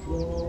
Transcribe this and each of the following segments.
what a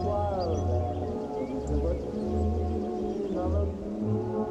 While dancing to a tune of a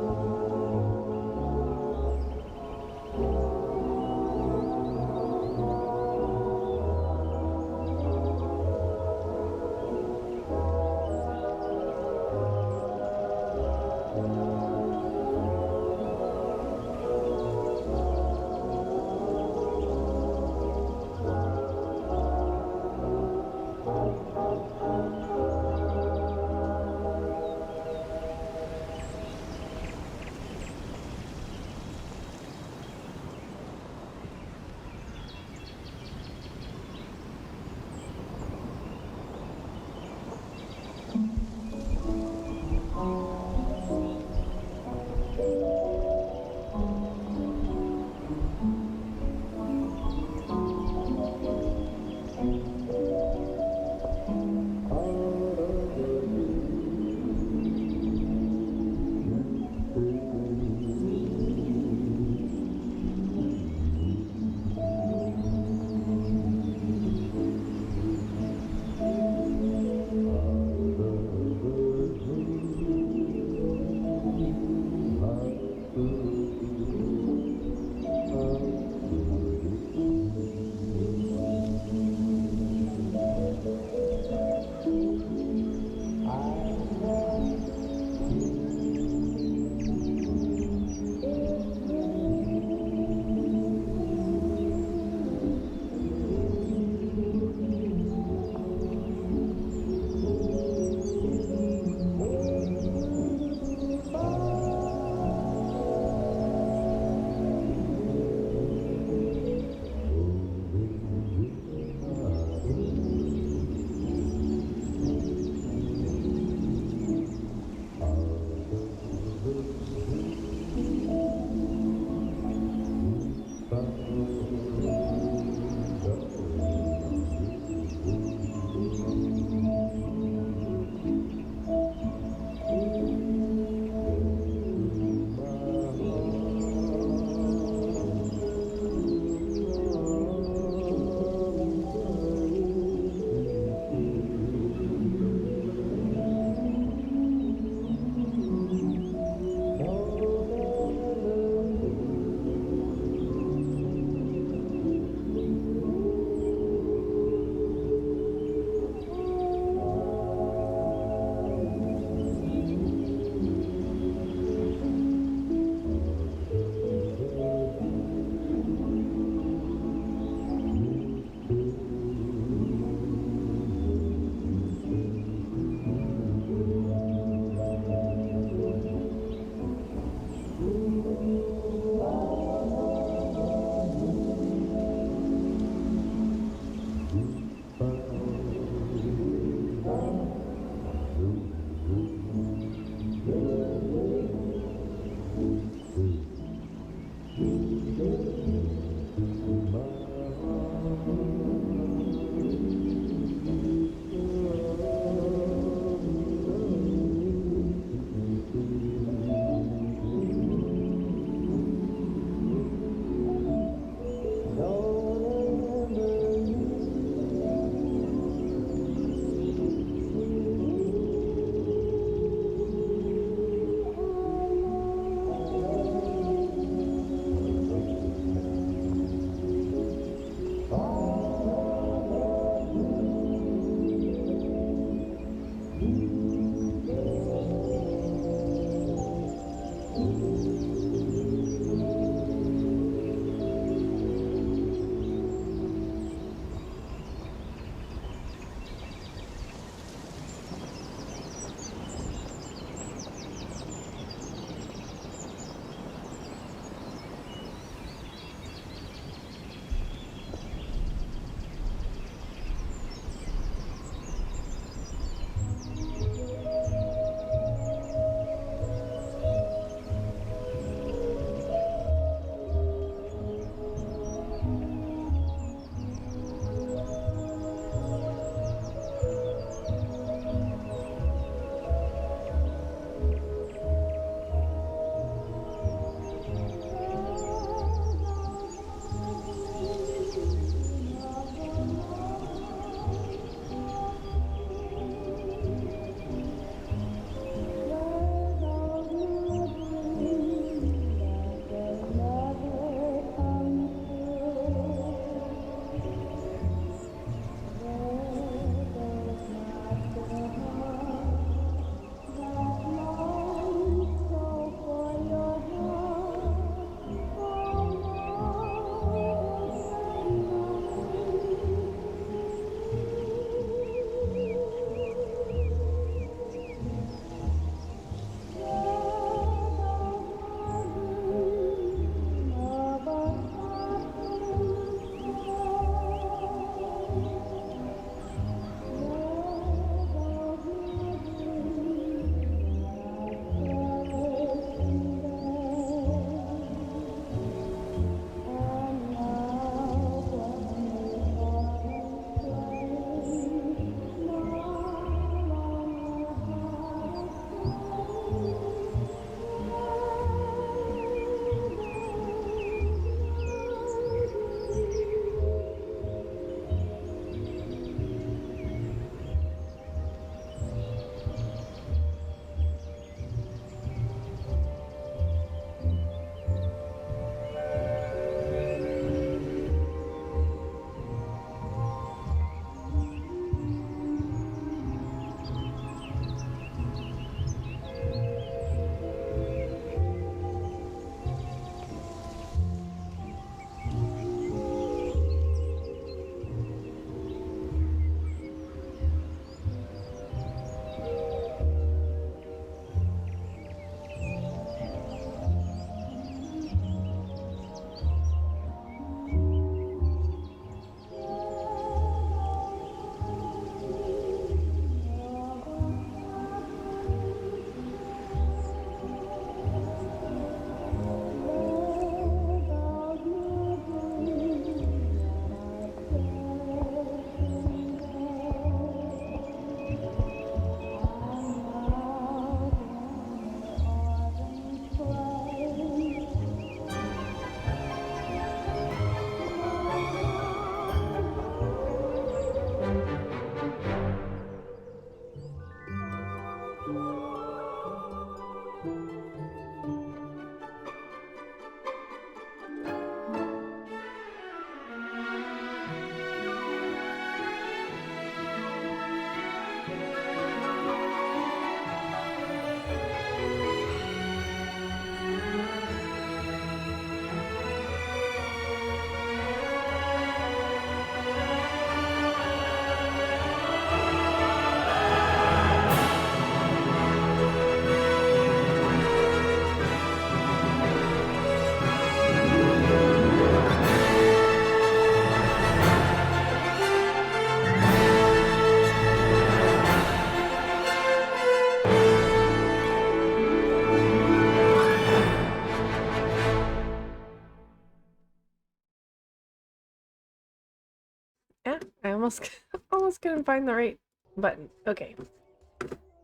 almost almost couldn't find the right button. Okay.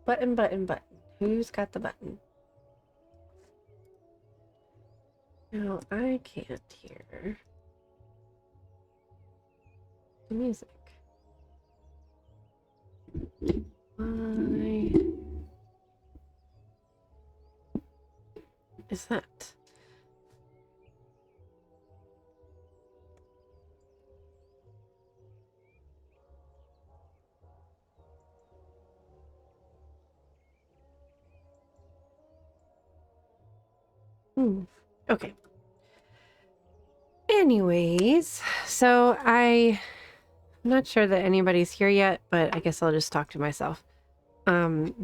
Button. Who's got the button? No, I can't hear the music. Why is that? Okay. Anyways, so I'm not sure that anybody's here yet, but I guess I'll just talk to myself. I'm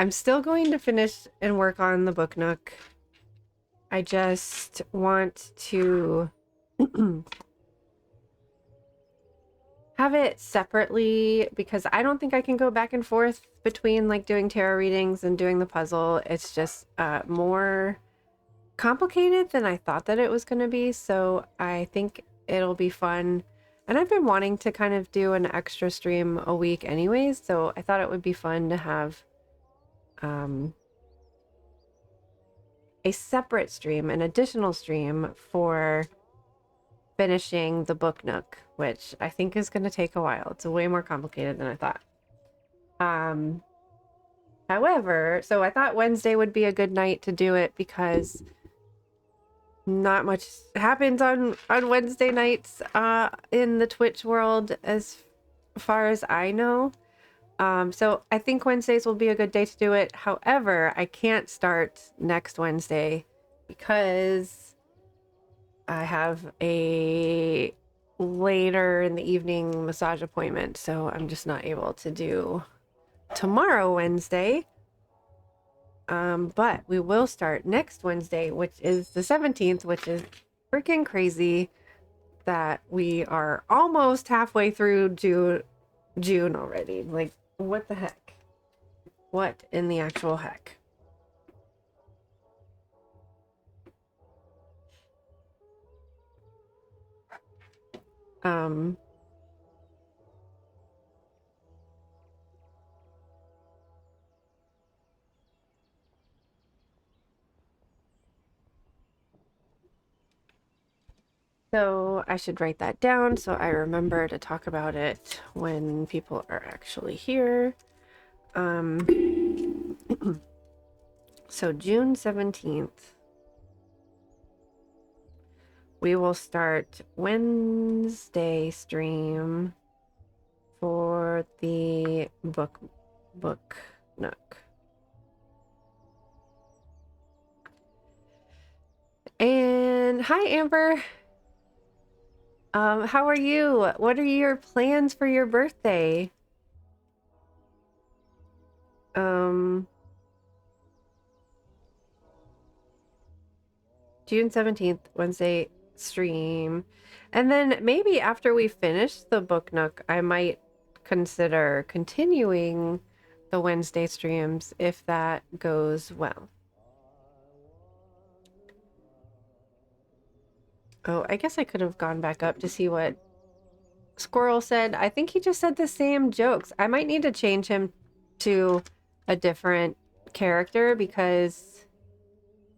still going to finish and work on the Book Nook. I just want to have it separately because I don't think I can go back and forth between like doing tarot readings and doing the puzzle. It's just more complicated than I thought that it was going to be. So I think it'll be fun. And I've been wanting to kind of do an extra stream a week anyways. So I thought it would be fun to have a separate stream, an additional stream for finishing the Book Nook, which I think is going to take a while. It's way more complicated than I thought. However, so I thought Wednesday would be a good night to do it because not much happens on Wednesday nights in the Twitch world as far as I know. So I think Wednesdays will be a good day to do it. However, I can't start next Wednesday because I have a later in the evening massage appointment. So I'm just not able to do tomorrow, Wednesday. But we will start next Wednesday, which is the 17th, which is freaking crazy that we are almost halfway through June already. Like, what the heck? What in the actual heck? So I should write that down so I remember to talk about it when people are actually here. So June 17th, we will start Wednesday stream for the Book Nook. And hi, Amber. How are you? What are your plans for your birthday? June 17th, Wednesday stream. And then maybe after we finish the Book Nook, I might consider continuing the Wednesday streams if that goes well. Oh, I guess I could have gone back up to see what Squirrel said. I think he just said the same jokes. I might need to change him to a different character because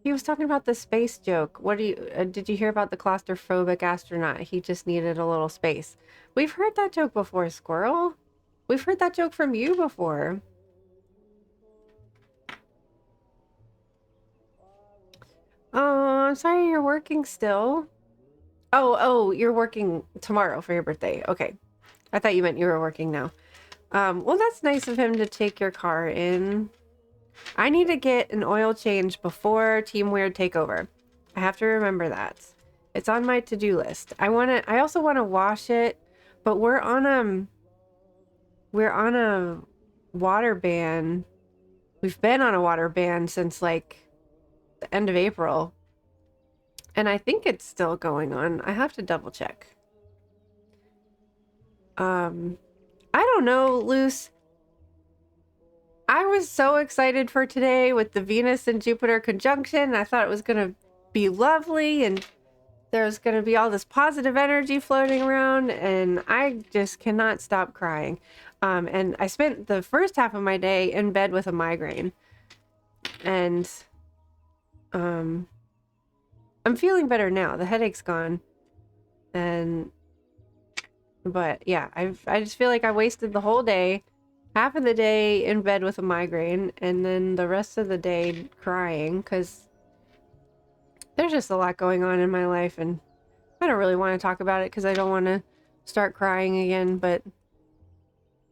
he was talking about the space joke. What do you did you hear about the claustrophobic astronaut? He just needed a little space. We've heard that joke before, Squirrel. We've heard that joke from you before. Oh, I'm sorry you're working still. Oh, you're working tomorrow for your birthday. Okay. I thought you meant you were working now. Well, that's nice of him to take your car in. I need to get an oil change before Team Weird Takeover. I have to remember that. It's on my to-do list. I also want to wash it, but we're on a water ban. We've been on a water ban since like the end of April. And I think it's still going on. I have to double check. I don't know, Luce. I was so excited for today with the Venus and Jupiter conjunction. I thought it was going to be lovely. And there's going to be all this positive energy floating around, and I just cannot stop crying. And I spent the first half of my day in bed with a migraine, and I'm feeling better now. The headache's gone, but yeah, I just feel like I wasted the whole day, half of the day in bed with a migraine, and then the rest of the day crying because there's just a lot going on in my life, and I don't really want to talk about it because I don't want to start crying again. But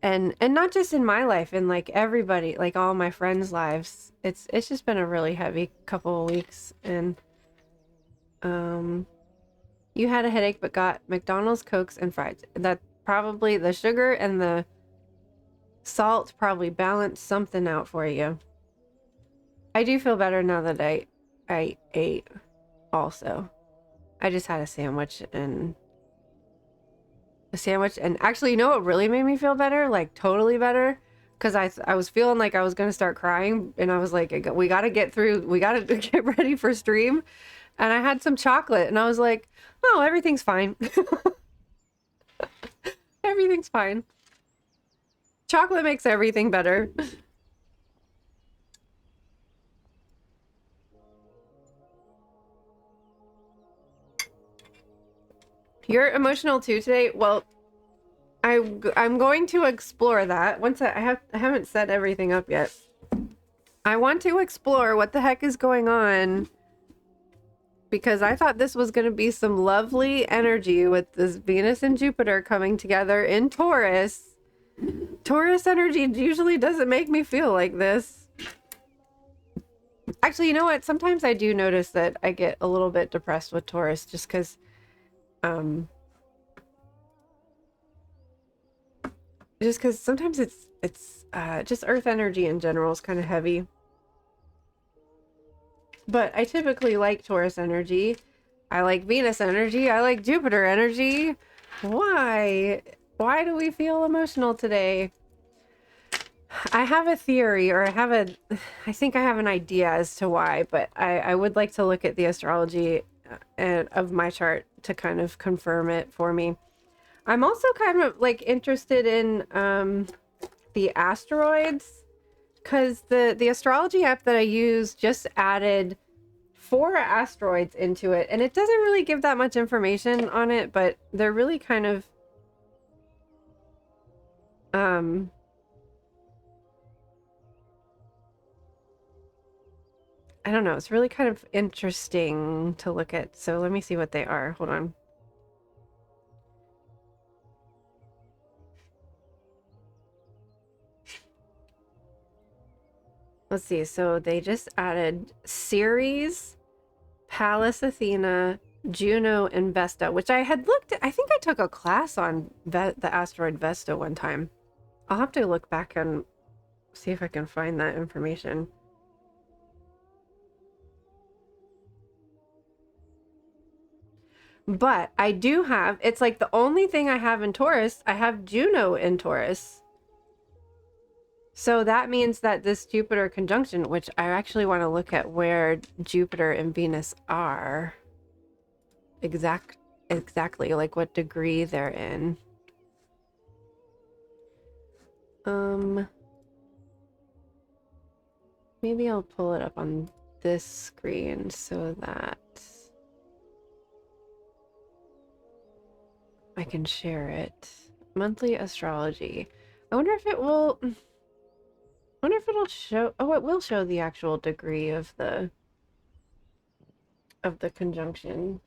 and not just in my life, in like everybody, like all my friends' lives. It's just been a really heavy couple of weeks. And you had a headache but got McDonald's, Cokes, and fries. That probably the sugar and the salt probably balanced something out for you. I do feel better now that I ate also. I just had a sandwich and actually, you know what really made me feel better? Like totally better? Because I was feeling like I was going to start crying, and I was like, we got to get get ready for stream. And I had some chocolate, and I was like, oh, everything's fine. Everything's fine. Chocolate makes everything better. You're emotional too today? Well, I'm going to explore that. Once I haven't set everything up yet. I want to explore what the heck is going on, because I thought this was going to be some lovely energy with this Venus and Jupiter coming together in Taurus. Taurus energy usually doesn't make me feel like this. Actually, you know what? Sometimes I do notice that I get a little bit depressed with Taurus just because sometimes it's just earth energy in general is kind of heavy. But I typically like Taurus energy. I like Venus energy. I like Jupiter energy. Why? Why do we feel emotional today? I have a theory, or I think I have an idea as to why, but I would like to look at the astrology of my chart to kind of confirm it for me. I'm also kind of like interested in the asteroids, because the astrology app that I use just added 4 asteroids into it, and it doesn't really give that much information on it, but they're really kind of I don't know, it's really kind of interesting to look at. So let me see what they are. Hold on. Let's see. So they just added Ceres, Pallas Athena, Juno, and Vesta, which I had looked at. I think I took a class on the asteroid Vesta one time. I'll have to look back and see if I can find that information. But I do have, it's like the only thing I have in Taurus, I have Juno in Taurus. So that means that this Jupiter conjunction, which I actually want to look at where Jupiter and Venus are. Exactly, like what degree they're in. Maybe I'll pull it up on this screen so that I can share it. Monthly astrology. I wonder if it will... I wonder if it'll show... Oh, it will show the actual degree of the conjunction.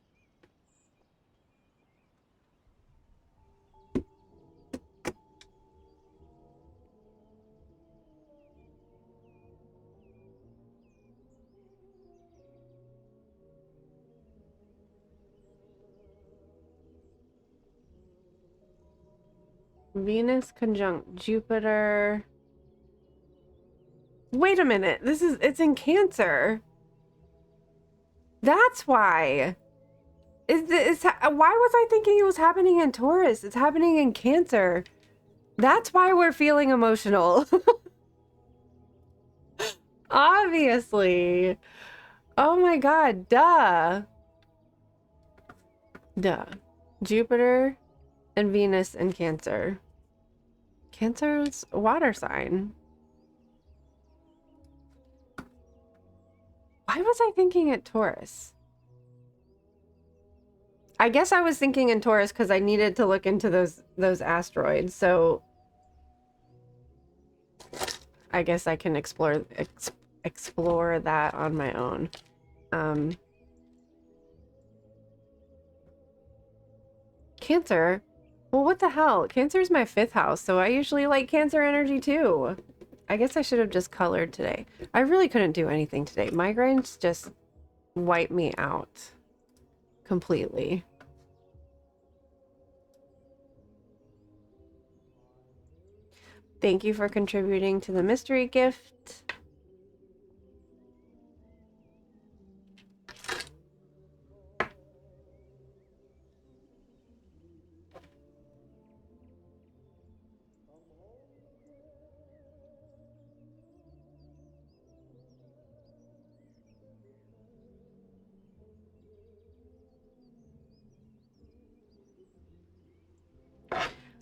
Venus conjunct Jupiter. Wait a minute. It's in Cancer. That's why. Why was I thinking it was happening in Taurus? It's happening in Cancer. That's why we're feeling emotional. Obviously. Oh my God, duh. Duh. Jupiter and Venus and Cancer. Cancer's a water sign. Why was I thinking at Taurus? I guess I was thinking in Taurus because I needed to look into those asteroids. So I guess I can explore that on my own. Cancer? Well, what the hell? Cancer is my 5th house, so I usually like Cancer energy too. I guess I should have just colored today. I really couldn't do anything today. Migraines just wipe me out completely. Thank you for contributing to the mystery gift.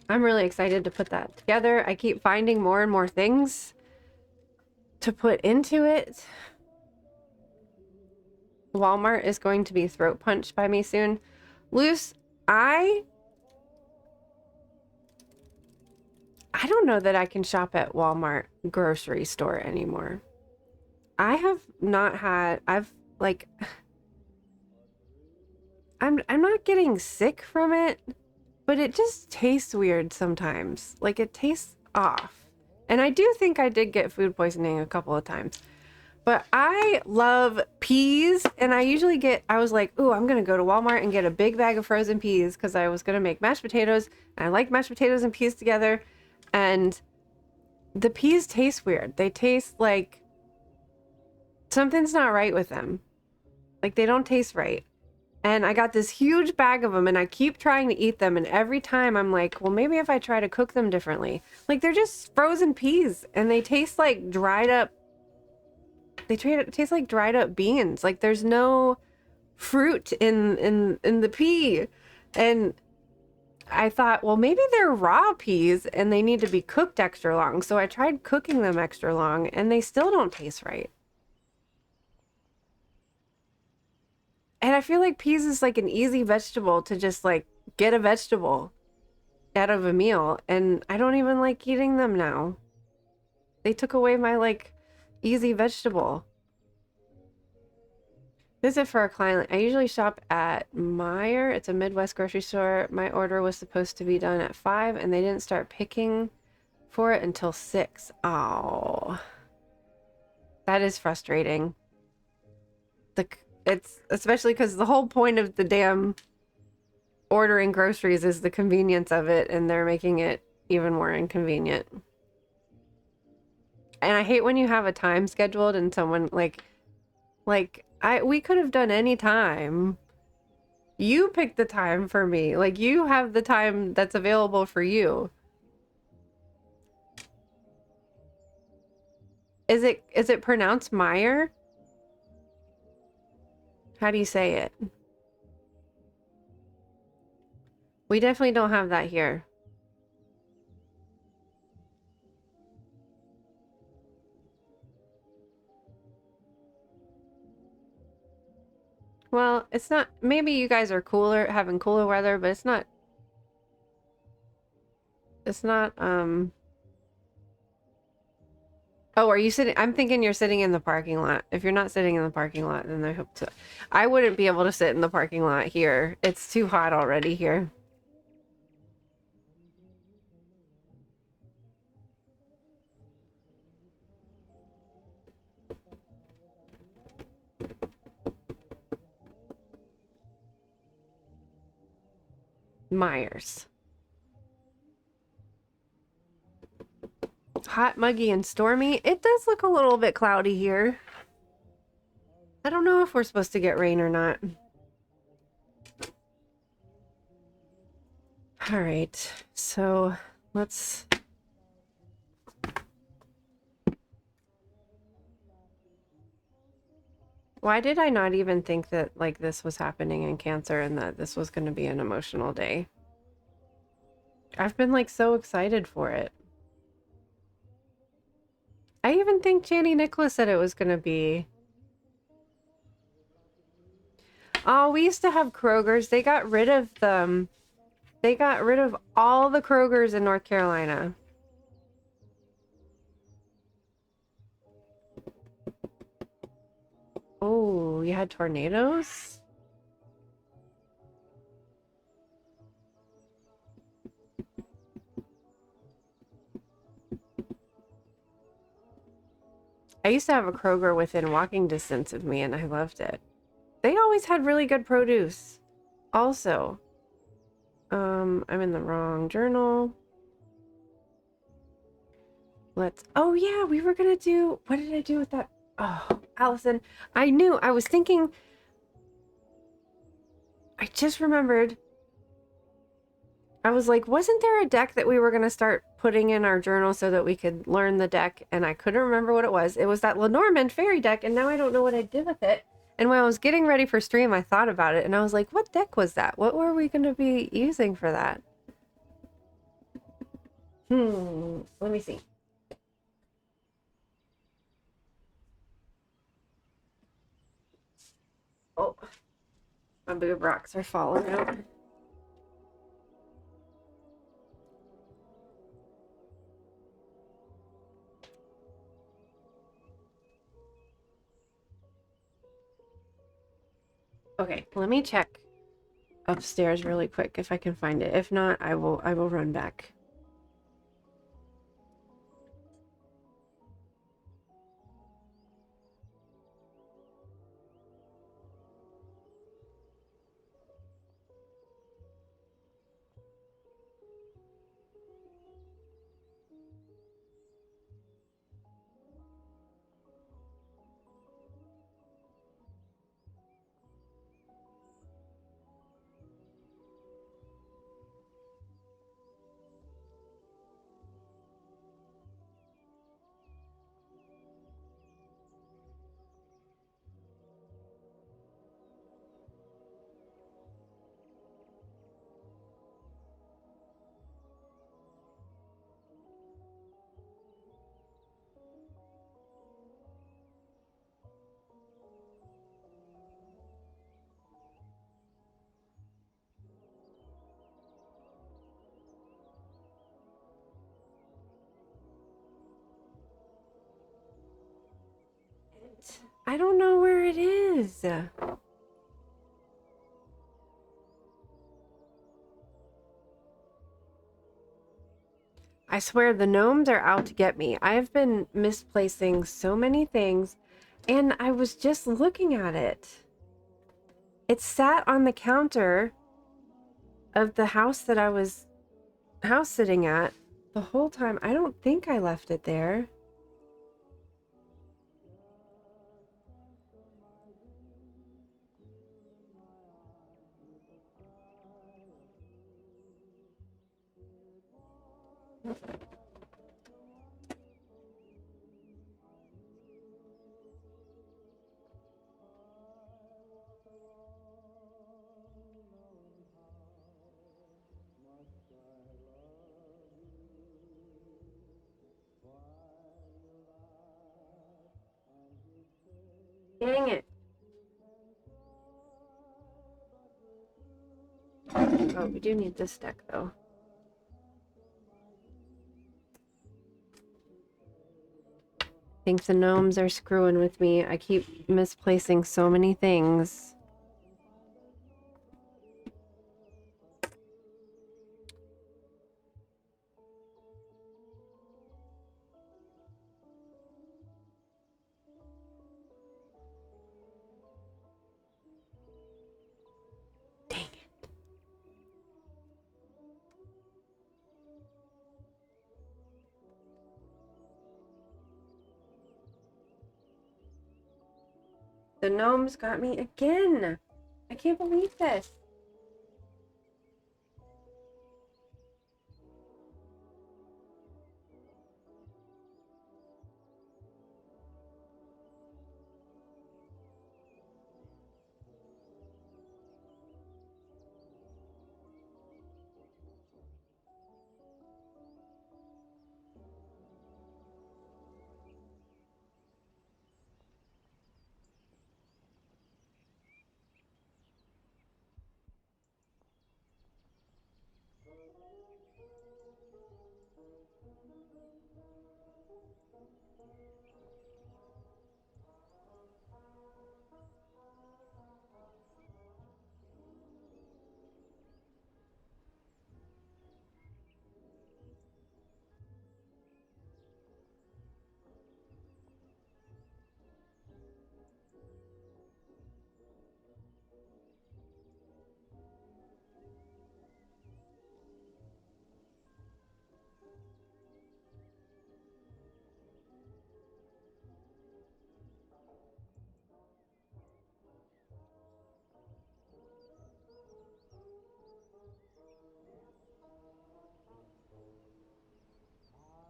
I'm really excited to put that together. I keep finding more and more things to put into it. Walmart is going to be throat punched by me soon. Luce, I don't know that I can shop at Walmart grocery store anymore. I have not had, I've like, I'm not getting sick from it, but it just tastes weird sometimes. Like it tastes off. And I do think I did get food poisoning a couple of times. But I love peas, and I was like, ooh, I'm gonna go to Walmart and get a big bag of frozen peas because I was gonna make mashed potatoes, and I like mashed potatoes and peas together. And the peas taste weird. They taste like something's not right with them. Like they don't taste right. And I got this huge bag of them, and I keep trying to eat them, and every time I'm like, well, maybe if I try to cook them differently. Like they're just frozen peas, and they taste like dried up. They taste like dried up beans. Like there's no fruit in the pea. And I thought, well, maybe they're raw peas and they need to be cooked extra long. So I tried cooking them extra long, and they still don't taste right. And I feel like peas is like an easy vegetable to just like get a vegetable out of a meal, and I don't even like eating them now. They took away my like easy vegetable. Visit for a client. I usually shop at Meijer. It's a Midwest grocery store. My order was supposed to be done at 5, and they didn't start picking for it until 6. Oh, that is frustrating. It's especially because the whole point of the damn ordering groceries is the convenience of it, and they're making it even more inconvenient. And I hate when you have a time scheduled and someone we could have done any time. You picked the time for me. Like you have the time that's available for you. Is it pronounced Meyer? How do you say it? We definitely don't have that here. Well, it's not, maybe you guys are cooler, having cooler weather, but it's not, oh, are you sitting? I'm thinking you're sitting in the parking lot. If you're not sitting in the parking lot, then I hope to. I wouldn't be able to sit in the parking lot here. It's too hot already here. Myers. Hot, muggy, and stormy. It does look a little bit cloudy here. I don't know if we're supposed to get rain or not. All right, so let's... Why did I not even think that like this was happening in Cancer and that this was going to be an emotional day? I've been like so excited for it. I even think Janie Nicholas said it was going to be. Oh, we used to have Kroger's. They got rid of them. They got rid of all the Kroger's in North Carolina. Oh, you had tornadoes? I used to have a Kroger within walking distance of me and I loved it. They always had really good produce. Also, I'm in the wrong journal. Oh yeah, we were gonna do, what did I do with that? Oh, Allison, I was thinking, I just remembered. I was like, wasn't there a deck that we were gonna start putting in our journal so that we could learn the deck? And I couldn't remember what it was. It was that Lenormand fairy deck, and now I don't know what I did with it. And when I was getting ready for stream, I thought about it, and I was like, what deck was that? What were we gonna be using for that? Let me see. Oh, my boob rocks are falling out. Okay, let me check upstairs really quick if I can find it. If not, I will run back. I don't know where it is. I swear the gnomes are out to get me. I have been misplacing so many things, and I was just looking at it. It sat on the counter of the house that I was house sitting at the whole time. I don't think I left it there. Dang it. Oh, we do need this deck though. I think the gnomes are screwing with me. I keep misplacing so many things. Dang it. The gnomes got me again. I can't believe this.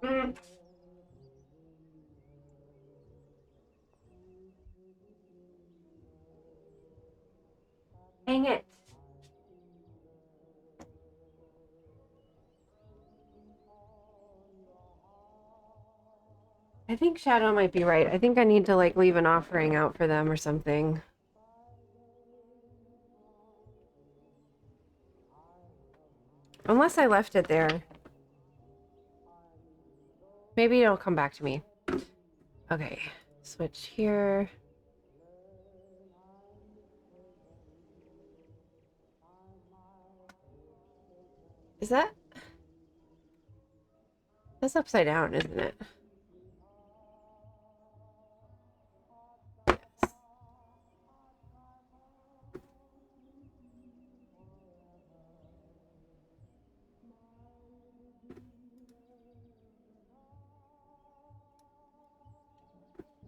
Mm. Dang it. I think Shadow might be right. I think I need to like leave an offering out for them or something. Unless I left it there. Maybe it'll come back to me. Okay, switch here. Is that? That's upside down, isn't it? Yes.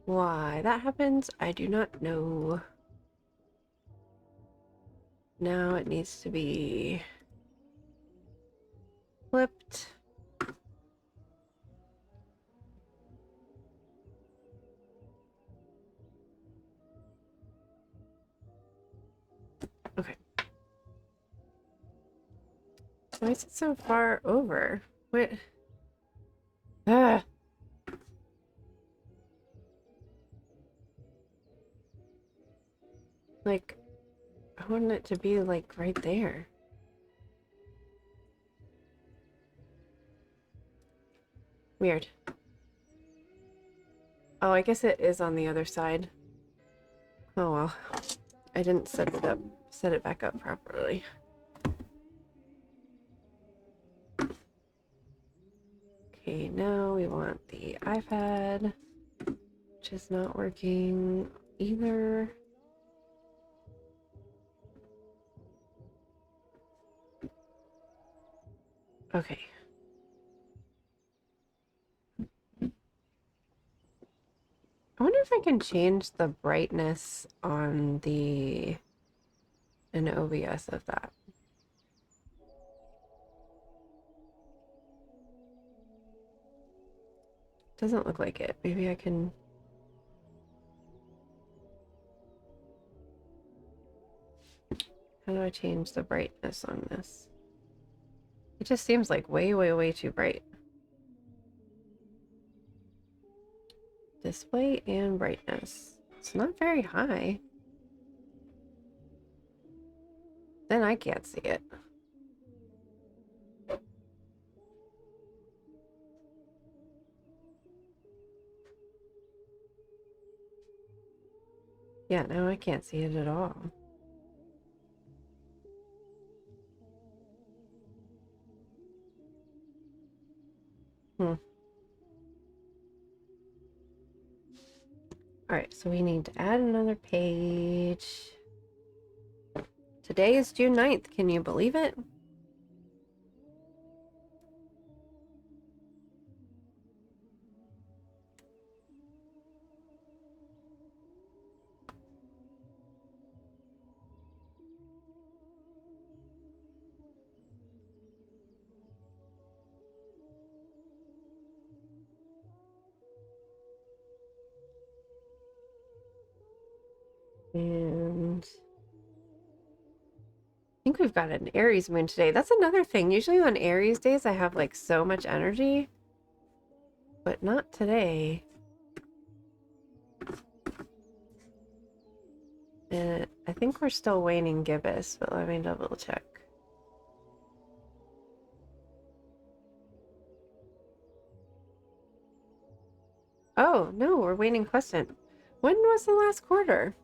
Why that happens, I do not know. Now it needs to be flipped. Okay. Why is it so far over? What? Ah. Like, I want it to be like right there. Weird. Oh, I guess it is on the other side. Oh well. I didn't set it back up properly. Okay, now we want the iPad, which is not working either. Okay. I wonder if I can change the brightness on an OBS of that. Doesn't look like it. Maybe I can. How do I change the brightness on this? It just seems like way, way, way too bright. Display and brightness. It's not very high. Then I can't see it. Yeah, now I can't see it at all. Hmm. All right, so we need to add another page. Today is June 9th. Can you believe it? And I think we've got an Aries moon today. That's another thing. Usually on Aries days, I have like so much energy, but not today. And I think we're still waning gibbous, but let me double check. Oh, no, we're waning quiescent. When was the last quarter?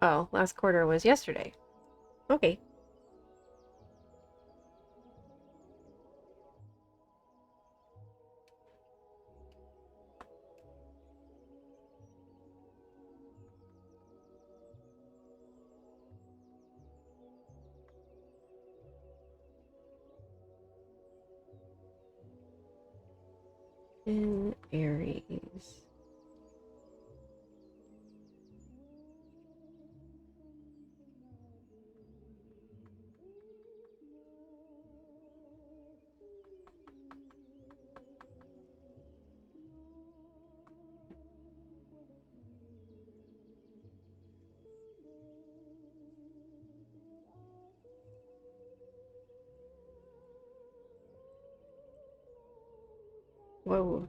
Oh, last quarter was yesterday. Okay. In Aries. Whoa.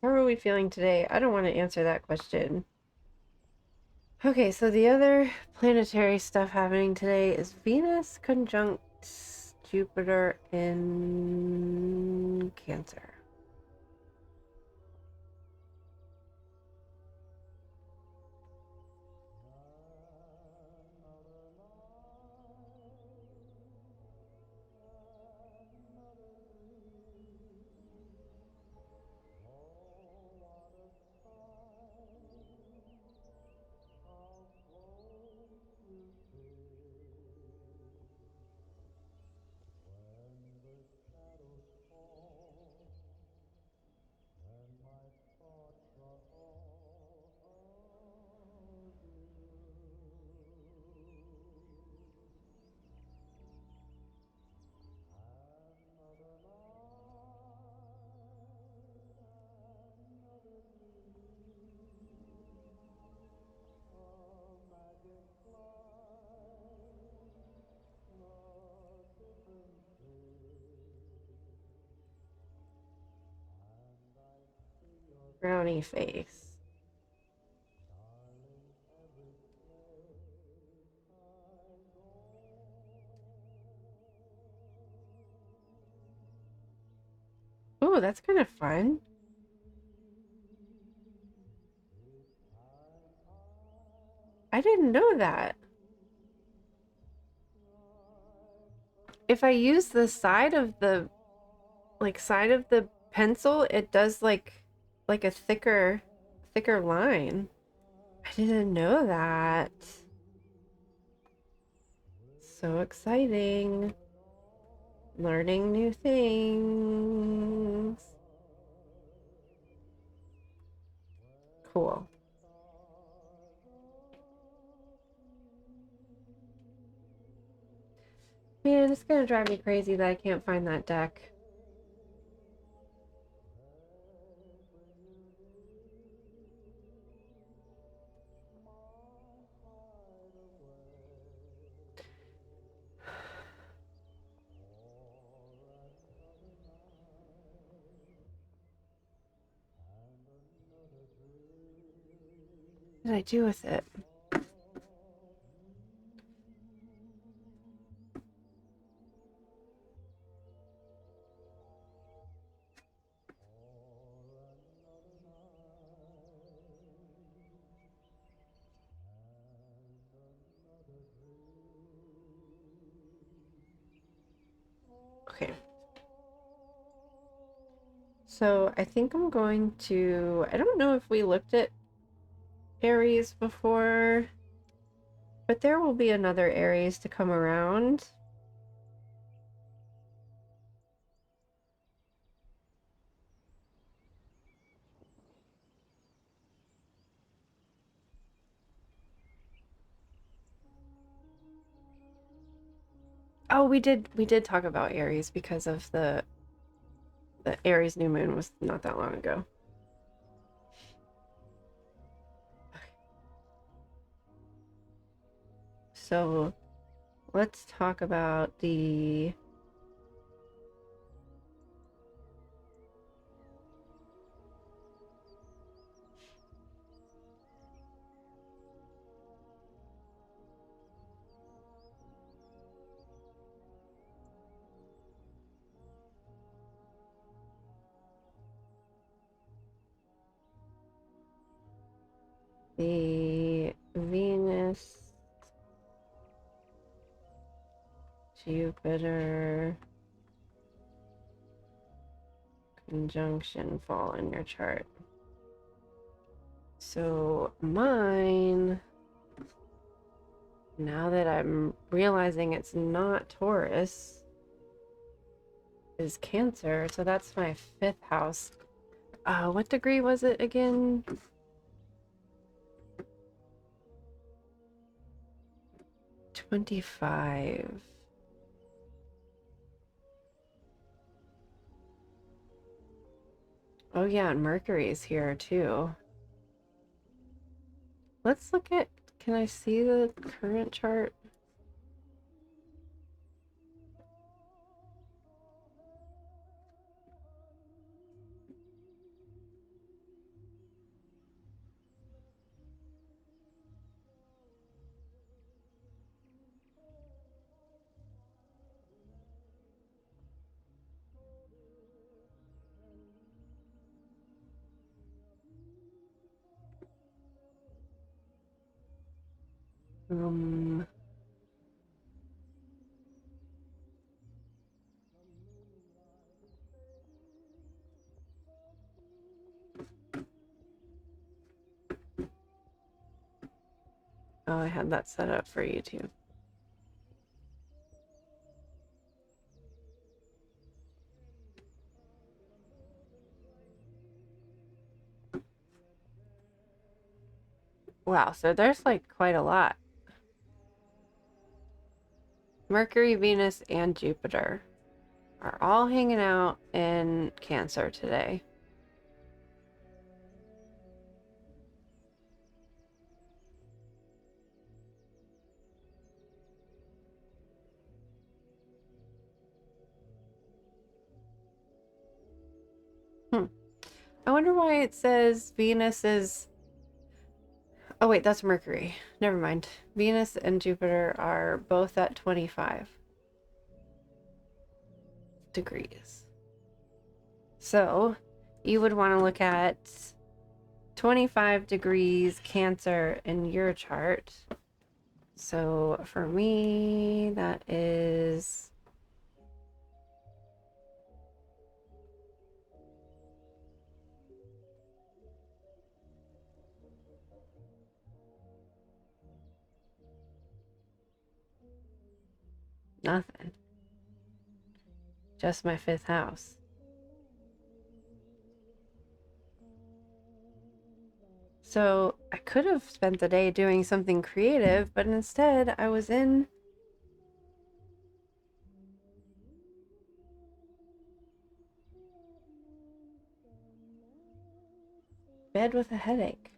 How are we feeling today? I don't want to answer that question. Okay, so the other planetary stuff happening today is Venus conjunct Jupiter in Cancer. Brownie face. Oh, that's kind of fun. I didn't know that. If I use the side of the pencil, it does like a thicker line. I didn't know that. So exciting. Learning new things. Cool. Man, it's gonna drive me crazy that I can't find that deck. What did I do with it? Okay. So I think I'm going to, I don't know if we looked at Aries before, but there will be another Aries to come around. Oh, we did talk about Aries because of the Aries new moon was not that long ago. So let's talk about the Venus Jupiter conjunction fall in your chart. So mine Now that I'm realizing it's not Taurus, is Cancer, so that's my 5th house. What degree was it again? 25. Oh yeah, and Mercury is here too. Let's look at, can I see the current chart? Um, oh, I had that set up for you too. Wow, so there's like quite a lot. Mercury, Venus, and Jupiter are all hanging out in Cancer today. I wonder why it says Venus is... Oh wait, that's Mercury. Never mind. Venus and Jupiter are both at 25 degrees. So you would want to look at 25 degrees Cancer in your chart. So for me, that is... nothing. Just my 5th house. So I could have spent the day doing something creative, but instead I was in bed with a headache.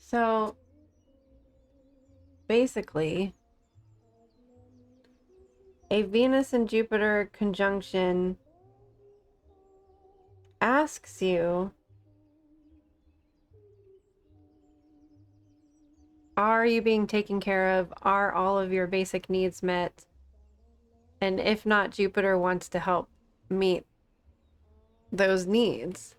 So basically, a Venus and Jupiter conjunction asks you, are you being taken care of? Are all of your basic needs met? And if not, Jupiter wants to help meet those needs.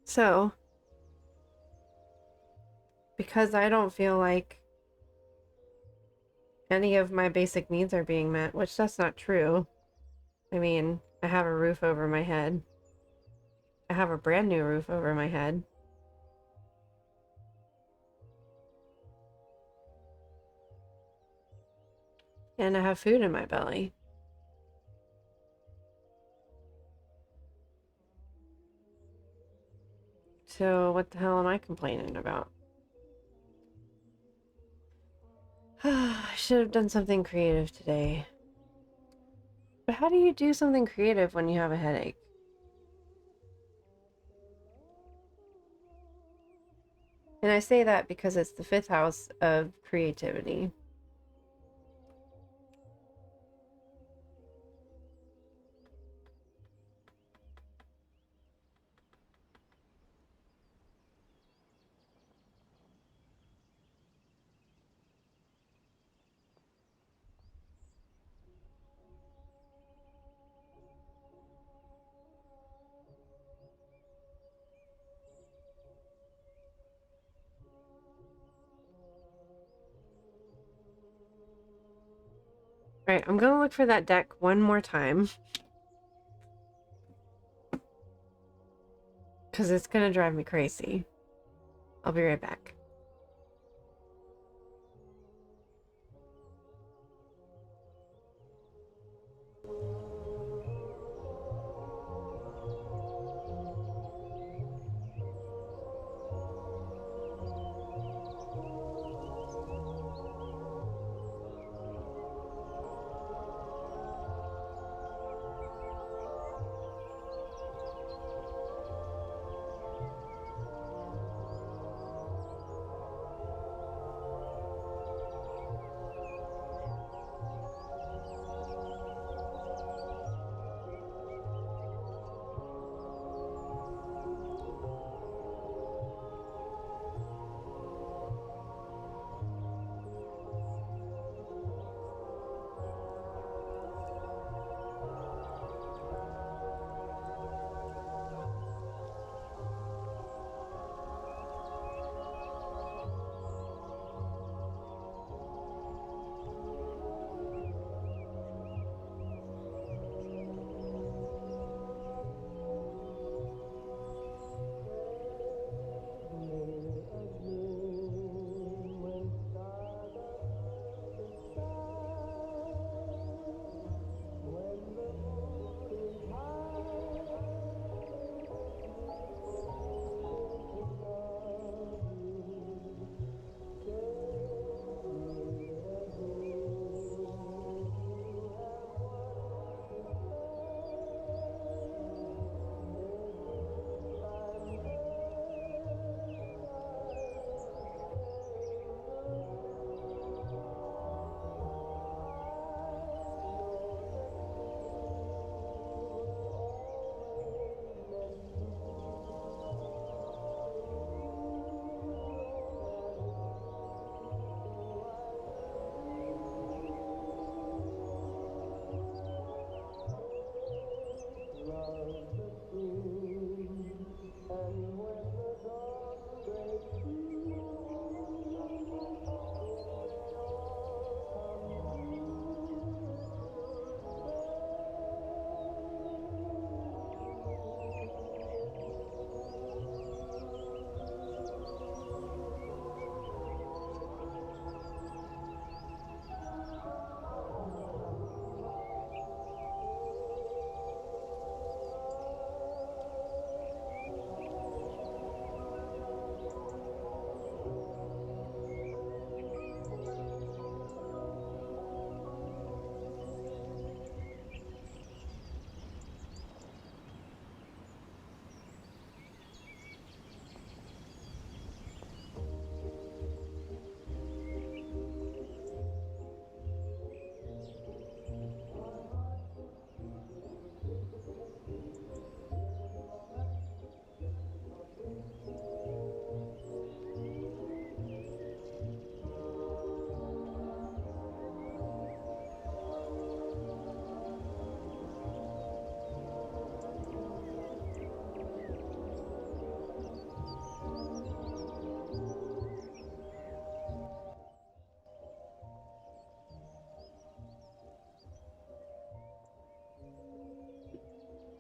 So, because I don't feel like any of my basic needs are being met, which that's not true. I mean, I have a roof over my head. I have a brand new roof over my head. And I have food in my belly. So what the hell am I complaining about? I should have done something creative today. But how do you do something creative when you have a headache? And I say that because it's the 5th house of creativity. All right, I'm gonna look for that deck one more time. Because it's gonna drive me crazy. I'll be right back.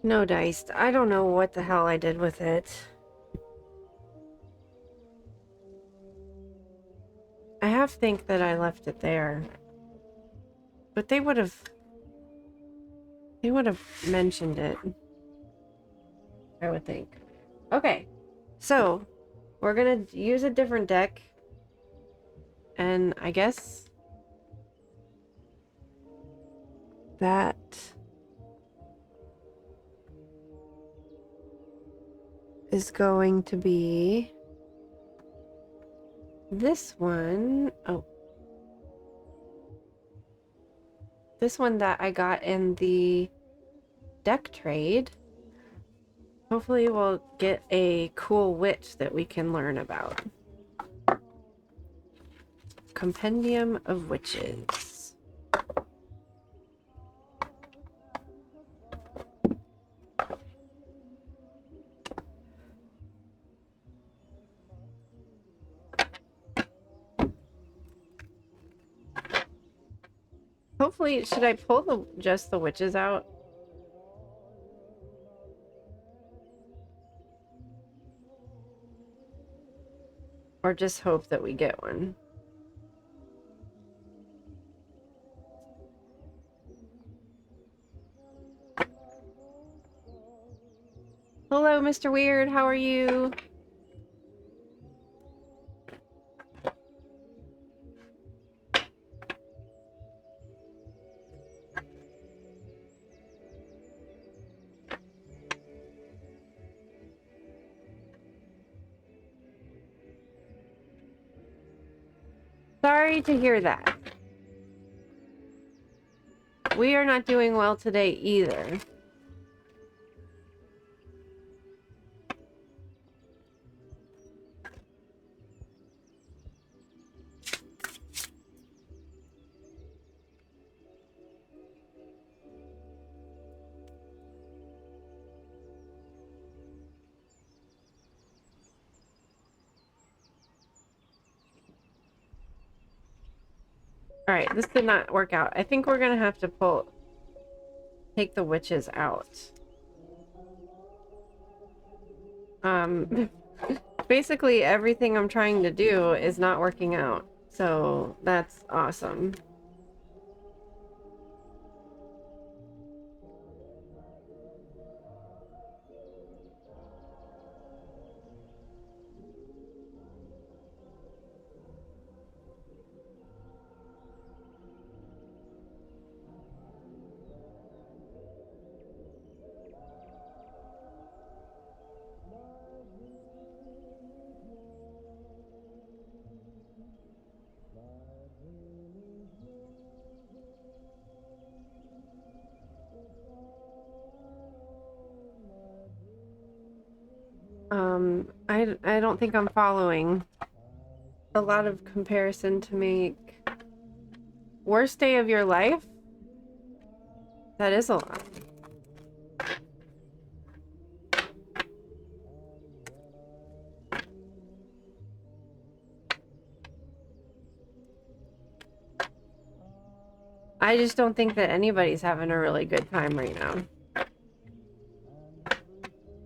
No dice. I don't know what the hell I did with it. I half think that I left it there. But they would have mentioned it. I would think. Okay. So, we're gonna use a different deck. And I guess that is going to be This one, oh, this one that I got in the deck trade. Hopefully we'll get a cool witch that we can learn about. Compendium of Witches. Hopefully, should I pull just the witches out? Or just hope that we get one? Hello, Mr. Weird. How are you? Sorry to hear that. We are not doing well today either. All right, this did not work out. I think we're gonna have to take the witches out. Basically everything I'm trying to do is not working out. So that's awesome. I don't think I'm following. A lot of comparison to make. Worst day of your life? That is a lot. I just don't think that anybody's having a really good time right now.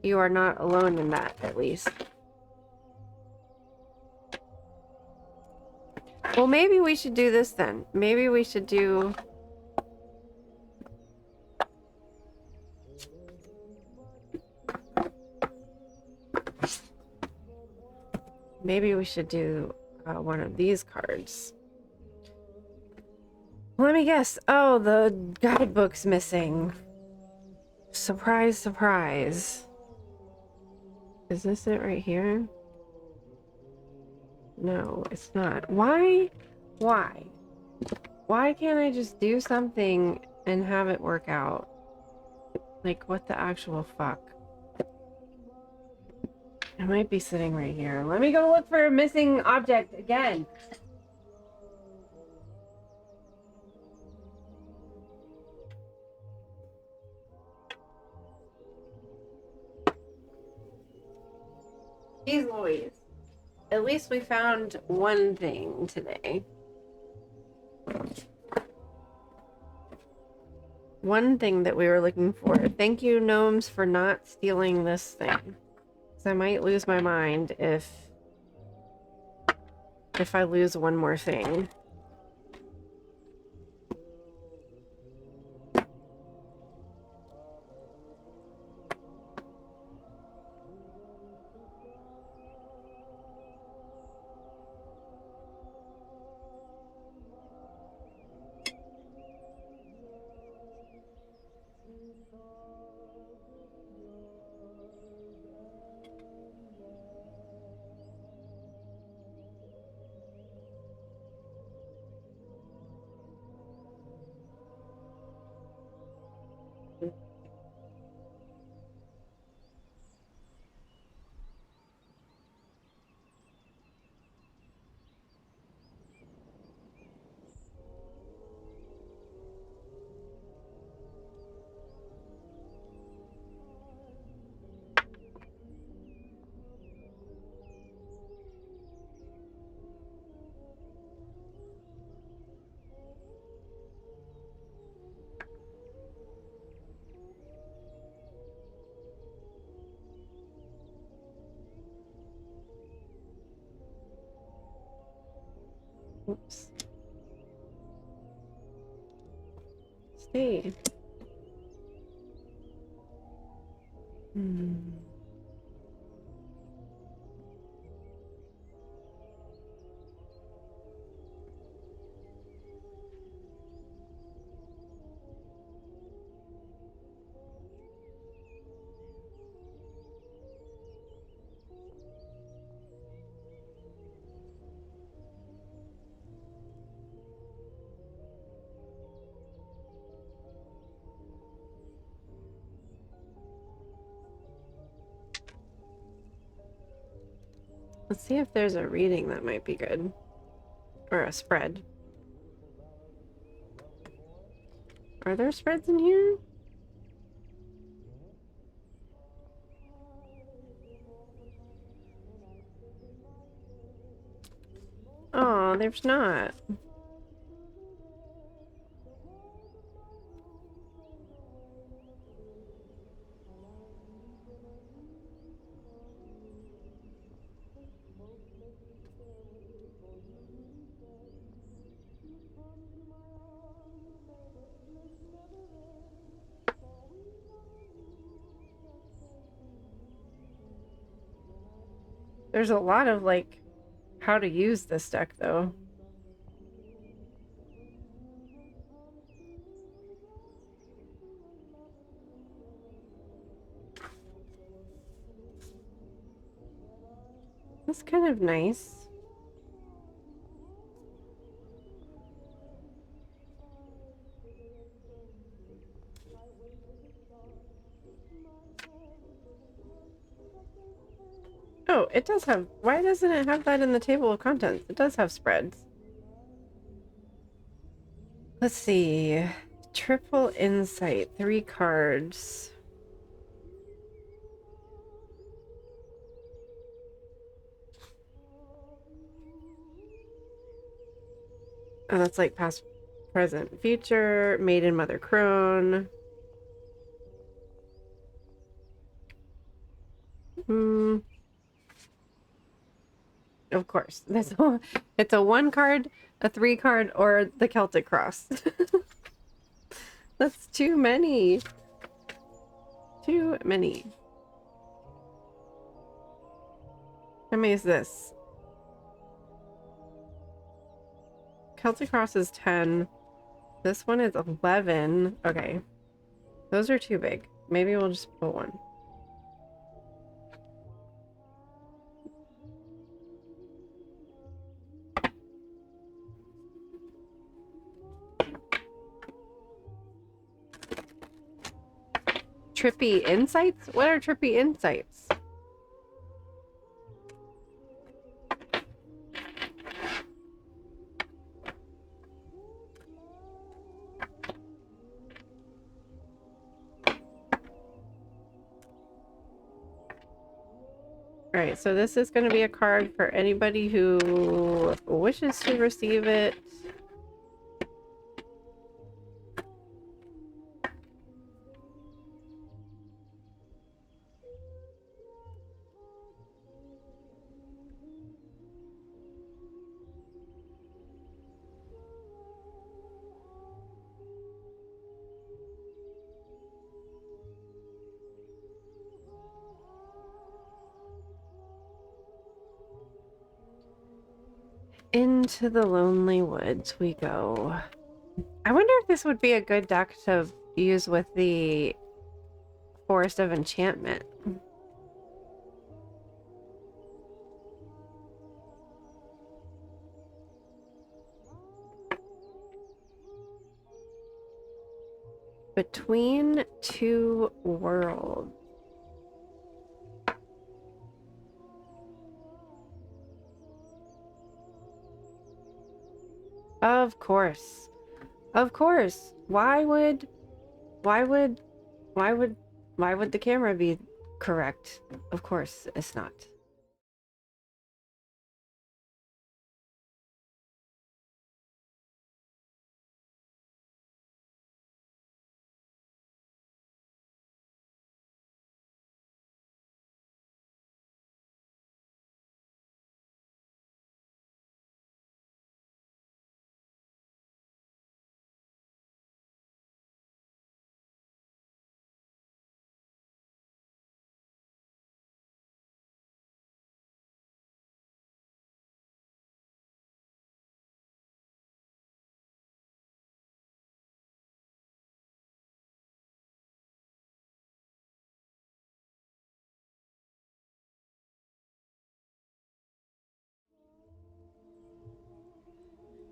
You are not alone in that, at least. Well, maybe we should do this then. Maybe we should do... Maybe we should do one of these cards. Let me guess. Oh, the guidebook's missing. Surprise, surprise. Is this it right here? No, it's not. Why? Why? Why can't I just do something and have it work out? Like, what the actual fuck? It might be sitting right here. Let me go look for a missing object again. Jeez Louise. At least we found one thing today. One thing that we were looking for. Thank you, gnomes, for not stealing this thing. Because I might lose my mind if I lose one more thing. Oops. Stay. Hmm. Let's see if there's a reading that might be good. Or a spread. Are there spreads in here? Oh, there's not. There's a lot of like how to use this deck though. That's kind of nice. Oh, it does have. Why doesn't it have that in the table of contents? It does have spreads. Let's see. Triple Insight, 3 cards. Oh, that's like past, present, future, Maiden Mother Crone. Hmm. Of course. It's a 1 card, a 3 card, or the Celtic Cross. That's too many. Too many. How many is this? Celtic Cross is 10. This one is 11. Okay. Those are too big. Maybe we'll just put 1. Trippy Insights? What are Trippy Insights? Alright, so this is going to be a card for anybody who wishes to receive it. Into the Lonely Woods we go. I wonder if this would be a good deck to use with the Forest of Enchantment. Between Two Worlds. Of course. Of course. Why would why would why would why would the camera be correct? Of course it's not.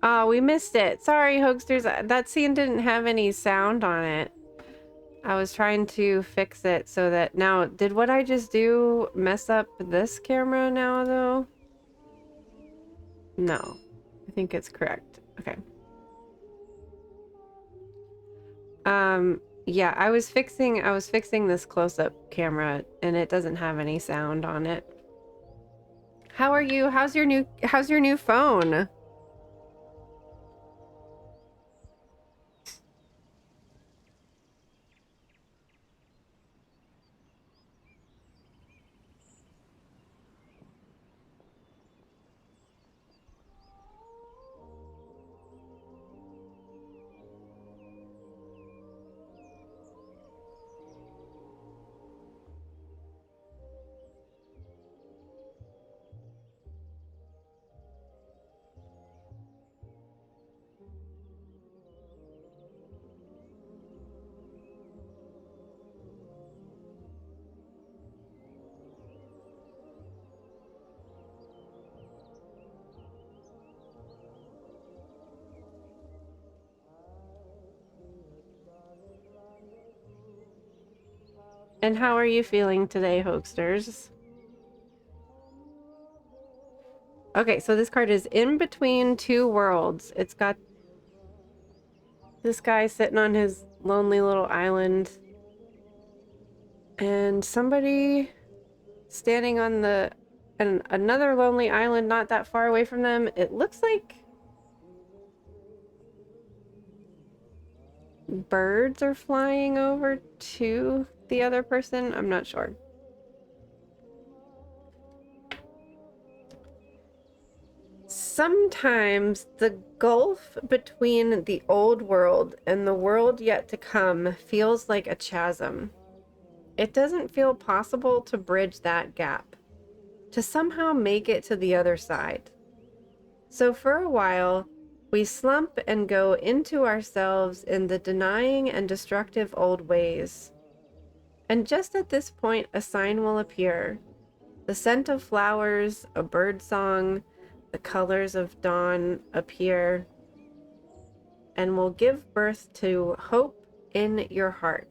Oh, we missed it. Sorry, Hoaxsters. That scene didn't have any sound on it. I was trying to fix it so that now, did what I just do mess up this camera now, though? No, I think it's correct. Okay. Yeah, I was fixing this close-up camera and it doesn't have any sound on it. How are you? How's your new phone? And how are you feeling today, Hoaxsters? Okay, so this card is in between two worlds. It's got this guy sitting on his lonely little island and somebody standing on another lonely island not that far away from them. It looks like birds are flying over to the other person. I'm not sure. Sometimes the gulf between the old world and the world yet to come feels like a chasm. It doesn't feel possible to bridge that gap, to somehow make it to the other side. So for a while, we slump and go into ourselves in the denying and destructive old ways. And just at this point, a sign will appear. The scent of flowers, a bird song, the colors of dawn appear and will give birth to hope in your heart.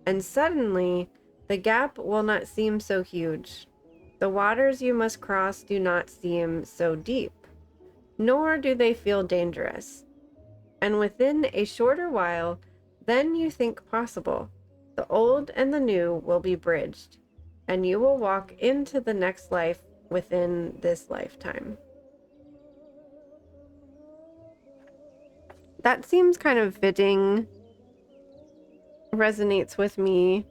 And suddenly, the gap will not seem so huge. The waters you must cross do not seem so deep, nor do they feel dangerous. And within a shorter while, then you think possible, the old and the new will be bridged, and you will walk into the next life within this lifetime. That seems kind of fitting, resonates with me.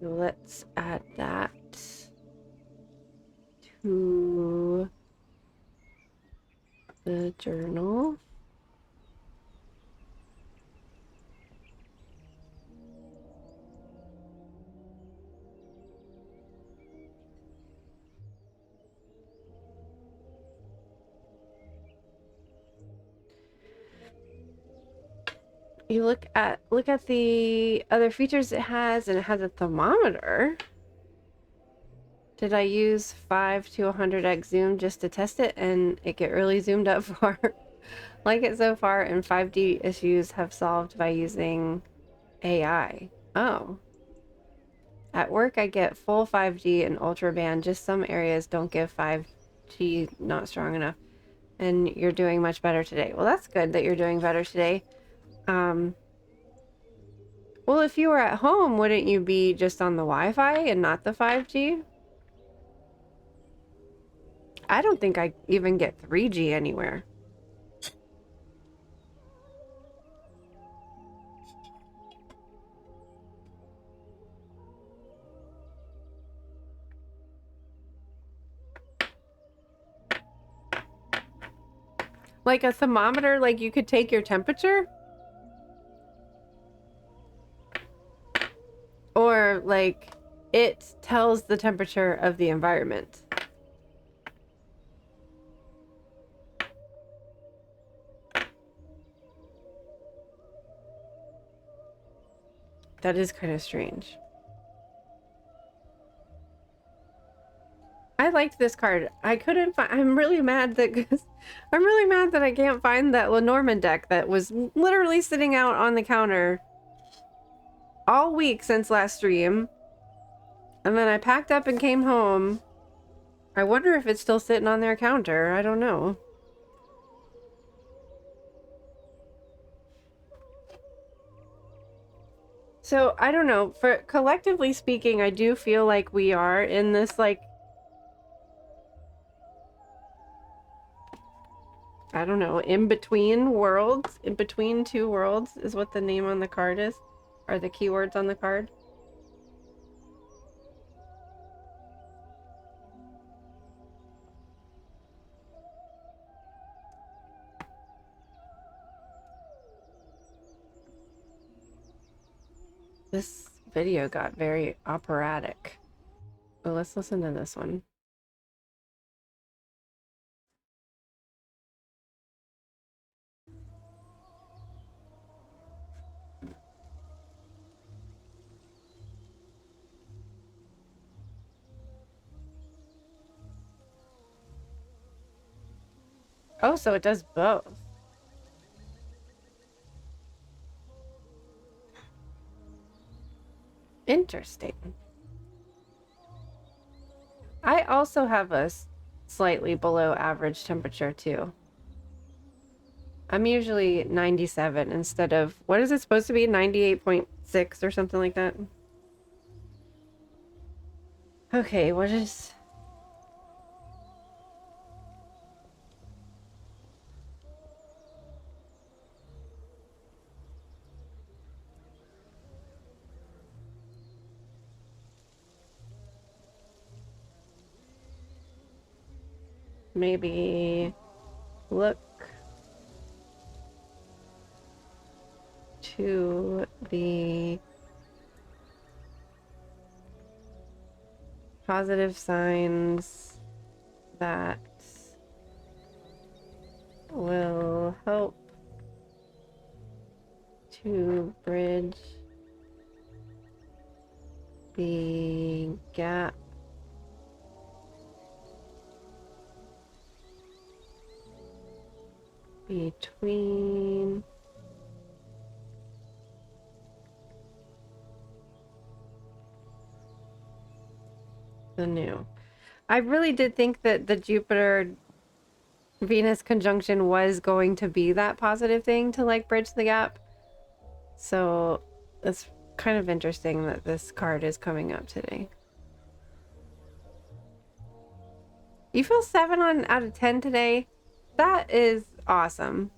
Let's add that to the journal. You look at the other features it has, and it has a thermometer. Did I use 5 to 100x zoom just to test it and it get really zoomed up far? Like it so far, and 5D issues have solved by using AI. Oh. At work I get full 5G and ultra band, just some areas don't give 5G, not strong enough. And you're doing much better today. Well, that's good that you're doing better today. Well, if you were at home, wouldn't you be just on the Wi-Fi and not the 5G? I don't think I even get 3G anywhere. Like a thermometer, like you could take your temperature? Or like it tells the temperature of the environment. That is kind of strange. I liked this card. I couldn't find. I'm really mad that I'm really mad that I can't find that Lenormand deck that was literally sitting out on the counter all week since last stream. And then I packed up and came home. I wonder if it's still sitting on their counter. I don't know. So, I don't know. For collectively speaking, I do feel like we are in this, like, I don't know, in between worlds. In between two worlds is what the name on the card is. Or the keywords on the card. This video got very operatic. But let's listen to this one. Oh, so it does both. Interesting. I also have a slightly below average temperature too. I'm usually 97 instead of, what is it supposed to be? 98.6 or something like that. Okay, what is... Maybe look to the positive signs that will help to bridge the gap between the new. I really did think that the Jupiter Venus conjunction was going to be that positive thing to like bridge the gap. So it's kind of interesting that this card is coming up today. You feel 7 out of 10 today? That is awesome.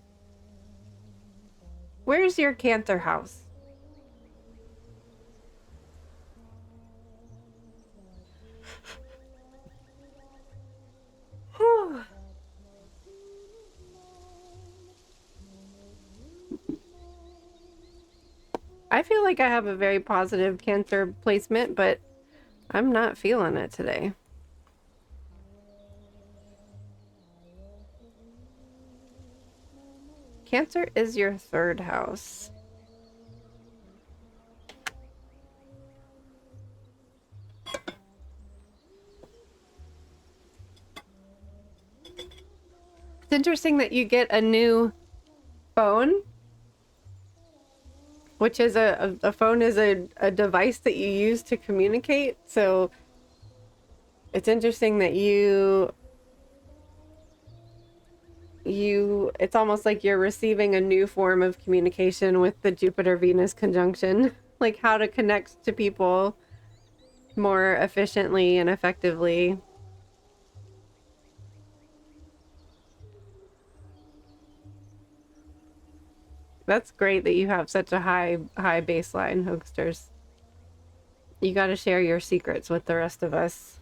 Where's your Cancer house? I feel like I have a very positive Cancer placement, but I'm not feeling it today. Cancer is your 3rd house. It's interesting that you get a new phone, which is a phone is a device that you use to communicate. So it's interesting that it's almost like you're receiving a new form of communication with the Jupiter Venus conjunction, like how to connect to people more efficiently and effectively. That's great that you have such a high baseline, Hoaxsters. You got to share your secrets with the rest of us.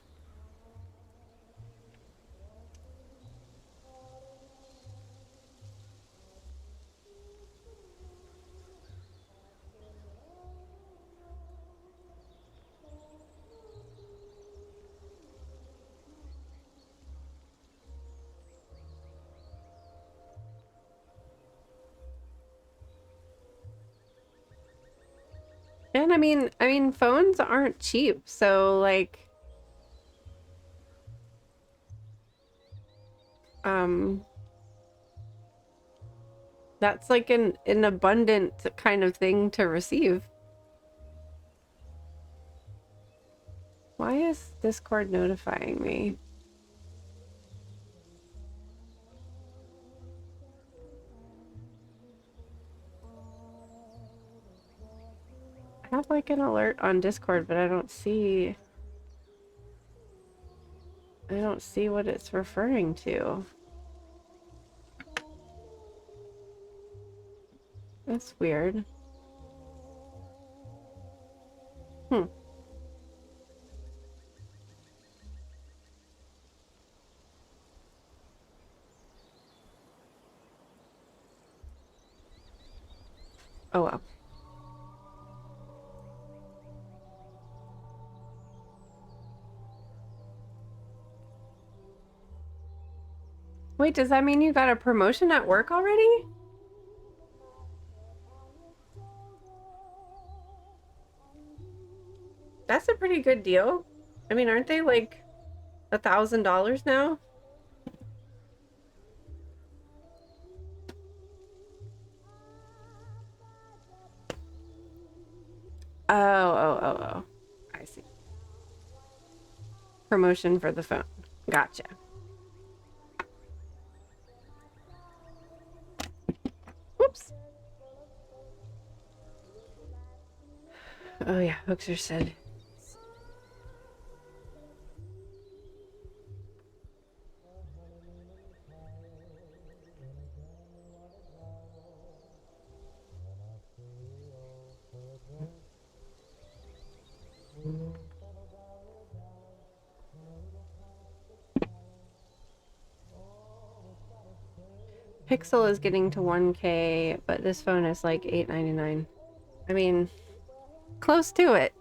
And I mean, phones aren't cheap, so like, um, that's like an abundant kind of thing to receive. Why is Discord notifying me? I have like an alert on Discord, but I don't see what it's referring to. That's weird. Hmm. Oh well. Wait, does that mean you got a promotion at work already? That's a pretty good deal. I mean, aren't they like $1,000 now? Oh. I see. Promotion for the phone. Gotcha. Whoops. Oh yeah, Hookser said. Pixel is getting to 1K, but this phone is like $899. I mean, close to it.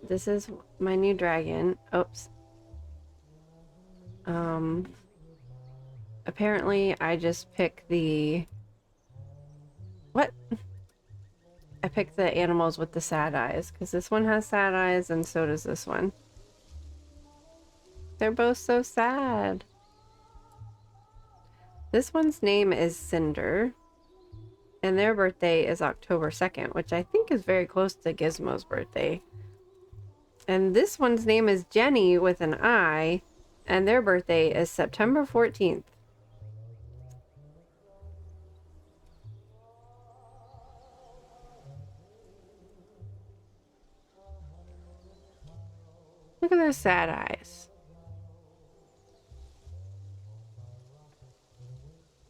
This is my new dragon. Oops. Apparently I just pick the... What? I picked the animals with the sad eyes, because this one has sad eyes, and so does this one. They're both so sad. This one's name is Cinder, and their birthday is October 2nd, which I think is very close to Gizmo's birthday. And this one's name is Jenny with an I, and their birthday is September 14th. Look at those sad eyes.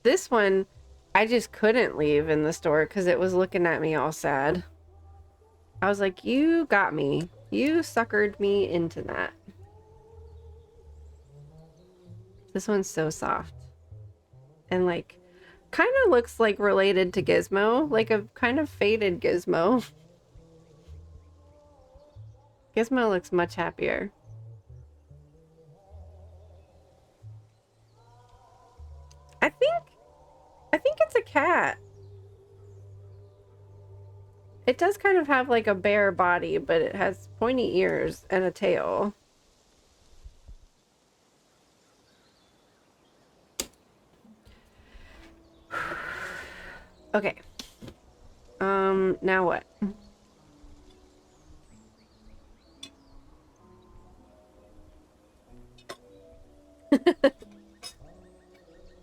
This one, I just couldn't leave in the store because it was looking at me all sad. I was like, you got me. You suckered me into that. This one's so soft. And like, kind of looks like related to Gizmo. Like a kind of faded Gizmo. Gizmo looks much happier. I think it's a cat. It does kind of have like a bare body, but it has pointy ears and a tail. Okay. Now what?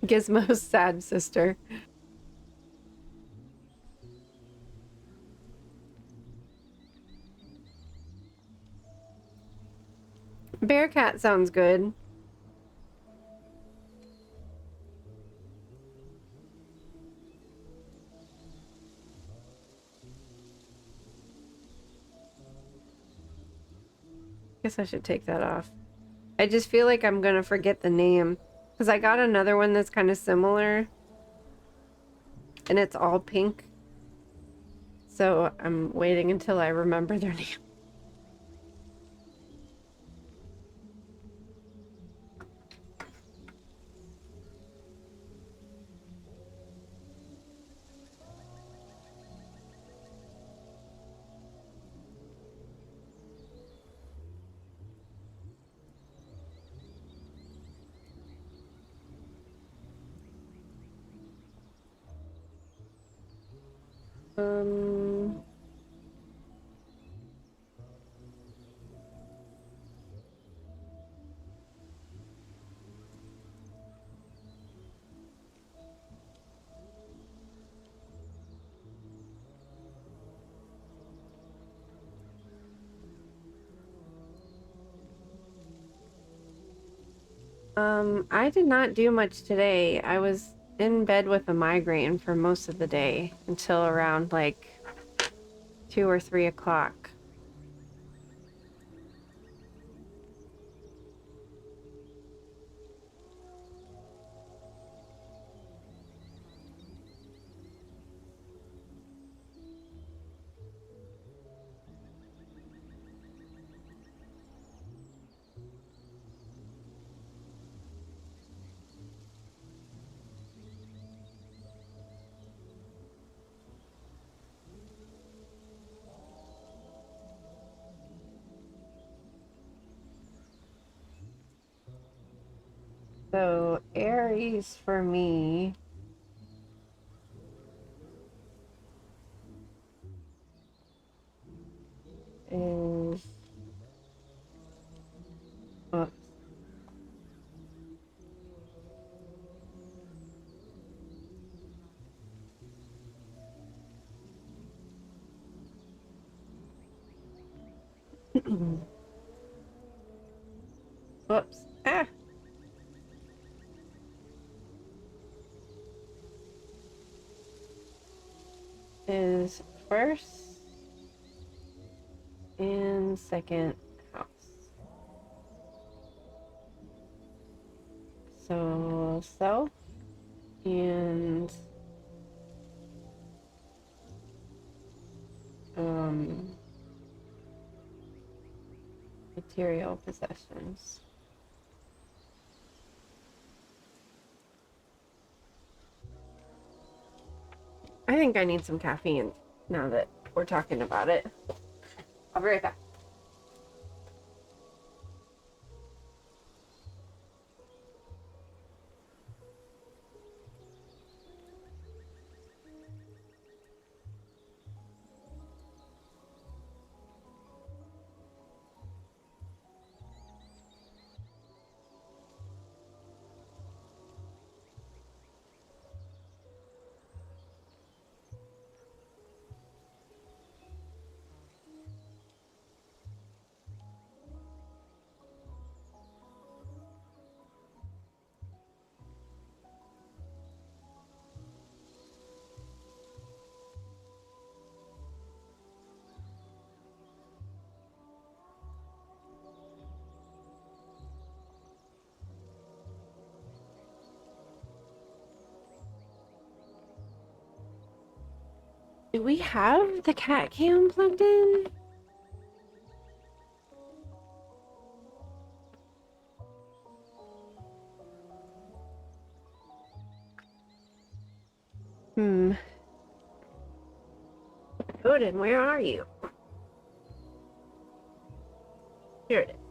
Gizmo's sad sister. Bearcat sounds good. Guess I should take that off. I just feel like I'm gonna forget the name. Because I got another one that's kind of similar. And it's all pink. So I'm waiting until I remember their name. Um, I did not do much today. I was in bed with a migraine for most of the day until around like 2 or 3 o'clock. So Aries for me is oh, whoops. Is first and second house. So self and um material possessions. I think I need some caffeine now that we're talking about it. I'll be right back. Do we have the cat cam plugged in? Hmm. Odin, where are you? Here it is.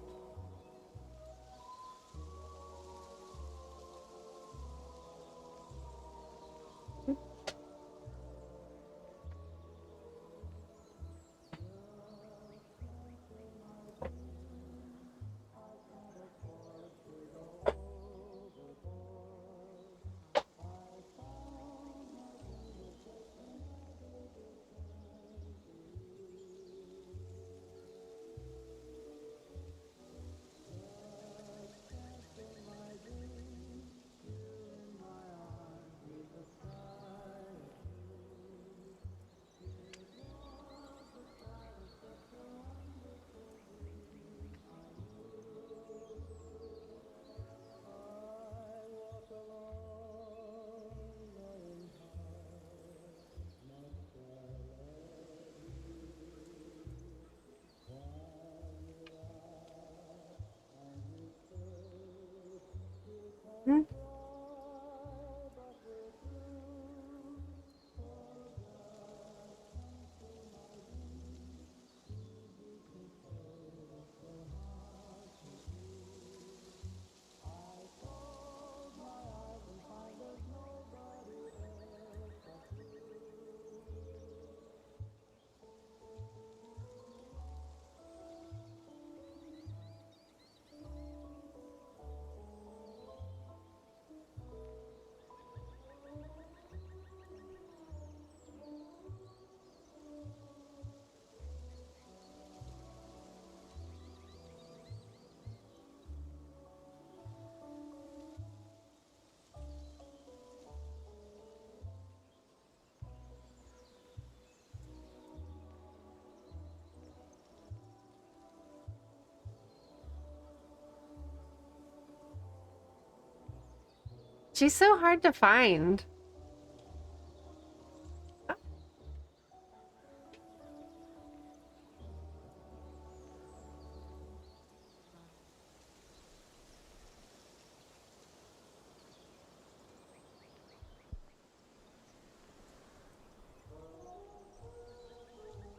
She's so hard to find.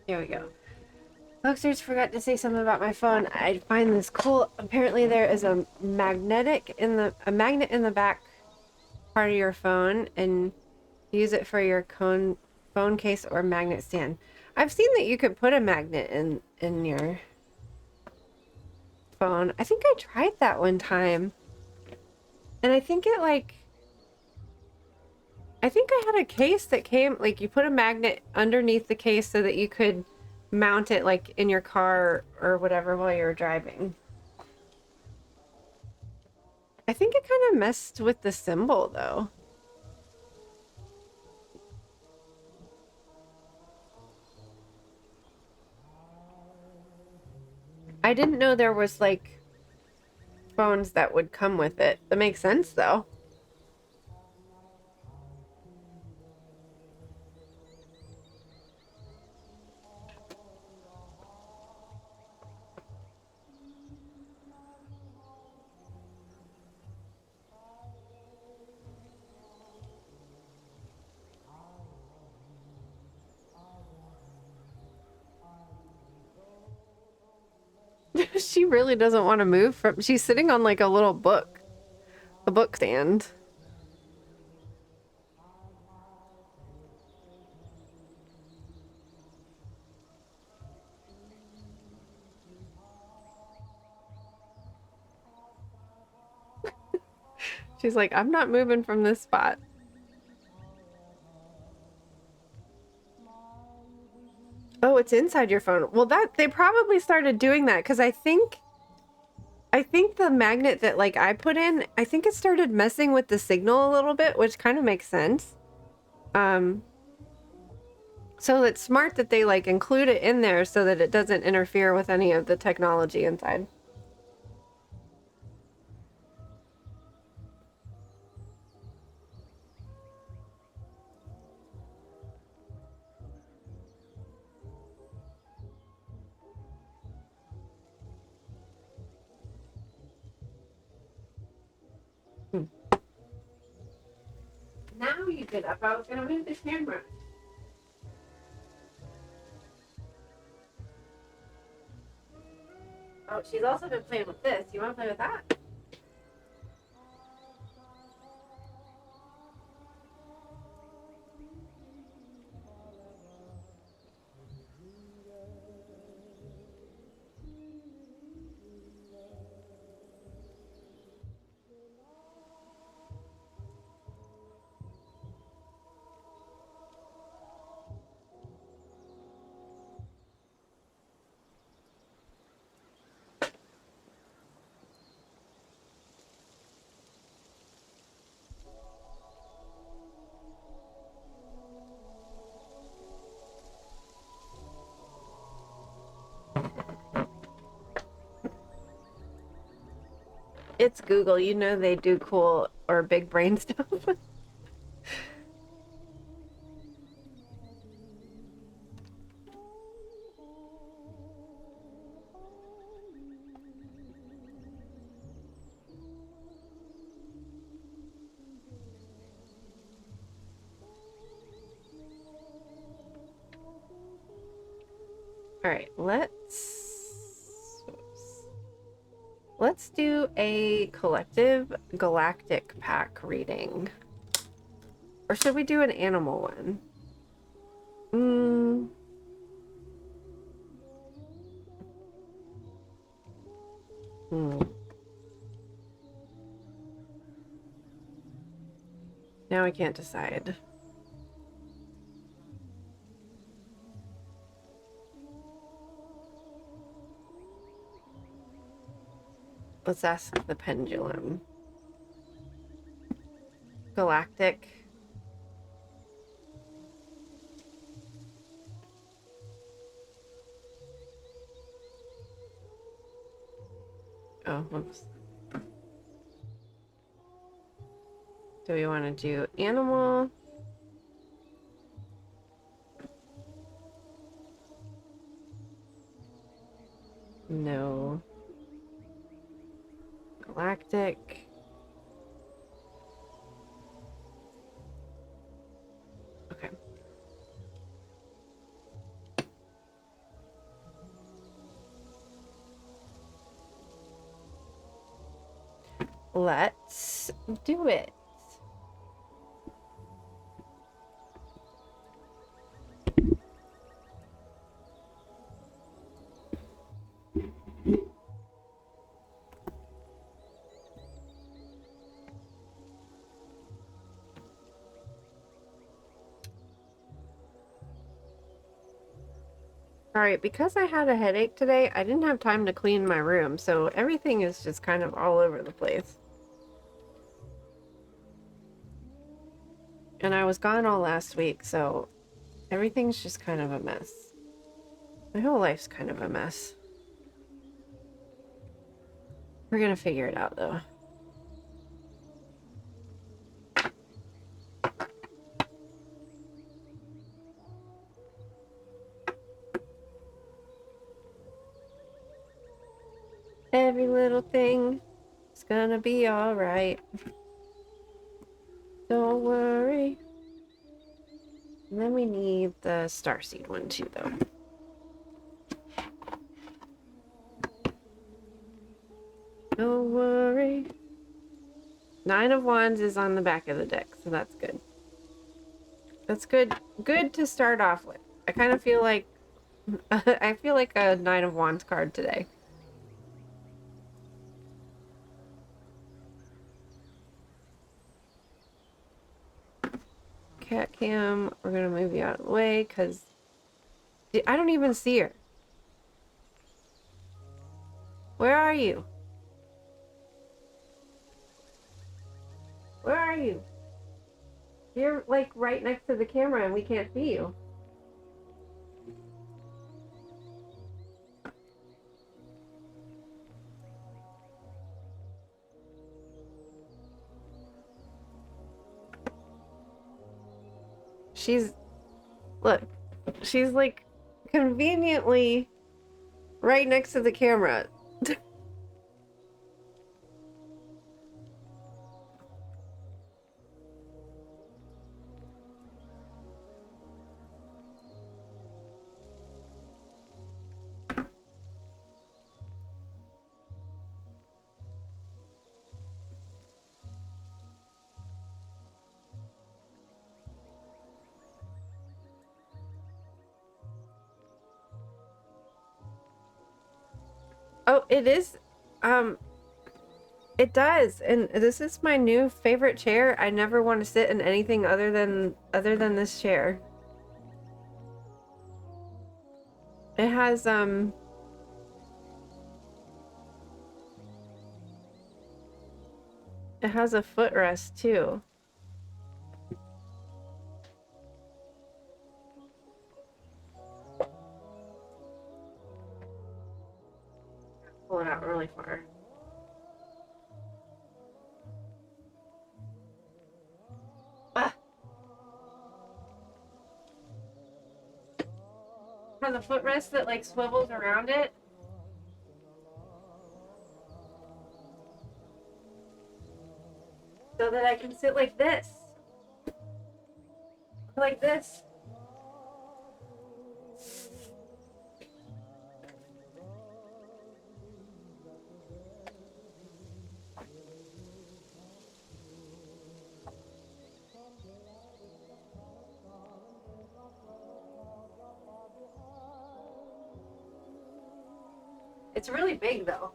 Here we go. Folksers forgot to say something about my phone. I find this cool. Apparently there is a magnet in the back part of your phone, and use it for your phone case or magnet stand. I've seen that you could put a magnet in your phone. I think I tried that one time. And I think I think I had a case that came, like, you put a magnet underneath the case so that you could mount it, like, in your car or whatever while you were driving. I think it kind of messed with the symbol, though. I didn't know there was, like, phones that would come with it. That makes sense, though. She really doesn't want to move from... She's sitting on, like, a little book. A book stand. She's like, I'm not moving from this spot. Oh, it's inside your phone. Well, that they probably started doing that because I think the magnet that, like, I put in, I think it started messing with the signal a little bit, which kind of makes sense. So it's smart that they, like, include it in there so that it doesn't interfere with any of the technology inside. Now you get up. I was gonna move the camera. Oh, she's also been playing with this. You want to play with that? It's Google. You know they do cool or big brain stuff. All right, let's do a collective galactic pack reading. Or should we do an animal one? Now I can't decide. Let's ask the pendulum. Galactic. Oh, whoops. Do we want to do animal? No. Galactic. Okay. Let's do it. All right, because I had a headache today, I didn't have time to clean my room, so everything is just kind of all over the place. And I was gone all last week, so everything's just kind of a mess. My whole life's kind of a mess. We're gonna figure it out, though. Every little thing is gonna be all right. Don't worry. And then we need the starseed one too, though. Don't worry. 9 of Wands is on the back of the deck, so that's good. That's good. Good to start off with. I kind of feel like I feel like a 9 of Wands card today. Cat cam, we're gonna move you out of the way because I don't even see her. Where are you? Where are you? You're like right next to the camera and we can't see you. Look, she's like conveniently right next to the camera. Oh, it is. It does. And this is my new favorite chair. I never want to sit in anything other than this chair. It has it has a footrest too. Pull it out really far. Ah. Has a footrest that like swivels around it. So that I can sit like this. Like this. It's really big though.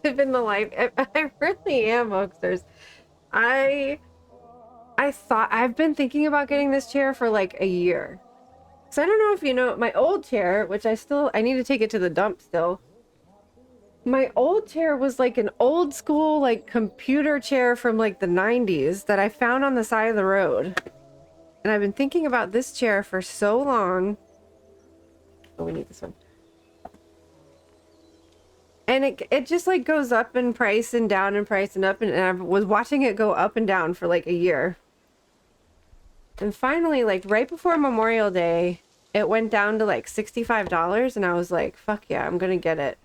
Living the life. I really am, Oaksters. I thought I've been thinking about getting this chair for like a year. So I don't know if you know my old chair, which I need to take it to the dump still. My old chair was like an old school like computer chair from like the 90s that I found on the side of the road. And I've been thinking about this chair for so long. Oh, we need this one. And it just like goes up in price and down in price and up, and I was watching it go up and down for like a year. And finally, like right before Memorial Day, it went down to like $65, and I was like, fuck yeah, I'm gonna get it.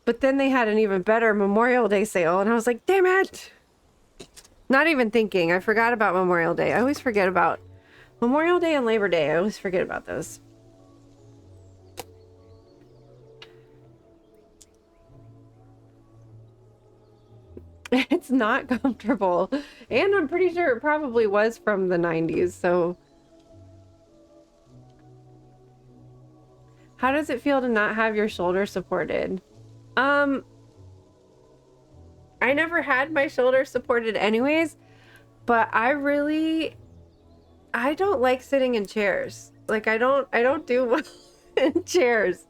But then they had an even better Memorial Day sale, and I was like, damn it! Not even thinking. I forgot about Memorial Day. I always forget about Memorial Day and Labor Day. I always forget about those. It's not comfortable. And I'm pretty sure it probably was from the 90s, so... How does it feel to not have your shoulder supported? I never had my shoulder supported anyways, but I don't like sitting in chairs. Like I don't do well in chairs,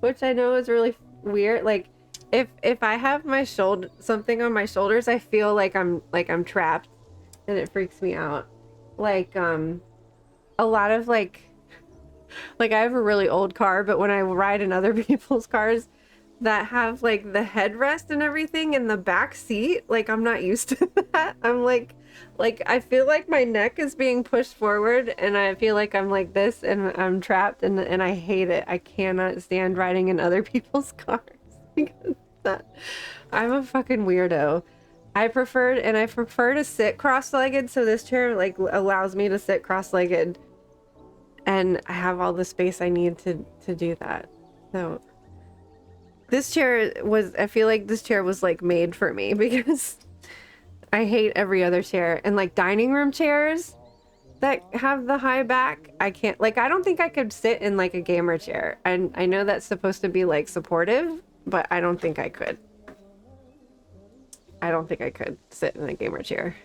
which I know is really weird. Like if I have my shoulder something on my shoulders, I feel like I'm trapped, and it freaks me out. Like a lot of like I have a really old car, but when I ride in other people's cars that have like the headrest and everything in the back seat, like I'm not used to that. I'm like I feel like my neck is being pushed forward, and I feel like I'm like this, and I'm trapped, and I hate it. I cannot stand riding in other people's cars because that I'm a fucking weirdo. I prefer to sit cross-legged, so this chair like allows me to sit cross-legged, and I have all the space I need to do that. So this chair I feel like this chair was like made for me because I hate every other chair. And like dining room chairs that have the high back, I can't, like, I don't think I could sit in like a gamer chair. And I know that's supposed to be like supportive, but I don't think I could. I don't think I could sit in a gamer chair.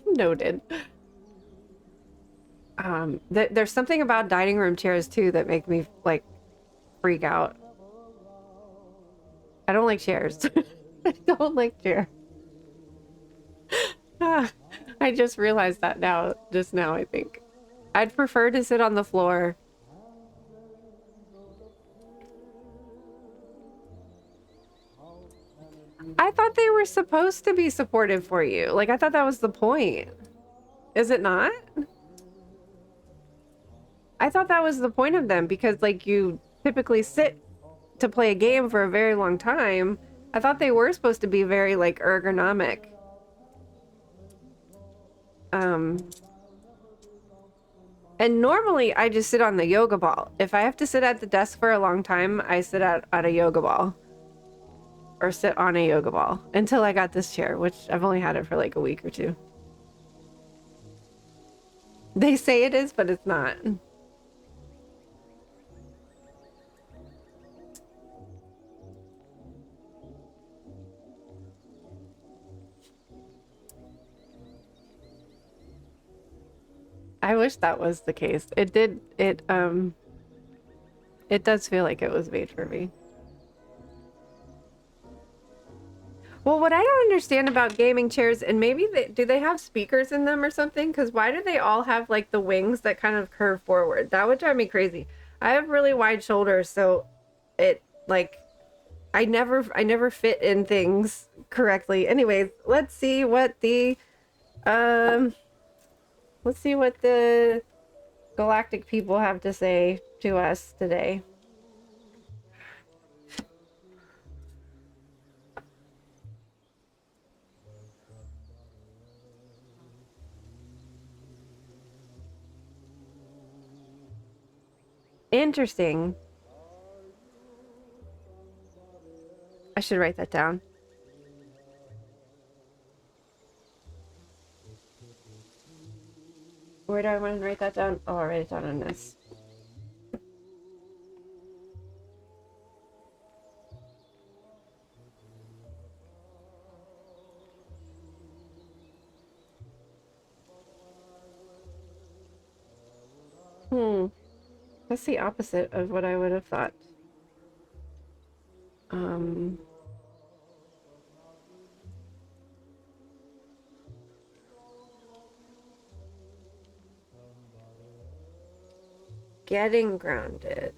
Noted. There's something about dining room chairs too that make me like freak out. I don't like chairs. I don't like chairs. I just realized that just now, I think. I'd prefer to sit on the floor. I thought they were supposed to be supportive for you. Like, I thought that was the point. Is it not? I thought that was the point of them, because like you typically sit to play a game for a very long time. I thought they were supposed to be very like ergonomic. And normally I just sit on the yoga ball. If I have to sit at the desk for a long time, I sit at a yoga ball. Or sit on a yoga ball until I got this chair, which I've only had it for like a week or two. They say it is, but it's not. I wish that was the case. It does feel like it was made for me. Well, what I don't understand about gaming chairs, and maybe do they have speakers in them or something? Because why do they all have like the wings that kind of curve forward? That would drive me crazy. I have really wide shoulders, so it like I never fit in things correctly. Anyways, let's see what the galactic people have to say to us today. Interesting. I should write that down. Where do I want to write that down? Oh, I'll write it down on this. Hmm. That's the opposite of what I would have thought. Um, Getting grounded.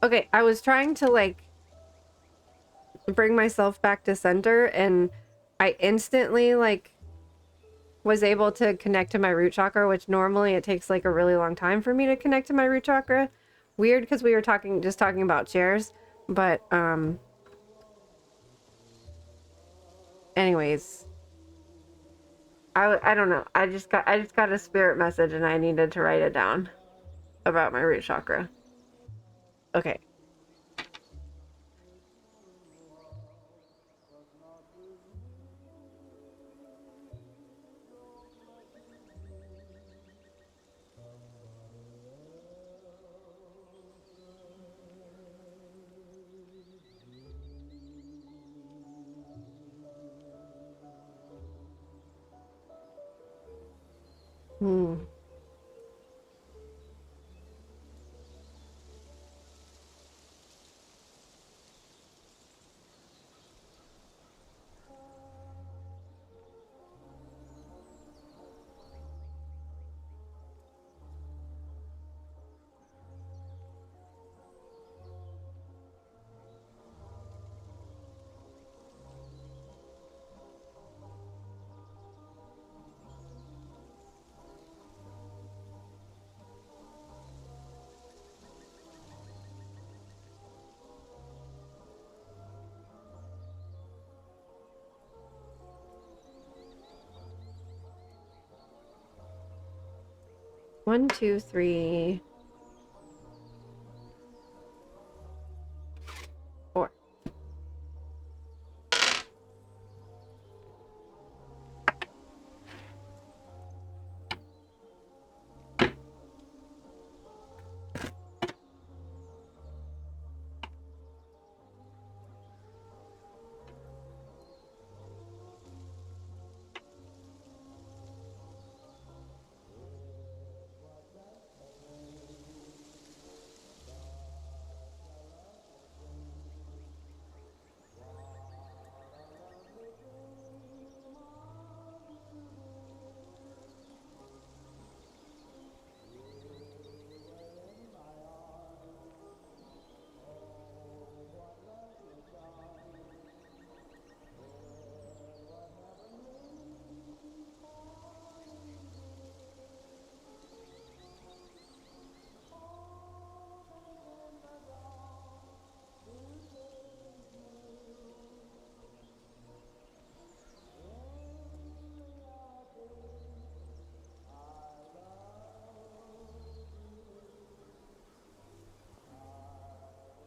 Okay, I was trying to like bring myself back to center, and I instantly like was able to connect to my root chakra, which normally it takes like a really long time for me to connect to my root chakra. Weird, because we were talking about chairs, but anyways, I don't know. I just got a spirit message and I needed to write it down about my root chakra. Okay. Hmm. One, two, three, four.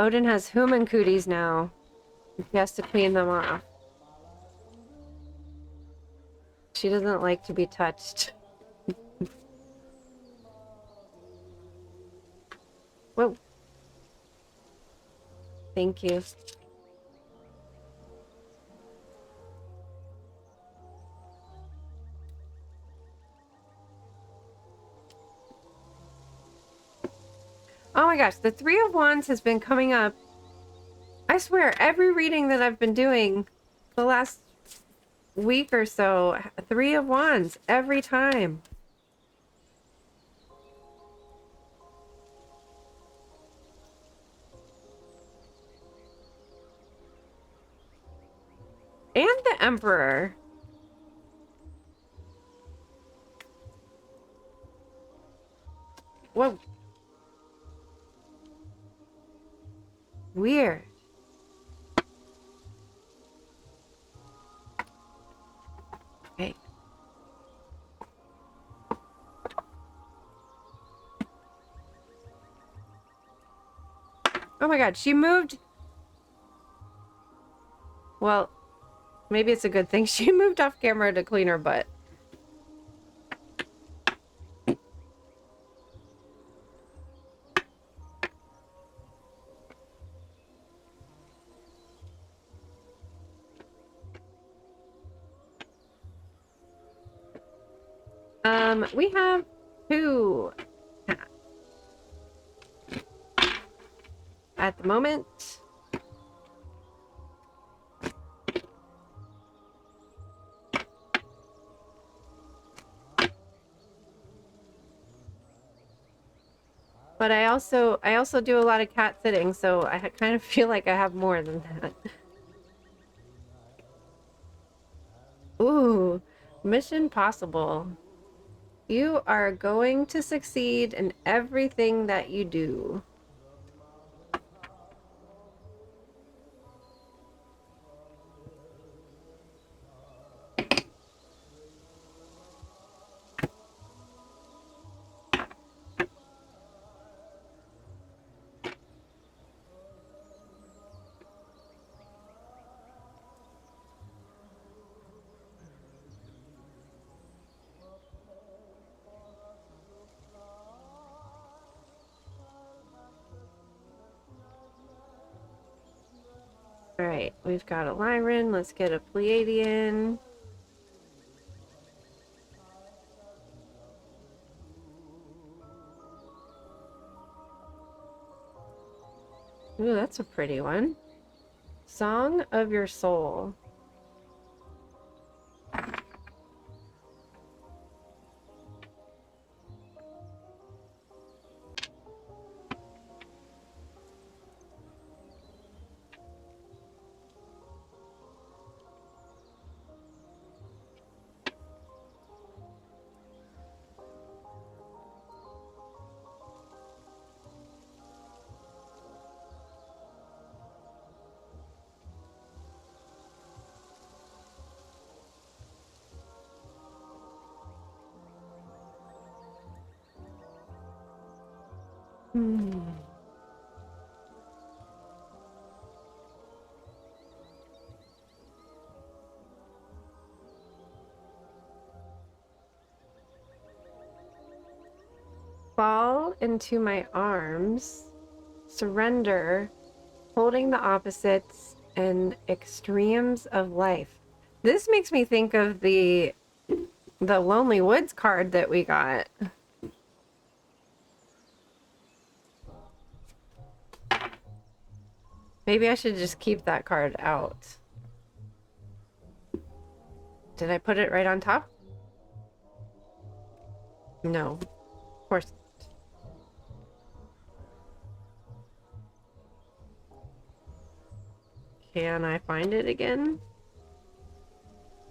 Odin has human cooties now. He has to clean them off. She doesn't like to be touched. Whoa. Thank you. Oh my gosh, the Three of Wands has been coming up. I swear, every reading that I've been doing the last week or so, Three of Wands every time. And the Emperor. Whoa. Weird. Okay. Oh my god, she moved. Well, maybe it's a good thing she moved off camera to clean her butt. We have 2 cats at the moment. But I also do a lot of cat sitting, so I kind of feel like I have more than that. Ooh, Mission Possible. You are going to succeed in everything that you do. All right, we've got a Lyran. Let's get a Pleiadian. Ooh, that's a pretty one. Song of Your Soul. Hmm. Fall into my arms. Surrender. Holding the opposites and extremes of life. This makes me think of the Lonely Woods card that we got. Maybe I should just keep that card out. Did I put it right on top? No, of course. Can I find it again?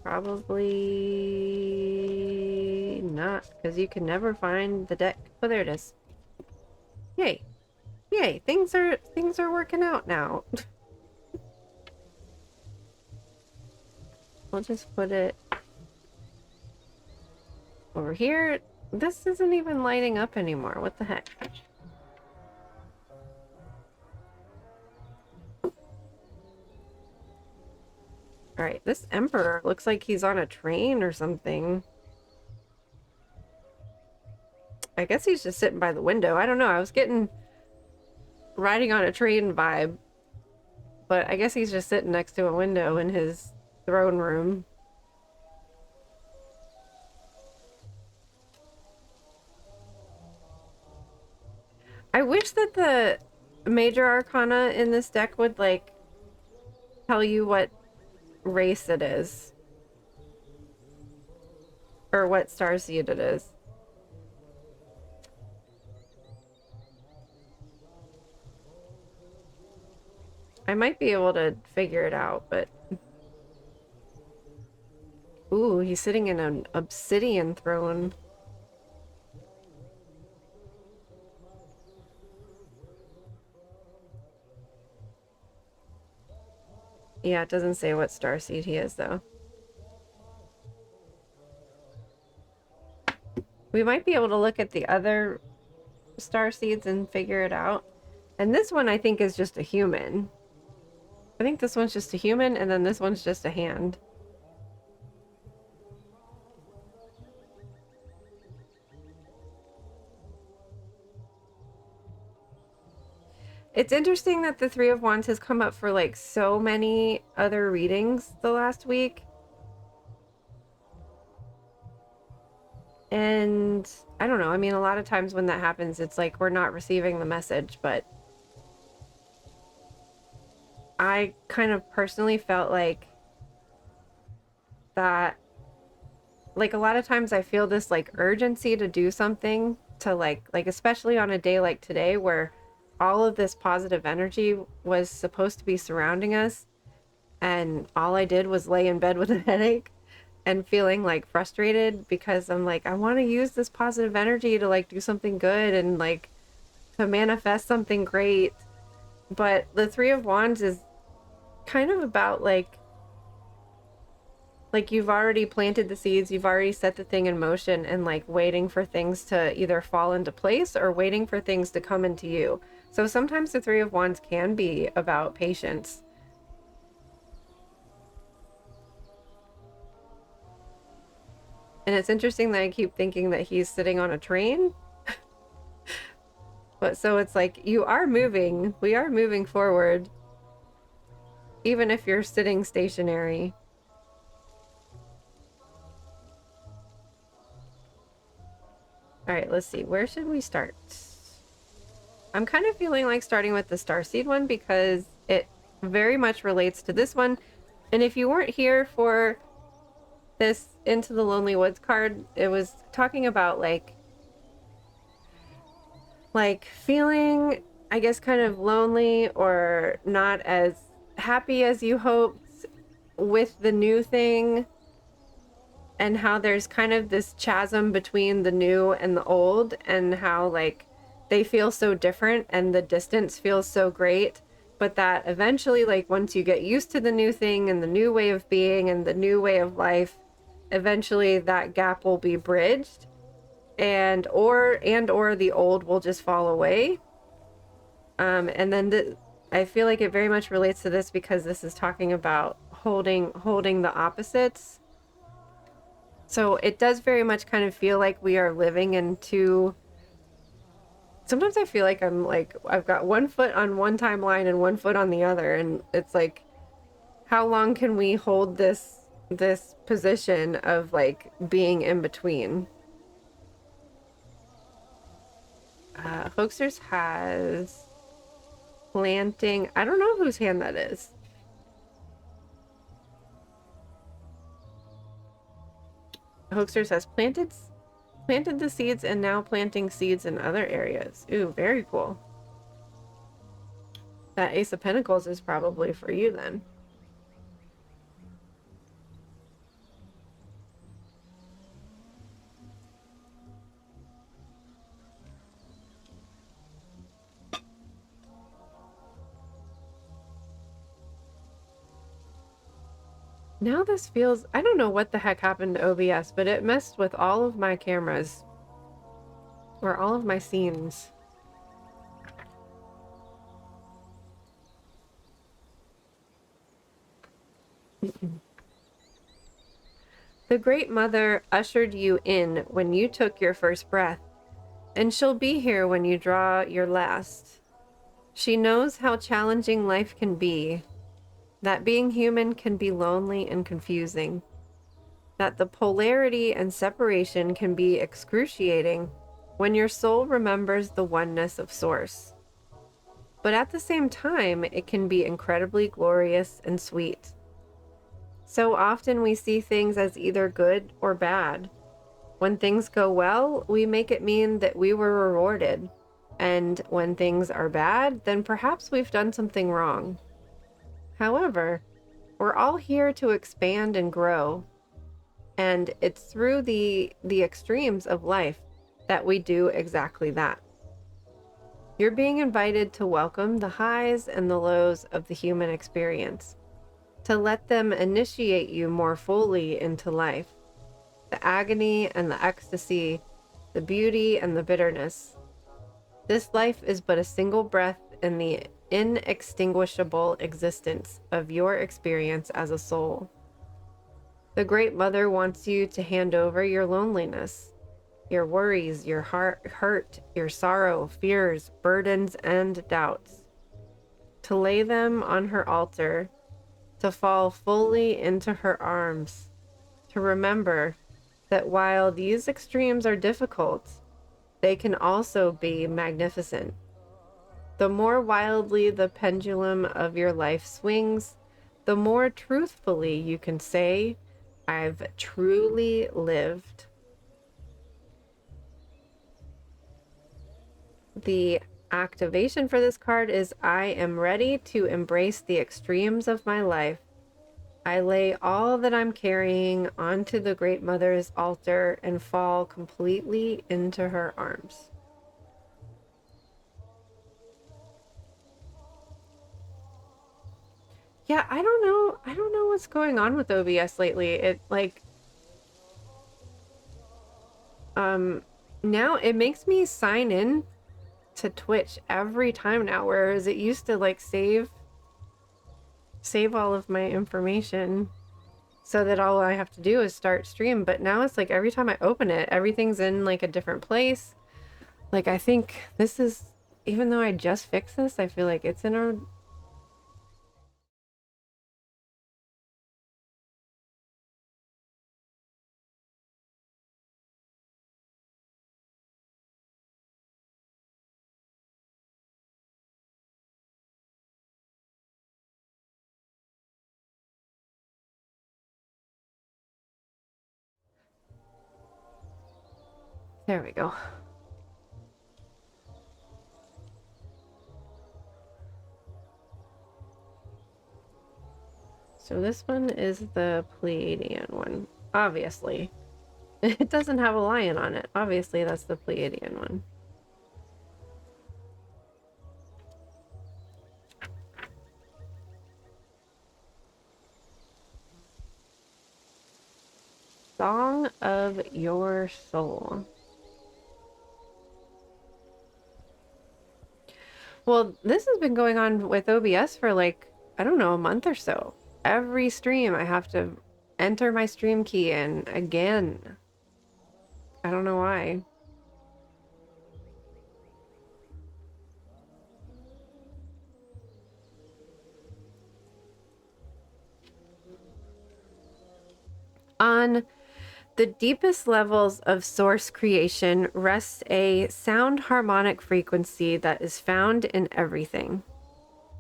Probably not, because you can never find the deck. Oh, there it is. Yay. Yay, things are working out now. I'll just put it over here. This isn't even lighting up anymore. What the heck? Alright, this Emperor looks like he's on a train or something. I guess he's just sitting by the window. I don't know. I was getting riding on a train vibe. But I guess he's just sitting next to a window in his throne room. I wish that the major arcana in this deck would, like, tell you what race it is. Or what starseed it is. I might be able to figure it out, but... Ooh, he's sitting in an obsidian throne. Yeah, it doesn't say what starseed he is, though. We might be able to look at the other starseeds and figure it out. And this one, I think, is just a human. I think this one's just a human, and then this one's just a hand. It's interesting that the Three of Wands has come up for, like, so many other readings the last week. And I don't know. I mean, a lot of times when that happens, it's like we're not receiving the message, but I kind of personally felt like that, like a lot of times I feel this like urgency to do something to like especially on a day like today where all of this positive energy was supposed to be surrounding us, and all I did was lay in bed with a headache and feeling like frustrated because I'm like, I want to use this positive energy to like do something good and like to manifest something great. But the Three of Wands is kind of about like you've already planted the seeds, you've already set the thing in motion, and like waiting for things to either fall into place or waiting for things to come into you. So sometimes the Three of Wands can be about patience. And it's interesting that I keep thinking that he's sitting on a train. But so it's like you are moving, we are moving forward, even if you're sitting stationary. All right, let's see. Where should we start? I'm kind of feeling like starting with the Starseed one because it very much relates to this one. And if you weren't here for this Into the Lonely Woods card, it was talking about like feeling, I guess, kind of lonely or not as happy as you hoped with the new thing, and how there's kind of this chasm between the new and the old, and how like they feel so different and the distance feels so great, but that eventually, like once you get used to the new thing and the new way of being and the new way of life, eventually that gap will be bridged, and or the old will just fall away. And then I feel like it very much relates to this because this is talking about holding the opposites. So it does very much kind of feel like we are living in two. Sometimes I feel like I've got one foot on one timeline and one foot on the other, and it's like, how long can we hold this position of like being in between? Hoaxers has planting. I don't know whose hand that is. Hoaxers has planted the seeds and now planting seeds in other areas. Ooh, very cool. That Ace of Pentacles is probably for you then. Now this feels, I don't know what the heck happened to OBS, but it messed with all of my cameras or all of my scenes. The Great Mother ushered you in when you took your first breath, and she'll be here when you draw your last. She knows how challenging life can be, that being human can be lonely and confusing, that the polarity and separation can be excruciating when your soul remembers the oneness of Source. But at the same time, it can be incredibly glorious and sweet. So often we see things as either good or bad. When things go well, we make it mean that we were rewarded. And when things are bad, then perhaps we've done something wrong. However, we're all here to expand and grow. And it's through the extremes of life that we do exactly that. You're being invited to welcome the highs and the lows of the human experience, to let them initiate you more fully into life, the agony and the ecstasy, the beauty and the bitterness. This life is but a single breath in the inextinguishable existence of your experience as a soul. The Great Mother wants you to hand over your loneliness, your worries, your hurt, your sorrow, fears, burdens, and doubts, to lay them on her altar, to fall fully into her arms, to remember that while these extremes are difficult, they can also be magnificent. The more wildly the pendulum of your life swings, the more truthfully you can say, I've truly lived. The activation for this card is I am ready to embrace the extremes of my life. I lay all that I'm carrying onto the Great Mother's altar and fall completely into her arms. Yeah, I don't know. I don't know what's going on with OBS lately. It like now it makes me sign in to Twitch every time now, whereas it used to like save all of my information so that all I have to do is start stream, but now it's like every time I open it, everything's in like a different place. Like I think this is, even though I just fixed this, I feel like it's in a there we go. So this one is the Pleiadian one, obviously. It doesn't have a lion on it. Obviously, that's the Pleiadian one. Song of Your Soul. Well, this has been going on with OBS for like, I don't know, a month or so. Every stream, I have to enter my stream key in again. I don't know why. On the deepest levels of source creation rests a sound harmonic frequency that is found in everything.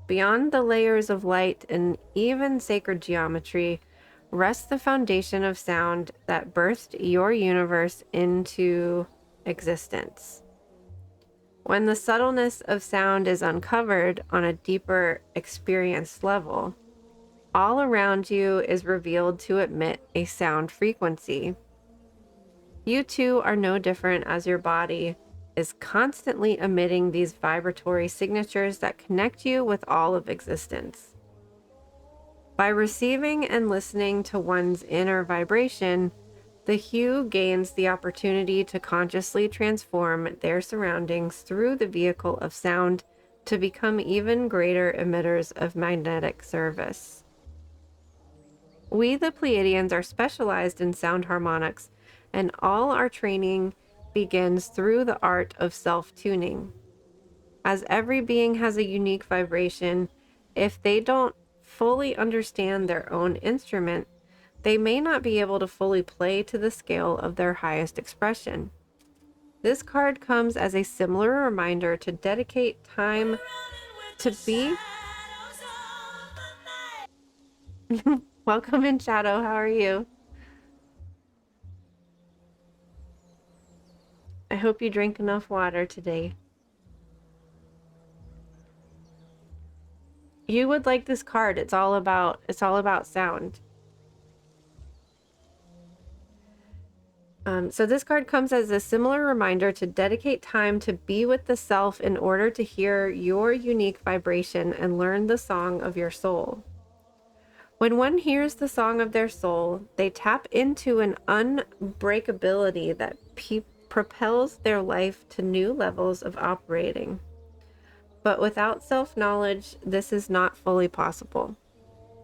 Beyond the layers of light and even sacred geometry rests the foundation of sound that birthed your universe into existence. When the subtleness of sound is uncovered on a deeper experience level, all around you is revealed to emit a sound frequency. You too are no different, as your body is constantly emitting these vibratory signatures that connect you with all of existence. By receiving and listening to one's inner vibration, the hue gains the opportunity to consciously transform their surroundings through the vehicle of sound to become even greater emitters of magnetic service. We, the Pleiadians, are specialized in sound harmonics, and all our training begins through the art of self-tuning. As every being has a unique vibration, if they don't fully understand their own instrument, they may not be able to fully play to the scale of their highest expression. This card comes as a similar reminder to dedicate time to be. Welcome in, Shadow. How are you? I hope you drink enough water today. You would like this card. It's all about sound. So this card comes as a similar reminder to dedicate time to be with the self in order to hear your unique vibration and learn the song of your soul. When one hears the song of their soul, they tap into an unbreakability that propels their life to new levels of operating. But without self-knowledge, this is not fully possible.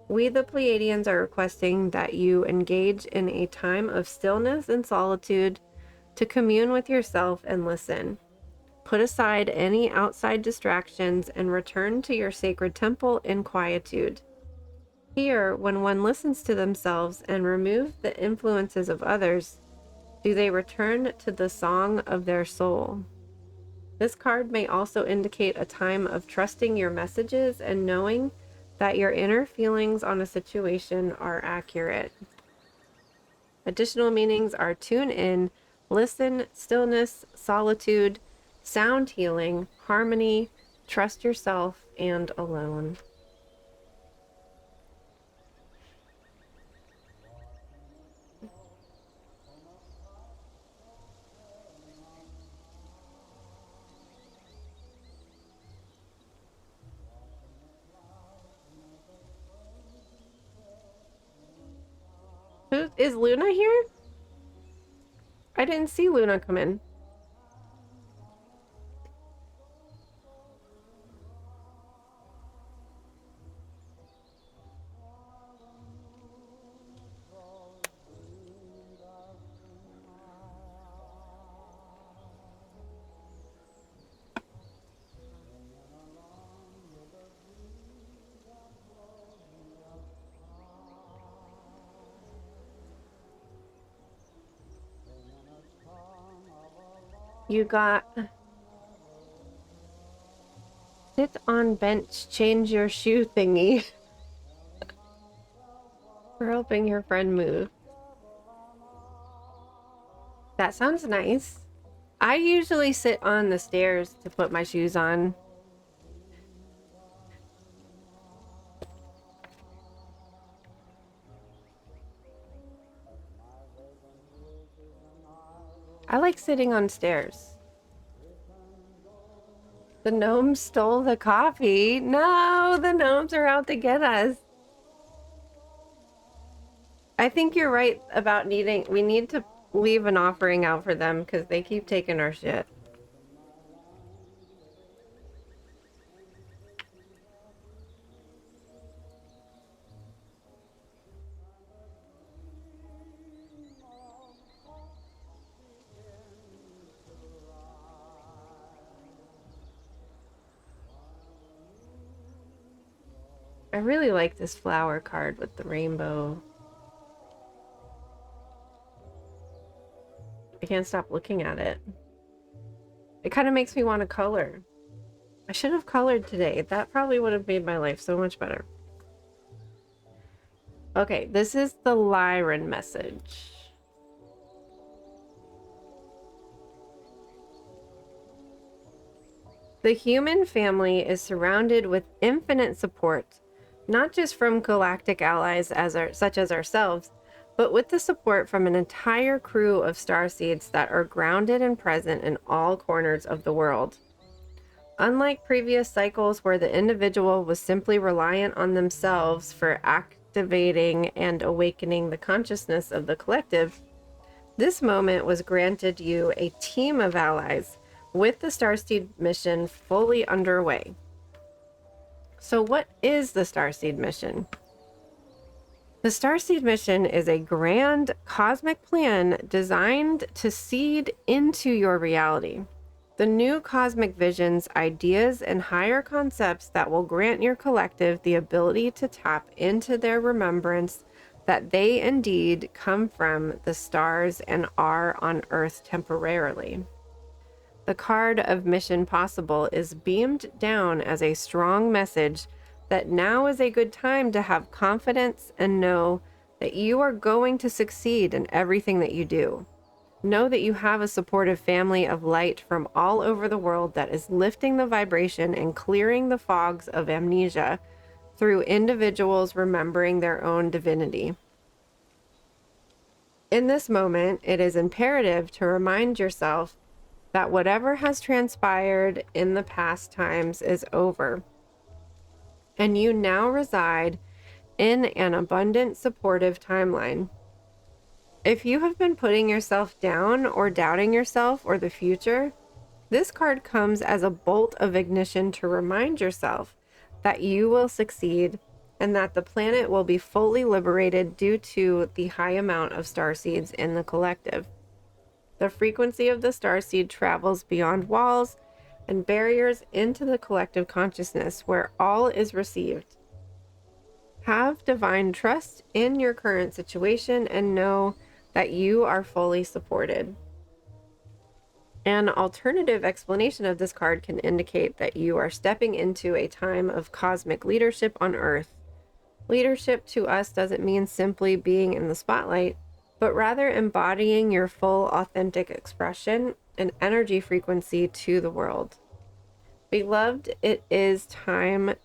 We, the Pleiadians, are requesting that you engage in a time of stillness and solitude to commune with yourself and listen. Put aside any outside distractions and return to your sacred temple in quietude. Here, when one listens to themselves and removes the influences of others, Do they return to the song of their soul? This card may also indicate a time of trusting your messages and knowing that your inner feelings on a situation are accurate. Additional meanings are tune in, listen, stillness, solitude, sound healing, harmony, trust yourself, and alone. Is Luna here? I didn't see Luna come in. You got sit on bench, change your shoe thingy. For helping your friend move. That sounds nice. I usually sit on the stairs to put my shoes on. I like sitting on stairs. The gnomes stole the coffee. No, the gnomes are out to get us. I think you're right about we need to leave an offering out for them because they keep taking our shit. I really like this flower card with the rainbow. I can't stop looking at it. It kind of makes me want to color. I should have colored today. That probably would have made my life so much better. Okay, this is the Lyran message. The human family is surrounded with infinite support, not just from galactic allies such as ourselves, but with the support from an entire crew of starseeds that are grounded and present in all corners of the world. Unlike previous cycles where the individual was simply reliant on themselves for activating and awakening the consciousness of the collective, this moment was granted you a team of allies with the Starseed mission fully underway. So what is the Starseed mission? The Starseed mission is a grand cosmic plan designed to seed into your reality. The new cosmic visions, ideas, and higher concepts that will grant your collective the ability to tap into their remembrance that they indeed come from the stars and are on Earth temporarily. The card of Mission Possible is beamed down as a strong message that now is a good time to have confidence and know that you are going to succeed in everything that you do. Know that you have a supportive family of light from all over the world that is lifting the vibration and clearing the fogs of amnesia through individuals remembering their own divinity. In this moment, it is imperative to remind yourself that whatever has transpired in the past times is over, and you now reside in an abundant, supportive timeline. If you have been putting yourself down or doubting yourself or the future, this card comes as a bolt of ignition to remind yourself that you will succeed and that the planet will be fully liberated due to the high amount of starseeds in the collective. The frequency of the starseed travels beyond walls and barriers into the collective consciousness where all is received. Have divine trust in your current situation and know that you are fully supported. An alternative explanation of this card can indicate that you are stepping into a time of cosmic leadership on Earth. Leadership to us doesn't mean simply being in the spotlight, but rather embodying your full authentic expression and energy frequency to the world. Beloved, it is time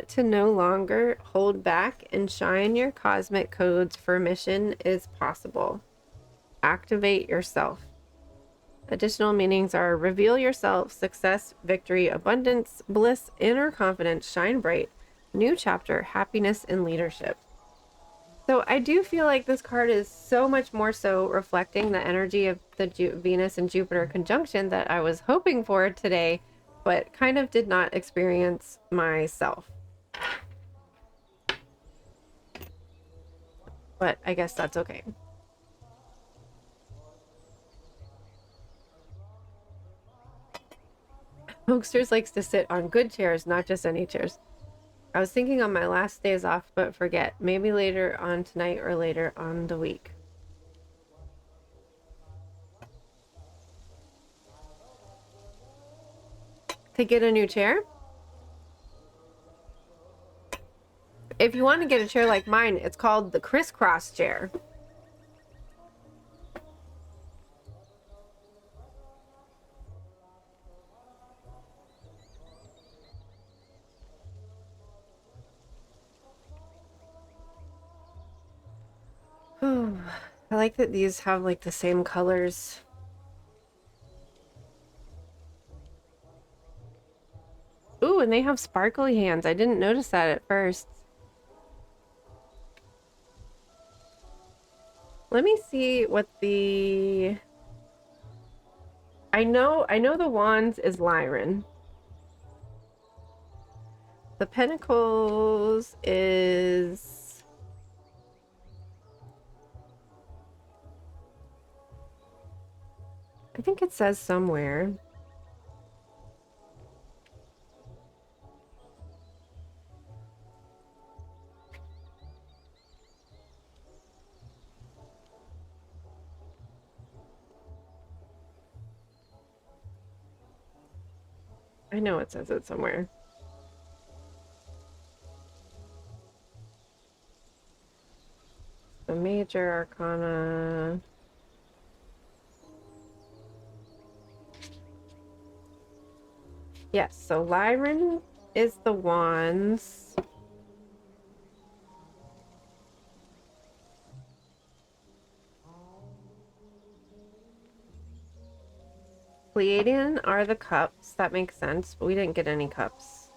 to no longer hold back and shine your cosmic codes, for mission is possible. Activate yourself. Additional meanings are reveal yourself, success, victory, abundance, bliss, inner confidence, shine bright, new chapter, happiness, and leadership. So I do feel like this card is so much more so reflecting the energy of the Venus and Jupiter conjunction that I was hoping for today, but kind of did not experience myself. But I guess that's okay. Hokesters likes to sit on good chairs, not just any chairs. I was thinking on my last days off, but forget. Maybe later on tonight or later on the week. To get a new chair? If you want to get a chair like mine, it's called the crisscross chair. I like that these have like the same colors. Ooh, and they have sparkly hands. I didn't notice that at first. Let me see what the... I know the wands is Lyran. The pentacles is... I think it says somewhere. I know it says it somewhere. The major arcana. Yes, so Lyran is the wands. Pleiadian are the cups. That makes sense, but we didn't get any cups.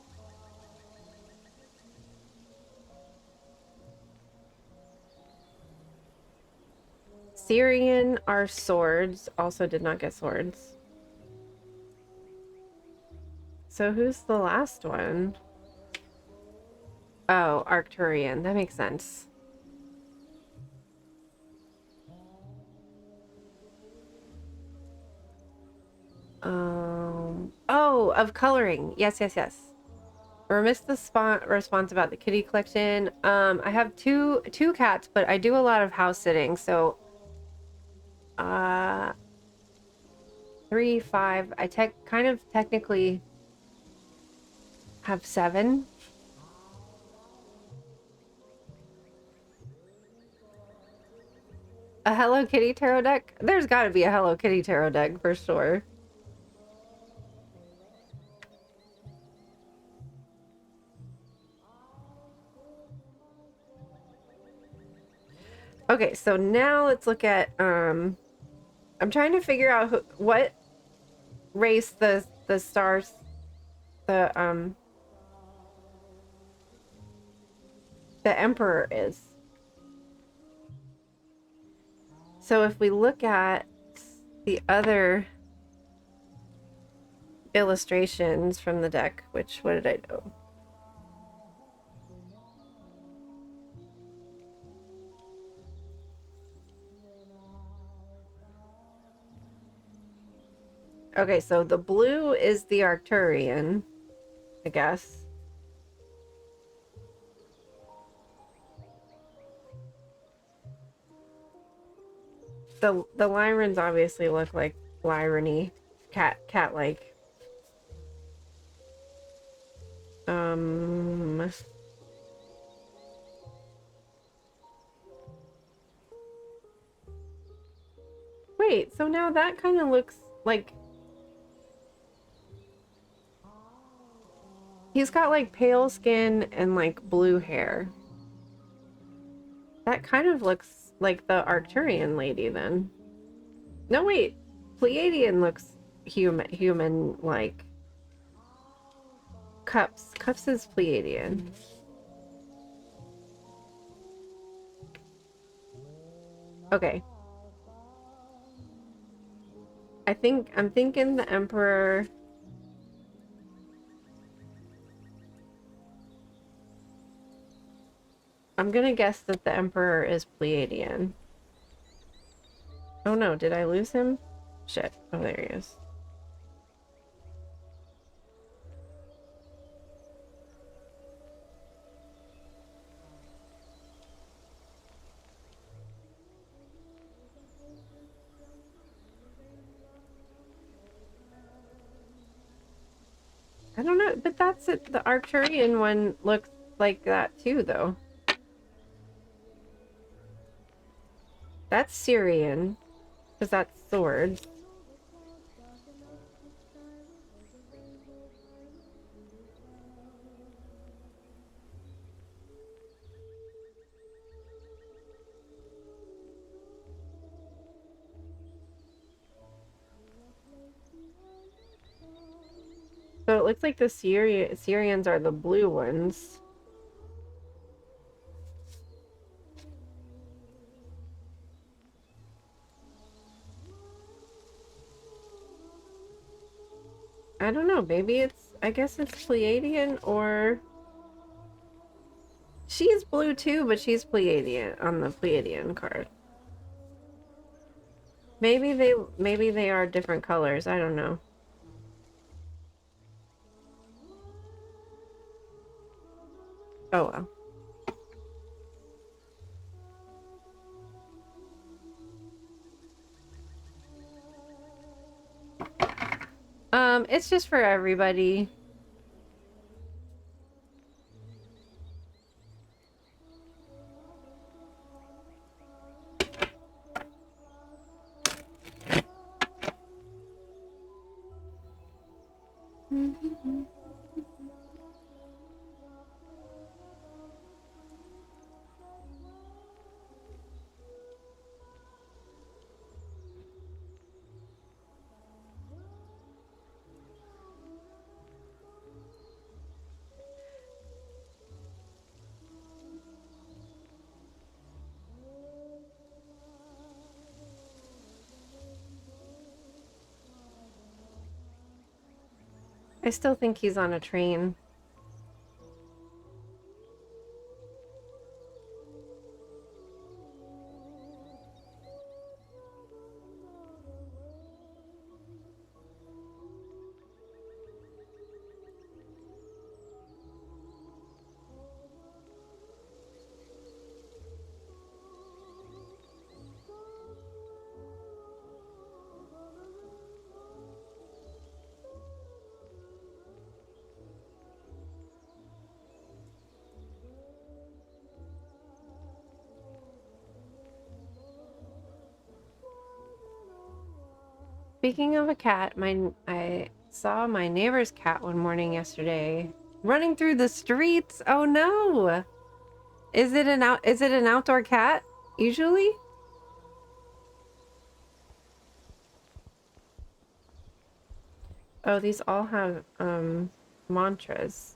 Sirian are swords. Also did not get swords. So who's the last one? Oh, Arcturian. That makes sense. Oh, of coloring. Yes. Or missed the response about the kitty collection. I have two cats, but I do a lot of house sitting, so 3, 5. I kind of technically have 7. A Hello Kitty tarot deck? There's got to be a Hello Kitty tarot deck for sure. Okay, so now let's look at I'm trying to figure out what race the stars the emperor is. So if we look at the other illustrations from the deck, what did I do? Okay, so the blue is the Arcturian, I guess. The Lyrans obviously look like Lyrany, cat like. Wait, so now that kind of looks like he's got like pale skin and like blue hair. That kind of looks like the Arcturian lady then. No, wait. Pleiadian looks human like. Cups is Pleiadian. Okay. I'm thinking the Emperor. I'm gonna guess that the Emperor is Pleiadian. Oh no, did I lose him? Shit. Oh, there he is. I don't know, but that's it. The Arcturian one looks like that too, though. That's Syrian, because that's swords. So it looks like the Syrians are the blue ones. I don't know, maybe I guess it's Pleiadian or... She's blue too, but she's Pleiadian on the Pleiadian card. Maybe they are different colors, I don't know. Oh well. It's just for everybody. I still think he's on a train. Speaking of a cat, I saw my neighbor's cat one morning yesterday running through the streets. Oh no. Is it an outdoor cat usually? Oh, these all have mantras.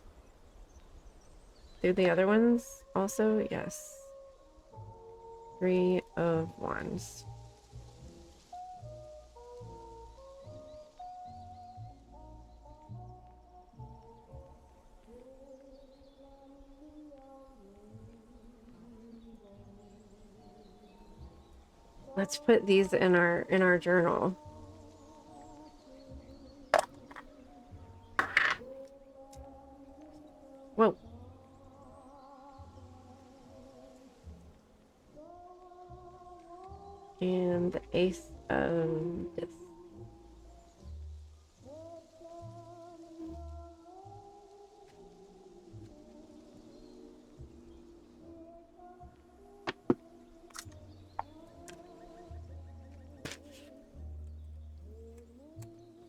Do the other ones also? Yes. 3 of Wands. Let's put these in our journal. Whoa. And the ace of this.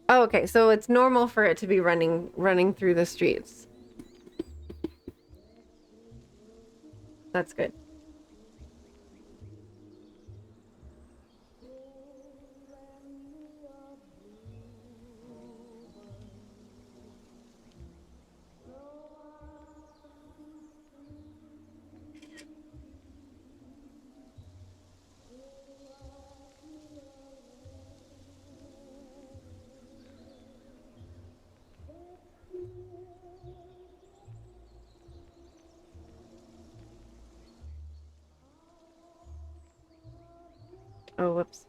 Oh, okay, so it's normal for it to be running through the streets. That's good. Oh, whoops.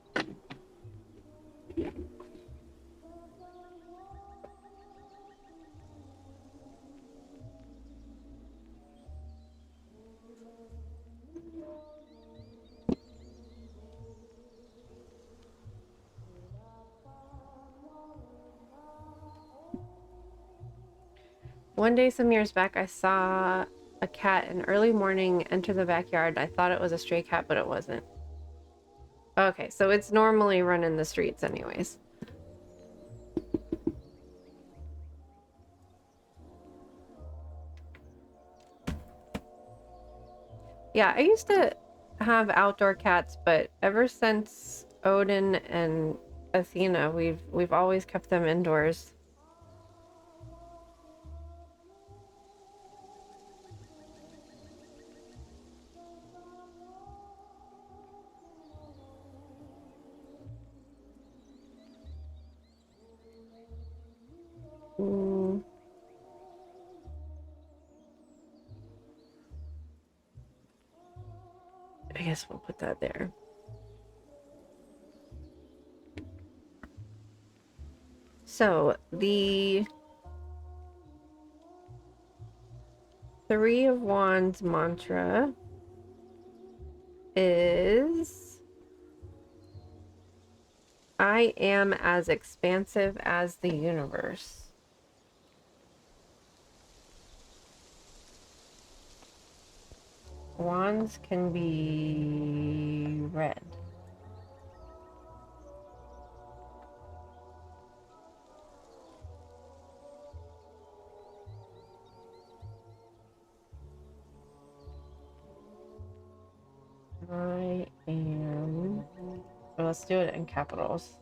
One day some years back, I saw a cat in early morning enter the backyard. I thought it was a stray cat, but it wasn't. Okay, so it's normally running the streets anyways. Yeah, I used to have outdoor cats, but ever since Odin and Athena, we've always kept them indoors. Mm, I guess we'll put that there. So the Three of Wands mantra is I am as expansive as the universe. Wands can be red. I am. Well, let's do it in capitals.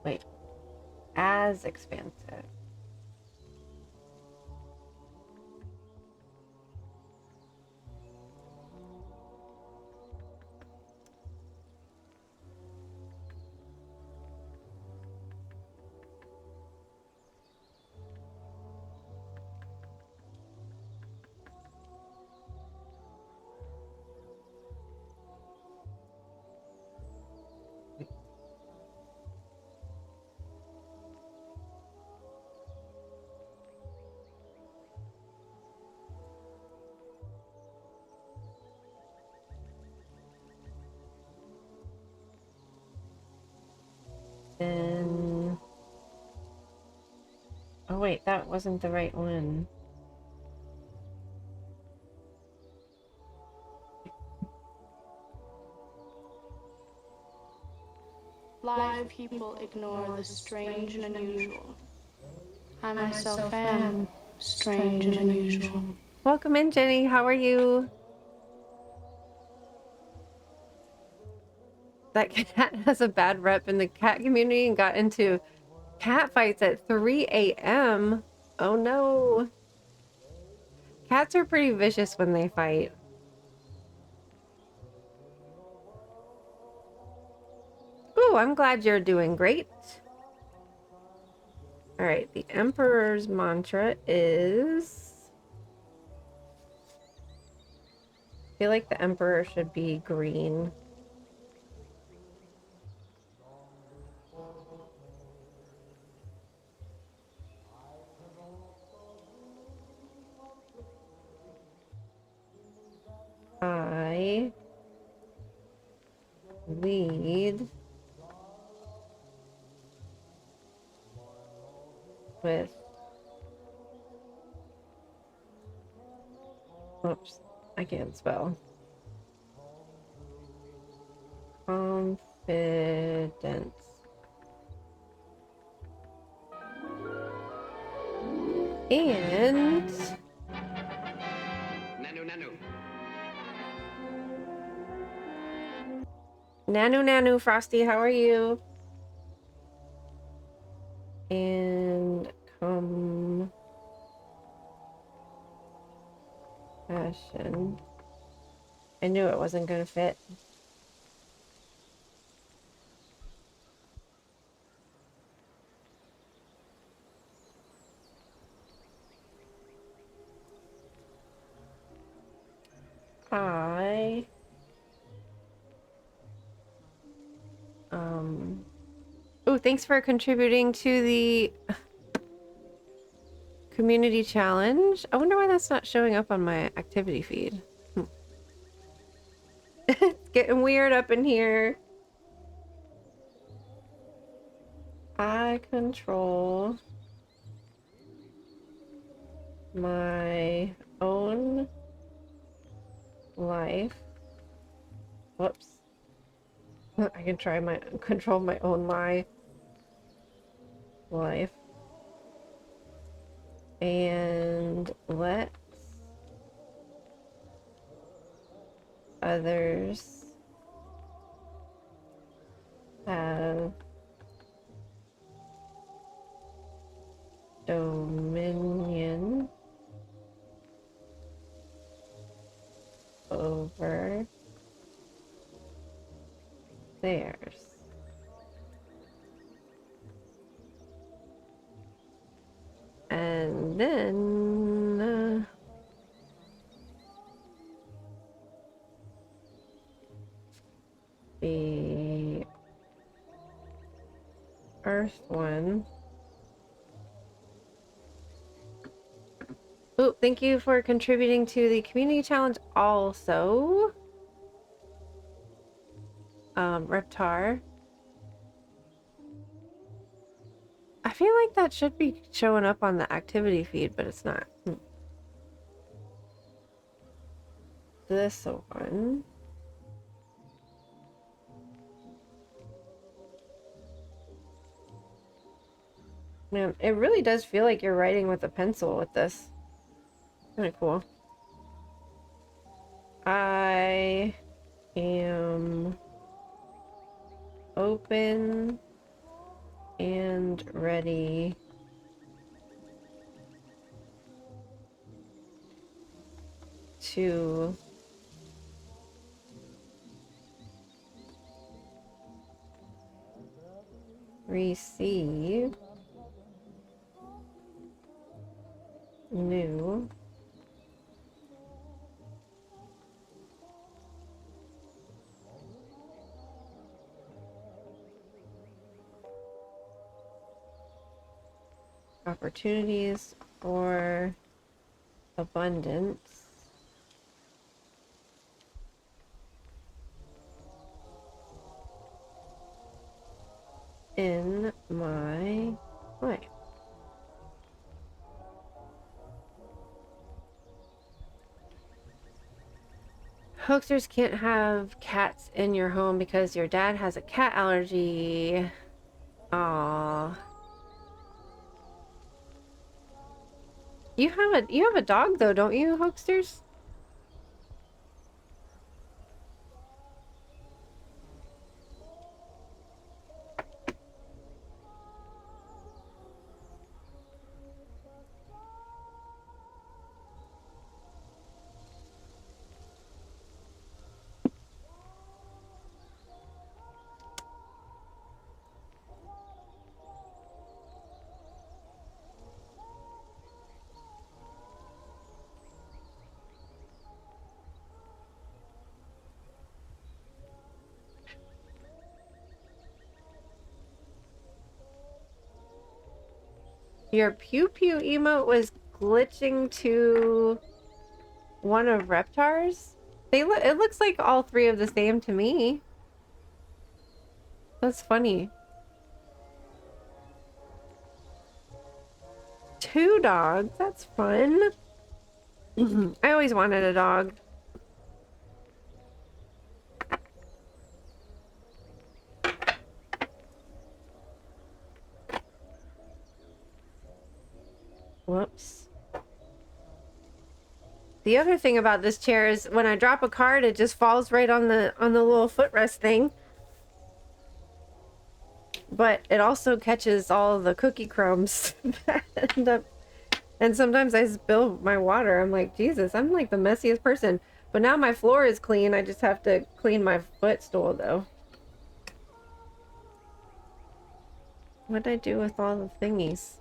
Wait. As expansive. Then. Oh, wait, that wasn't the right one. Live people ignore the strange and unusual. I myself am strange and unusual. Welcome in, Jenny. How are you? That cat has a bad rep in the cat community and got into cat fights at 3 a.m. Oh no. Cats are pretty vicious when they fight. Ooh, I'm glad you're doing great. All right, the Emperor's mantra is... I feel like the Emperor should be green. with... Oops, I can't spell. Confidence. And... Nanu, Frosty, how are you? And compassion. I knew it wasn't gonna fit. I oh, thanks for contributing to the community challenge. I wonder why that's not showing up on my activity feed. It's getting weird up in here. I control my own life. Whoops. I can try my control my own life. And let others have dominion over theirs. And then the Earth one. Oh, thank you for contributing to the community challenge also. Reptar. I feel like that should be showing up on the activity feed, but it's not. This one. Man, it really does feel like you're writing with a pencil with this. Kind of cool. I am open and ready to receive new opportunities for abundance in my life. Hoaxers can't have cats in your home because your dad has a cat allergy. Aww. You have a dog though, don't you, Hoaxsters? Your pew pew emote was glitching to one of Reptar's. It looks like all three of the same to me. That's funny. 2 dogs. That's fun. I always wanted a dog. Whoops. The other thing about this chair is when I drop a card, it just falls right on the little footrest thing. But it also catches all the cookie crumbs that end up, and sometimes I spill my water. I'm like, Jesus, I'm like the messiest person. But now my floor is clean. I just have to clean my footstool though. What'd I do with all the thingies?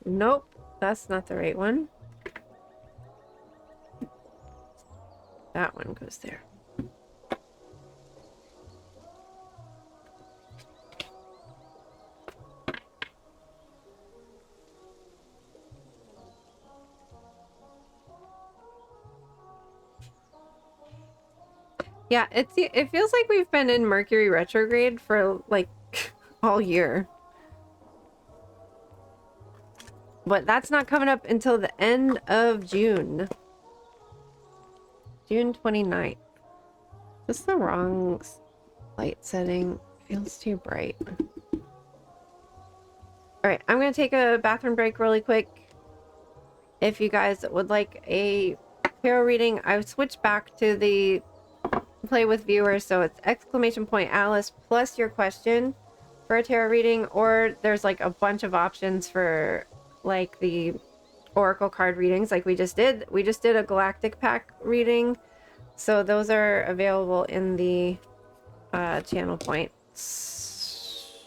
Nope, that's not the right one. That one goes there. Yeah, it feels like we've been in Mercury retrograde for like all year. But that's not coming up until the end of June. June 29th. Is this the wrong light setting? Feels too bright. Alright, I'm gonna take a bathroom break really quick. If you guys would like a tarot reading, I've switched back to the play with viewers, so it's !Alice plus your question for a tarot reading, or there's like a bunch of options for like the oracle card readings like we just did. We just did a galactic pack reading, so those are available in the channel points.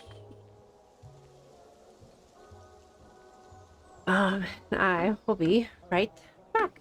I will be right back.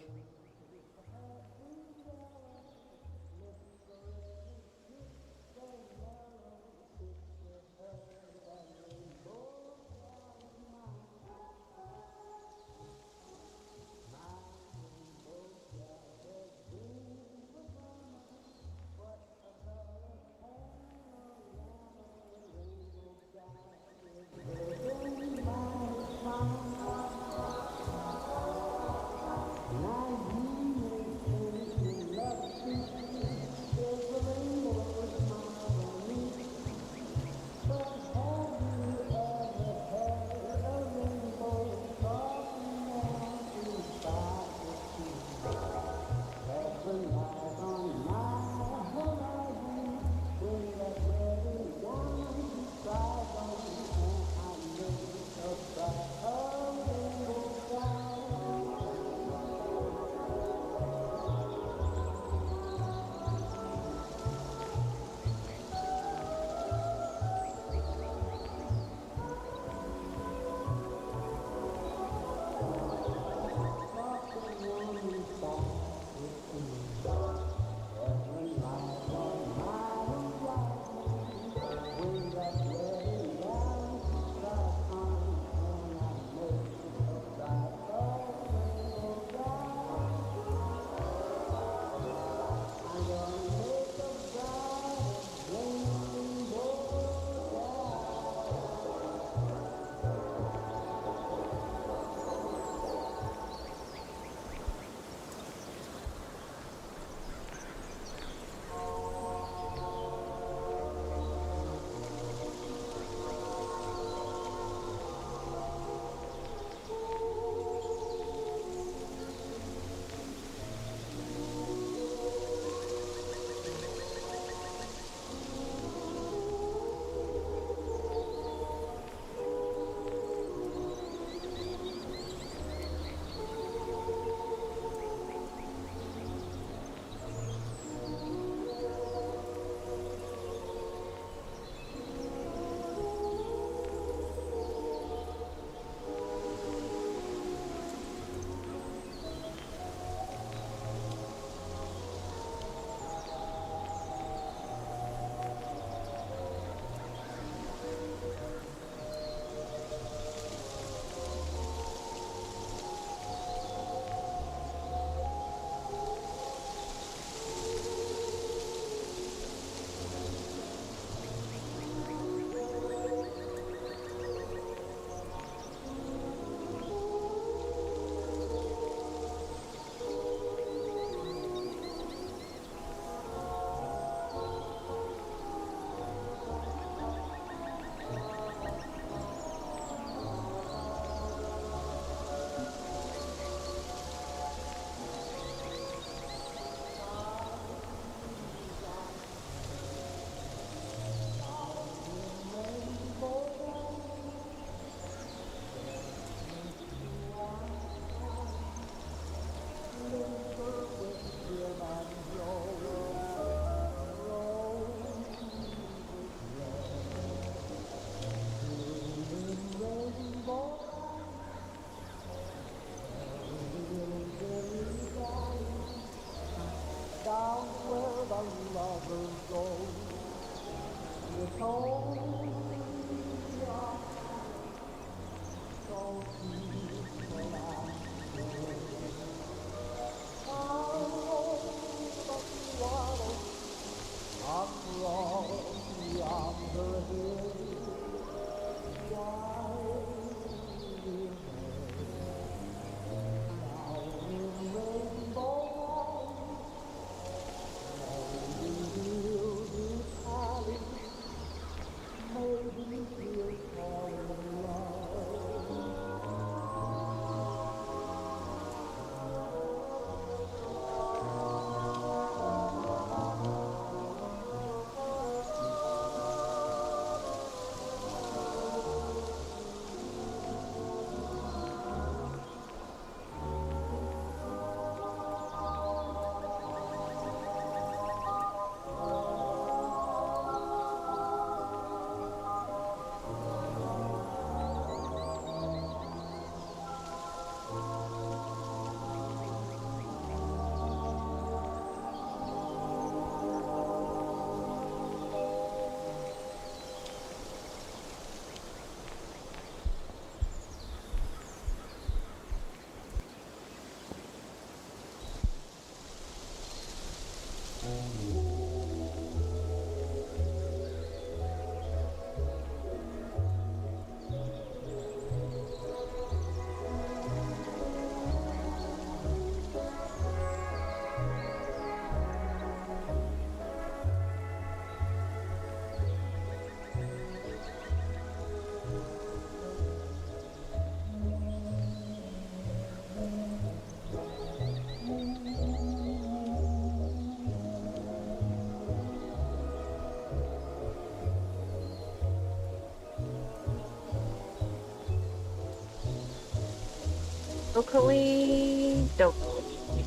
Dokali, dokali.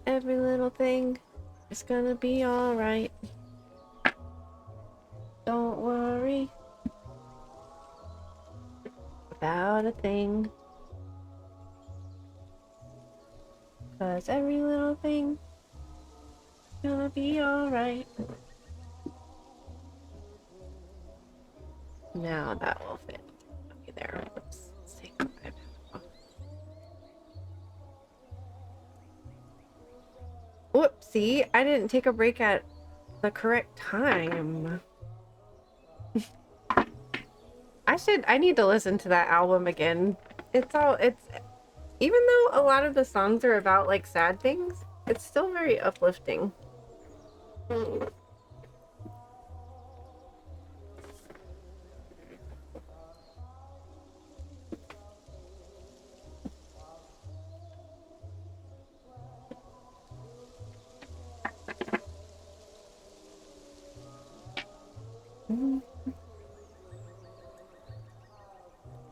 Every little thing is gonna be alright. Don't worry about a thing. 'Cause every little thing is gonna be alright. Now that will fit. Okay, there. Let's take the iPad off. Whoopsie, I didn't take a break at the correct time. I need to listen to that album again. It's even though a lot of the songs are about like sad things, it's still very uplifting.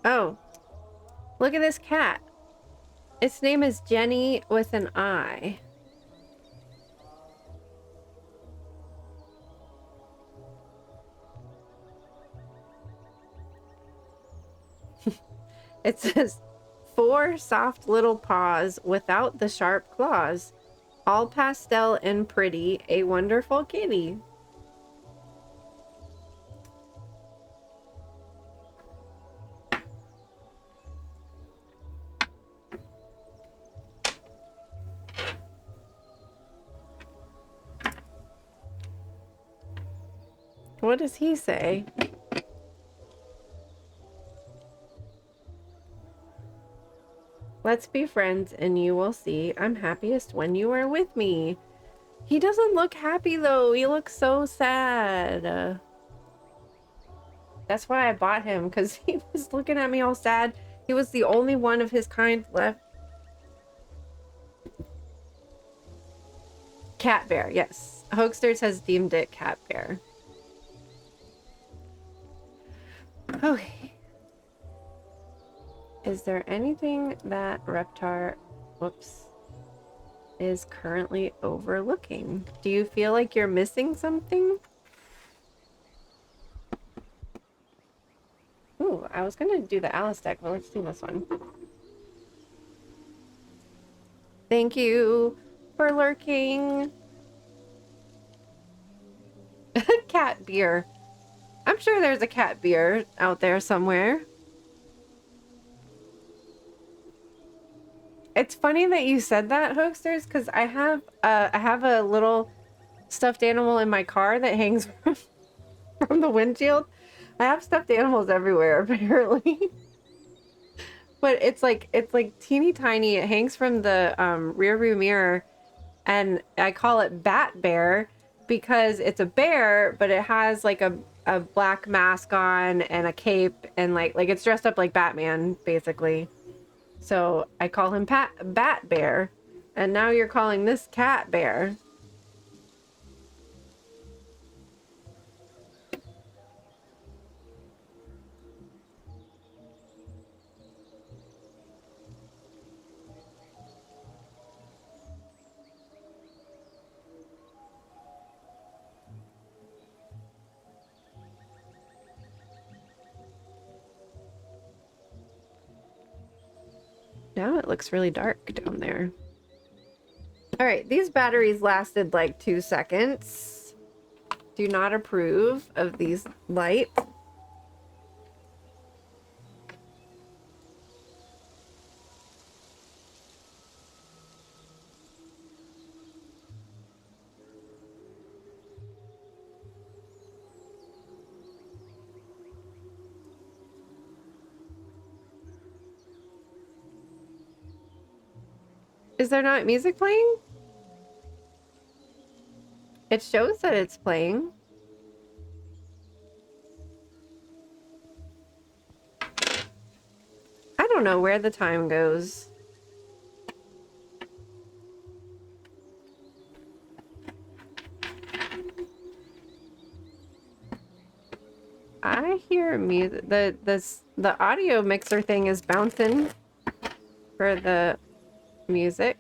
Oh, look at this cat. Its name is Jenny with an I. It says, 4 soft little paws without the sharp claws, all pastel and pretty, a wonderful kitty. What does he say? Let's be friends and you will see I'm happiest when you are with me. He doesn't look happy though. He looks so sad. That's why I bought him, because he was looking at me all sad. He was the only one of his kind left. Cat bear, yes. Hoaxsters has deemed it cat bear. Okay. Is there anything that Reptar, whoops, is currently overlooking? Do you feel like you're missing something? Ooh, I was gonna do the Alice deck, but let's do this one. Thank you for lurking. Cat beer. I'm sure there's a cat beer out there somewhere. It's funny that you said that, Hoaxsters, because I have a little stuffed animal in my car that hangs from the windshield. I have stuffed animals everywhere, apparently. But it's like teeny tiny. It hangs from the rear view mirror, and I call it Bat Bear because it's a bear, but it has like a black mask on and a cape, and like it's dressed up like Batman basically. So I call him Bat Bear, and now you're calling this Cat Bear. Now it looks really dark down there. All right, these batteries lasted like 2 seconds. Do not approve of these lights. Is there not music playing? It shows that it's playing. I don't know where the time goes. I hear music. The audio mixer thing is bouncing for the music.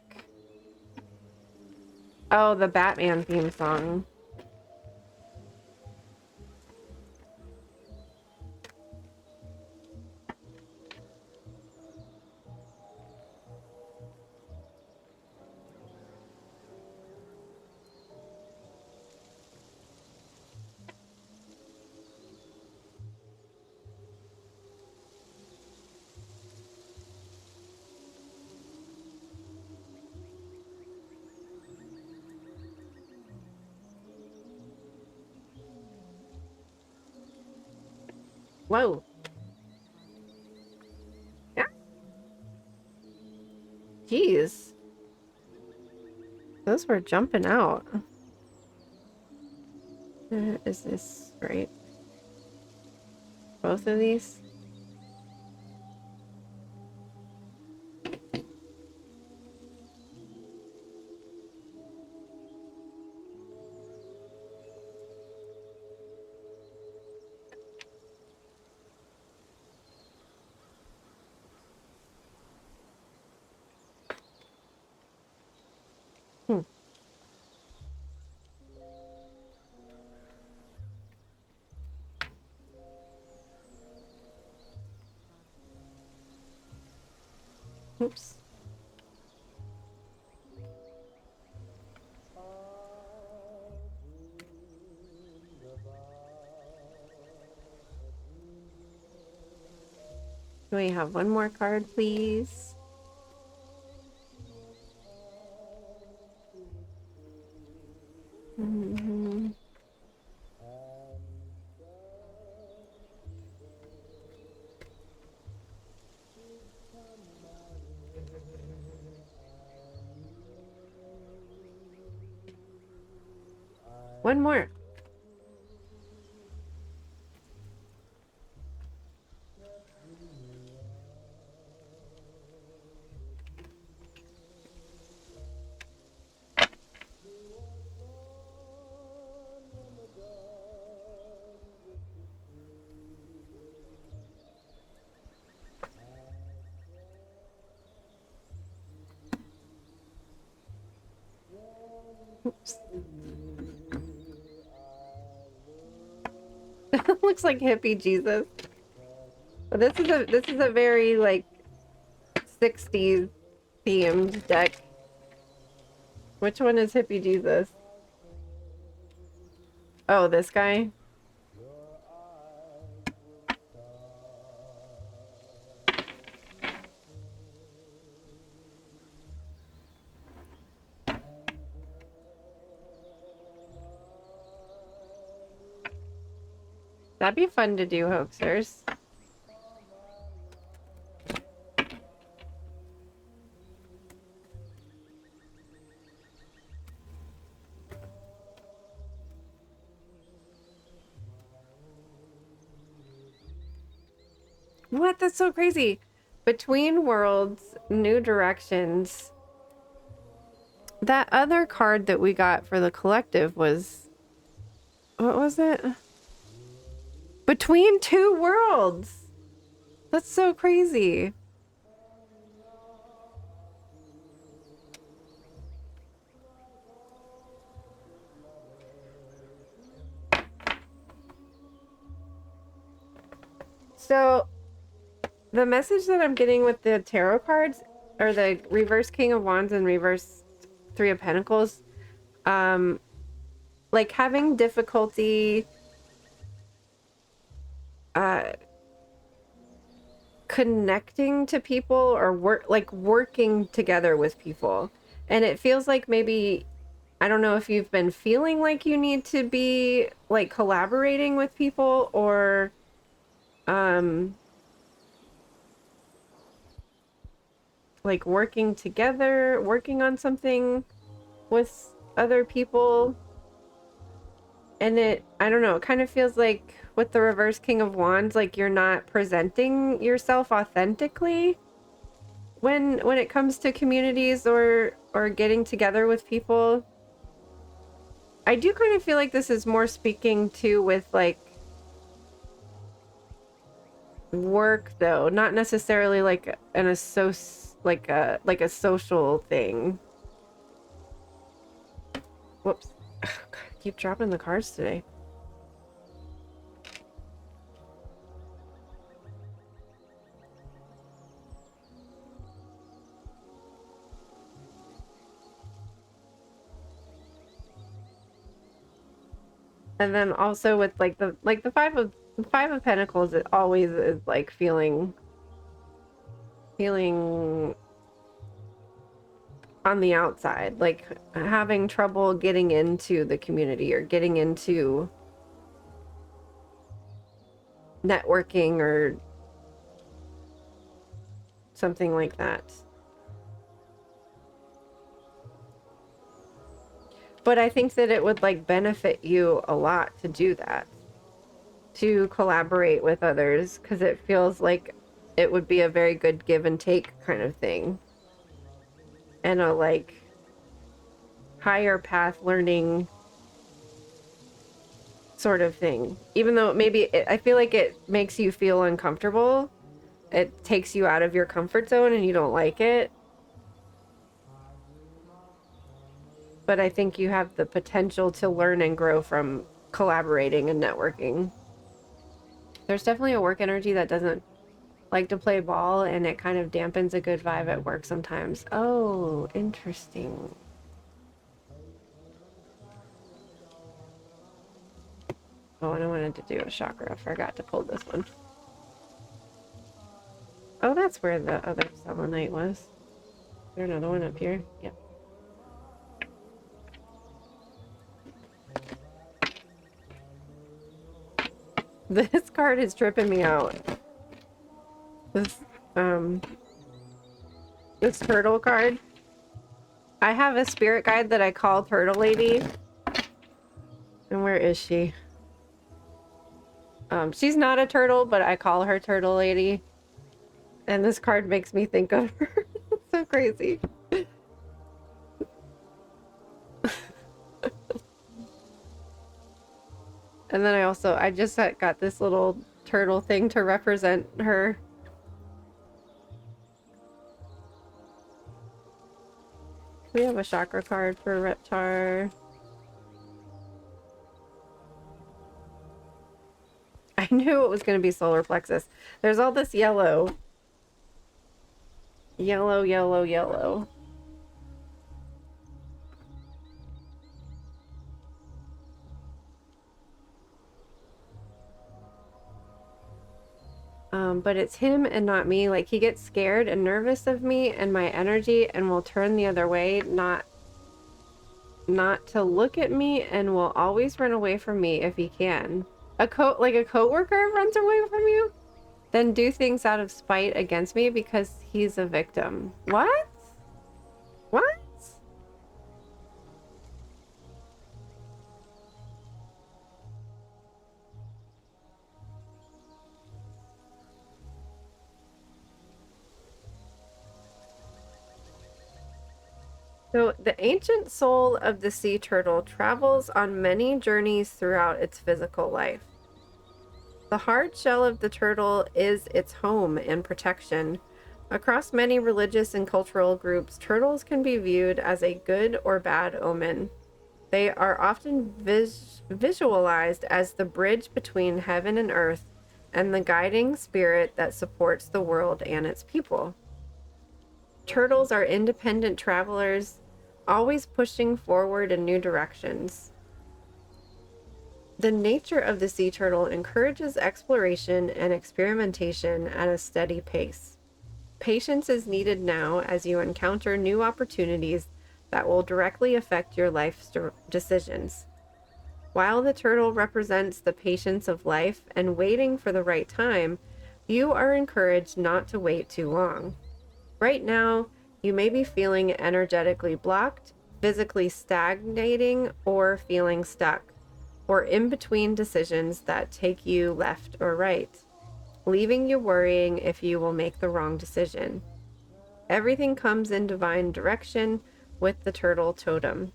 Oh, the Batman theme song. Whoa. Yeah. Jeez. Those were jumping out. Is this right? Both of these? Hmm. Oops. Can we have one more card, please? Mm-hmm. One more. Oops. Looks like hippie Jesus. But this is a very like 60s themed deck. Which one is hippie Jesus? Oh, this guy? That'd be fun to do, hoaxers. What? That's so crazy. Between worlds, new directions. That other card that we got for the collective was... What was it? Between two worlds. That's so crazy. So, the message that I'm getting with the tarot cards, or the reverse King of Wands and reverse Three of Pentacles, like having difficulty connecting to people or working together with people. And it feels like maybe, I don't know if you've been feeling like you need to be like collaborating with people, or like working together, working on something with other people. And I don't know, it kind of feels like with the reverse King of Wands, like you're not presenting yourself authentically when it comes to communities or getting together with people. I do kind of feel like this is more speaking to with like work though, not necessarily like like a social thing. Whoops. Ugh, God, I keep dropping the cards today. And then also with like the five of Pentacles, it always is like feeling on the outside, like having trouble getting into the community or getting into networking or something like that. But I think that it would like benefit you a lot to do that, to collaborate with others, because it feels like it would be a very good give and take kind of thing, and a like higher path learning sort of thing. Even though I feel like it makes you feel uncomfortable, it takes you out of your comfort zone and you don't like it. But I think you have the potential to learn and grow from collaborating and networking. There's definitely a work energy that doesn't like to play ball, and it kind of dampens a good vibe at work sometimes. Oh, interesting. Oh, and I wanted to do a chakra. I forgot to pull this one. Oh, that's where the other selenite was. Is there another one up here? Yep. This card is tripping me out. This, this turtle card. I have a spirit guide that I call Turtle Lady. And where is she? She's not a turtle, but I call her Turtle Lady. And this card makes me think of her. So crazy. And then I just got this little turtle thing to represent her. We have a chakra card for Reptar. I knew it was going to be solar plexus. There's all this yellow. Yellow, yellow, yellow. But it's him and not me. Like, he gets scared and nervous of me and my energy and will turn the other way, not to look at me, and will always run away from me if he can. A coworker runs away from you, then do things out of spite against me because he's a victim. What? What? So, the ancient soul of the sea turtle travels on many journeys throughout its physical life. The hard shell of the turtle is its home and protection. Across many religious and cultural groups, turtles can be viewed as a good or bad omen. They are often visualized as the bridge between heaven and earth and the guiding spirit that supports the world and its people. Turtles are independent travelers, always pushing forward in new directions. The nature of the sea turtle encourages exploration and experimentation at a steady pace. Patience is needed now as you encounter new opportunities that will directly affect your life's decisions. While the turtle represents the patience of life and waiting for the right time, you are encouraged not to wait too long. Right now, you may be feeling energetically blocked, physically stagnating, or feeling stuck, or in between decisions that take you left or right, leaving you worrying if you will make the wrong decision. Everything comes in divine direction with the turtle totem,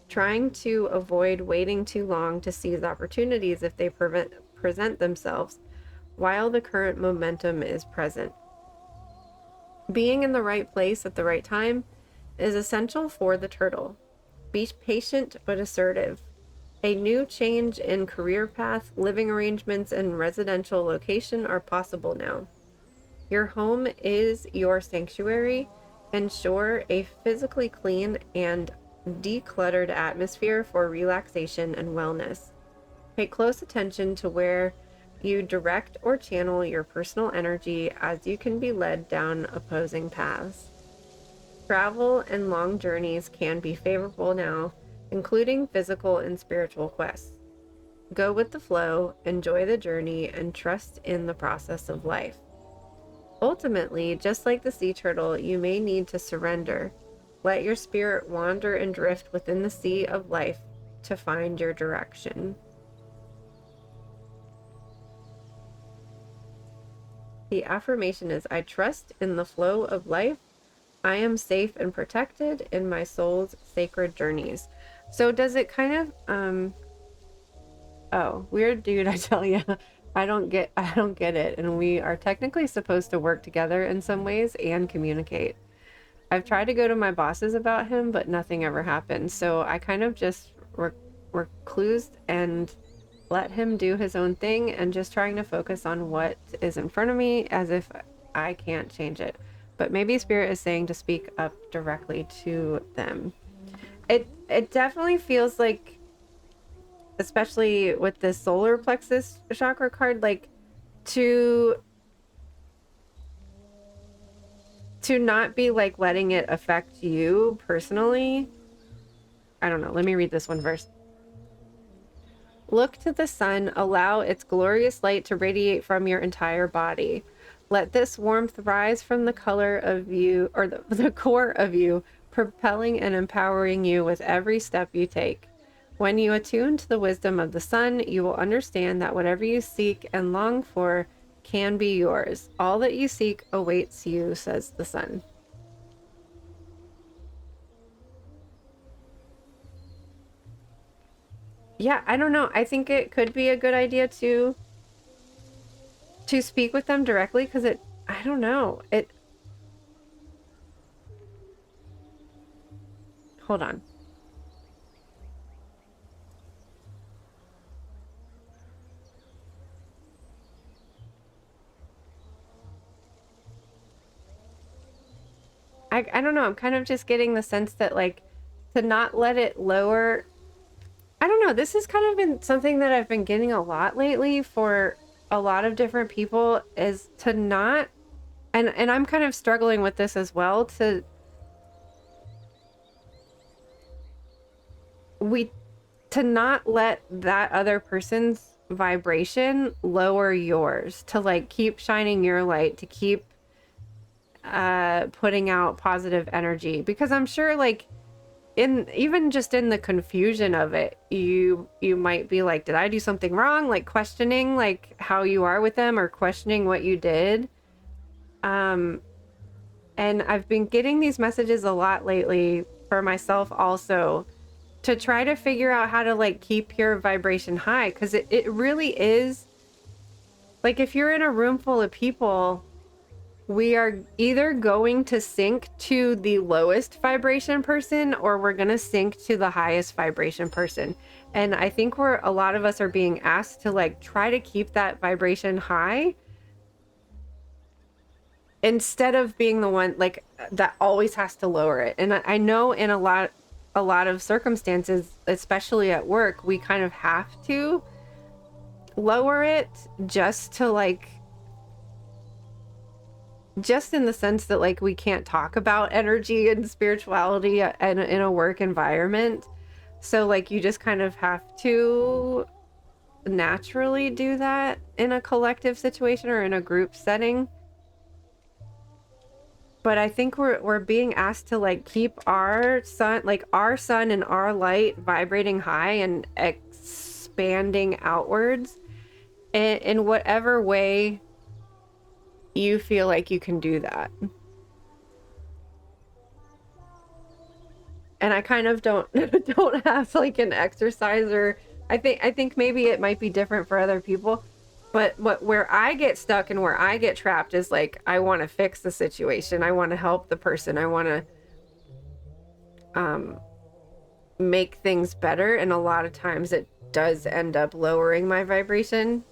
trying to avoid waiting too long to seize opportunities if they present themselves while the current momentum is present. Being in the right place at the right time is essential for the turtle. Be patient but assertive. A new change in career path, living arrangements, and residential location are possible now. Your home is your sanctuary. Ensure a physically clean and decluttered atmosphere for relaxation and wellness. Pay close attention to where you direct or channel your personal energy, as you can be led down opposing paths. Travel and long journeys can be favorable now, including physical and spiritual quests. Go with the flow, enjoy the journey, and trust in the process of life. Ultimately, just like the sea turtle, you may need to surrender. Let your spirit wander and drift within the sea of life to find your direction. The affirmation is, I trust in the flow of life. I am safe and protected in my soul's sacred journeys. So does it kind of, oh, weird dude, I tell you. I don't get it. And we are technically supposed to work together in some ways and communicate. I've tried to go to my bosses about him, but nothing ever happened. So I kind of just reclused and let him do his own thing, and just trying to focus on what is in front of me as if I can't change it. But maybe Spirit is saying to speak up directly to them. It definitely feels like, especially with this solar plexus chakra card, like to not be like letting it affect you personally. I don't know. Let me read this one verse. Look to the sun, allow its glorious light to radiate from your entire body. Let this warmth rise from the color of you, or the core of you, propelling and empowering you with every step you take. When you attune to the wisdom of the sun, you will understand that whatever you seek and long for can be yours. All that you seek awaits you, says the sun. Yeah, I don't know. I think it could be a good idea to speak with them directly, because I don't know. Hold on. I don't know. I'm kind of just getting the sense that, like, to not let it lower. I don't know. This has kind of been something that I've been getting a lot lately for a lot of different people, is to not, and I'm kind of struggling with this as well, to not let that other person's vibration lower yours, to like keep shining your light, to keep putting out positive energy, because I'm sure, like, even just in the confusion of it, you might be like, did I do something wrong? Like questioning like how you are with them, or questioning what you did. And I've been getting these messages a lot lately for myself also, to try to figure out how to like keep your vibration high, because it really is like, if you're in a room full of people, we are either going to sync to the lowest vibration person, or we're going to sync to the highest vibration person. And I think a lot of us are being asked to like try to keep that vibration high, instead of being the one like that always has to lower it. And I know in a lot of circumstances, especially at work, we kind of have to lower it, just to like, just in the sense that like we can't talk about energy and spirituality in a work environment. So like you just kind of have to naturally do that in a collective situation or in a group setting. But I think we're being asked to like keep our sun and our light vibrating high and expanding outwards in whatever way you feel like you can do that. And I kind of don't don't have like an exercise, or I think maybe it might be different for other people, but where I get stuck and where I get trapped is like, I want to fix the situation, I want to help the person, I want to make things better, and a lot of times it does end up lowering my vibration.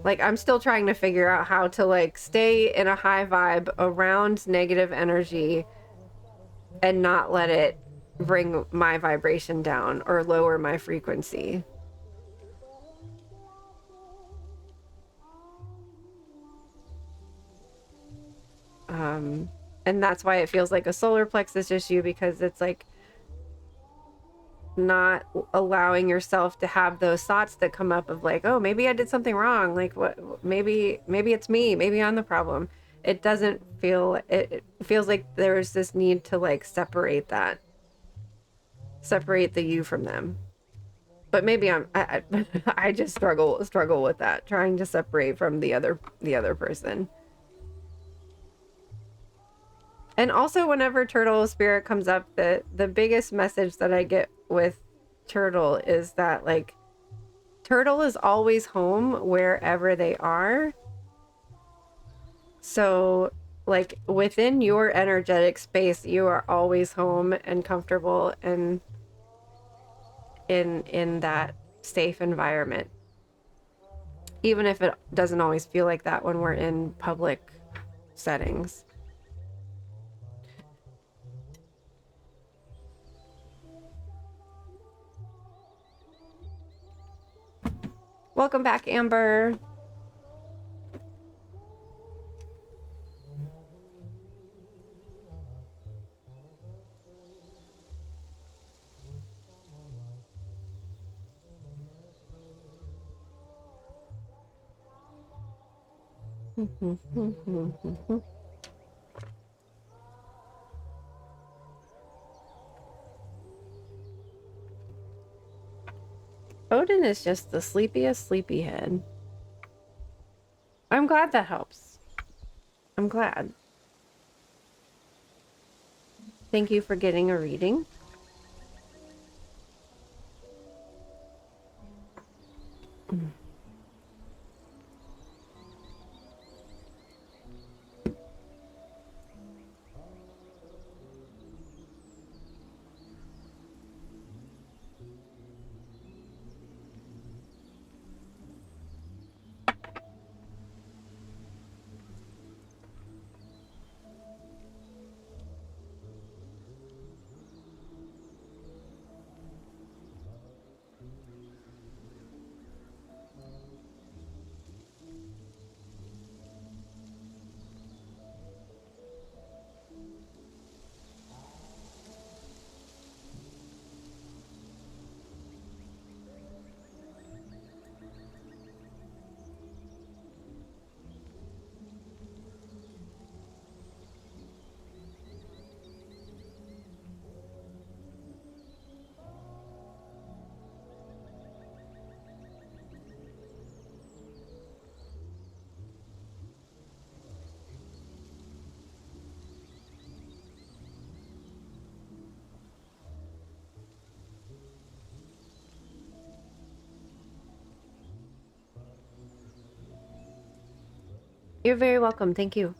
Like, I'm still trying to figure out how to like stay in a high vibe around negative energy and not let it bring my vibration down or lower my frequency. And that's why it feels like a solar plexus issue, because it's like not allowing yourself to have those thoughts that come up of like, oh, maybe I did something wrong, like what, maybe it's me, maybe I'm the problem. It doesn't feel, it feels like there's this need to like separate the you from them. But maybe I just struggle with that, trying to separate from the other person. And also, whenever Turtle Spirit comes up, the biggest message that I get with Turtle is that like, Turtle is always home wherever they are. So like, within your energetic space, you are always home and comfortable and in that safe environment, even if it doesn't always feel like that when we're in public settings. Welcome back, Amber. Odin is just the sleepiest sleepyhead. I'm glad that helps. I'm glad. Thank you for getting a reading. You're very welcome. Thank you.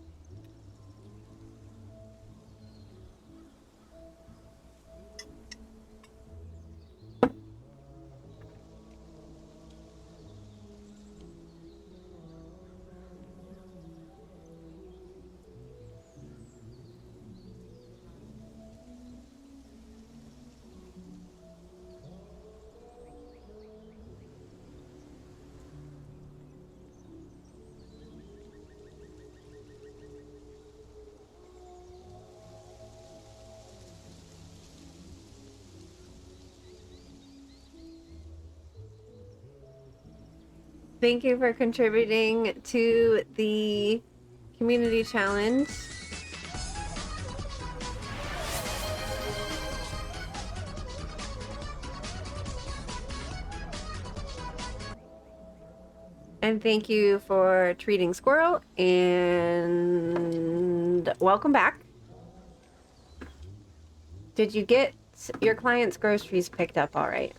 Thank you for contributing to the community challenge. And thank you for treating Squirrel, and welcome back. Did you get your client's groceries picked up all right?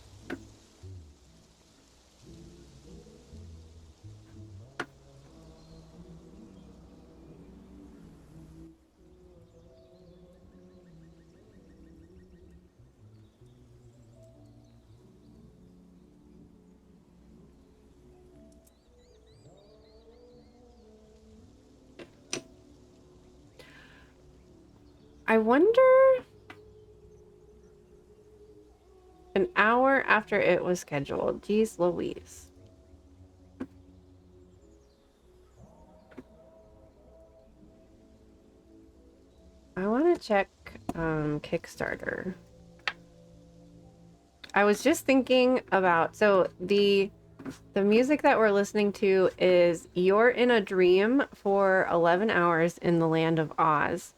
I wonder, an hour after it was scheduled. Geez Louise. I want to check Kickstarter. I was just thinking about, so the music that we're listening to is You're in a Dream for 11 Hours in the Land of Oz.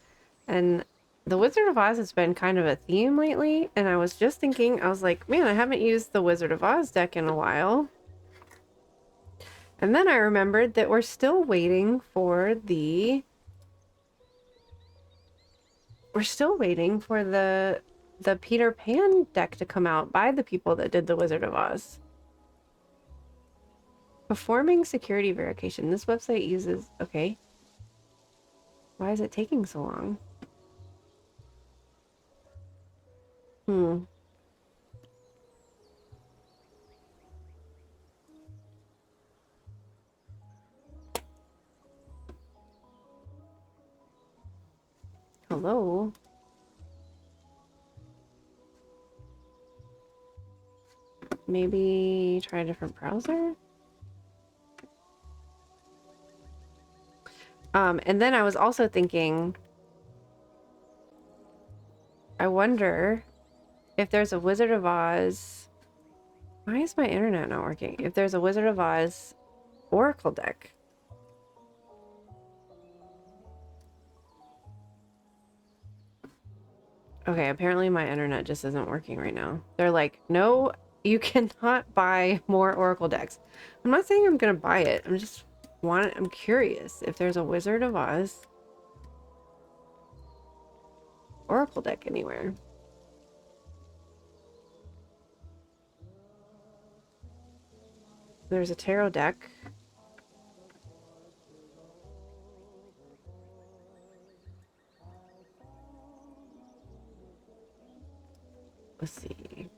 And the Wizard of Oz has been kind of a theme lately, and I was just thinking, I was like, man, I haven't used the Wizard of Oz deck in a while. And then I remembered that we're still waiting for the Peter Pan deck to come out by the people that did the Wizard of Oz. Performing security verification. This website uses, okay. Why is it taking so long? Hello? Maybe try a different browser? And then I was also thinking, I wonder if there's a Wizard of Oz. Why is my internet not working? If there's a Wizard of Oz Oracle deck. Okay, apparently my internet just isn't working right now. They're like, no, you cannot buy more Oracle decks. I'm not saying I'm gonna buy it. I'm curious if there's a Wizard of Oz Oracle deck anywhere. There's a tarot deck. Let's see.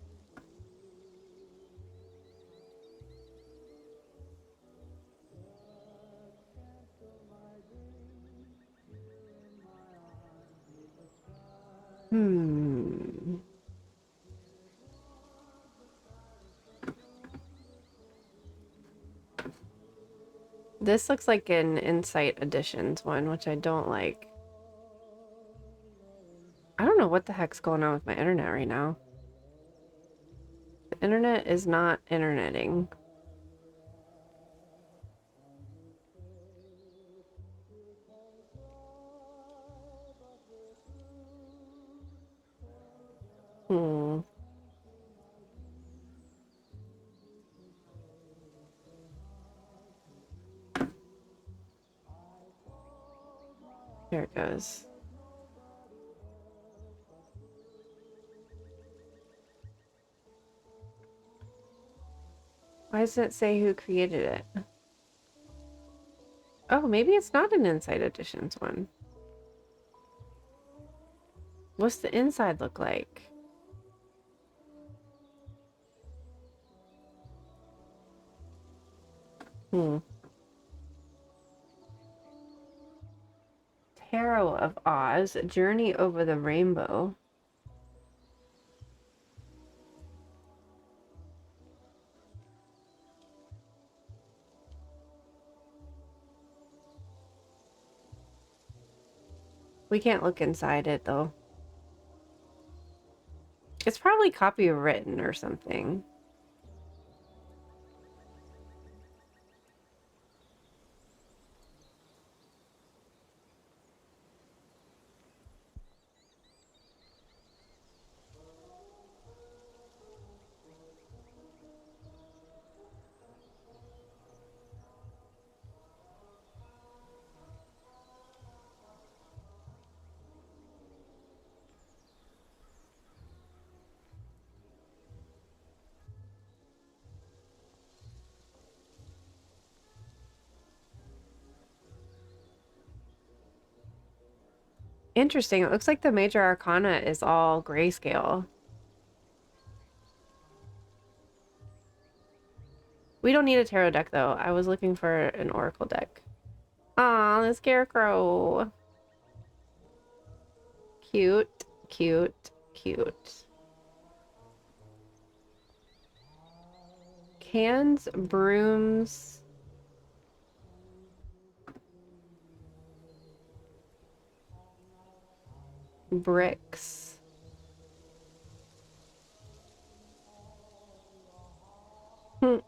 This looks like an Insight Editions one, which I don't like. I don't know what the heck's going on with my internet right now. The internet is not interneting. There it goes. Why does it say who created it? Oh, maybe it's not an Inside Editions one. What's the inside look like? Tarot of Oz, Journey Over the Rainbow. We can't look inside it though. It's probably copywritten or something. Interesting. It looks like the major arcana is all grayscale. We don't need a tarot deck though. I was looking for an oracle deck. Aw, the scarecrow. Cute, cute, cute. Cans, brooms. Bricks. Oh,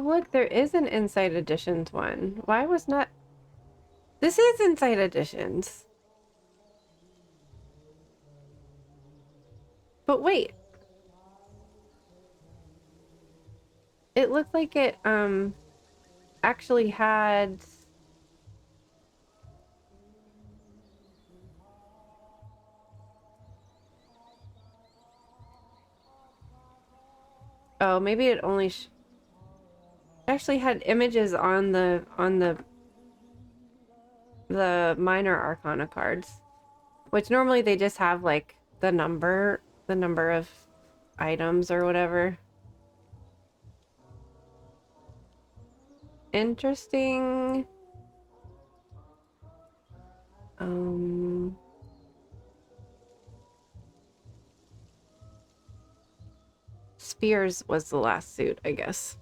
look, there is an Inside Editions one. Why was not... This is Inside Editions. But wait. It looked like it, actually had... Oh, maybe it only actually had images on the minor arcana cards, which normally they just have like the number of items or whatever. Interesting. Spears was the last suit, I guess.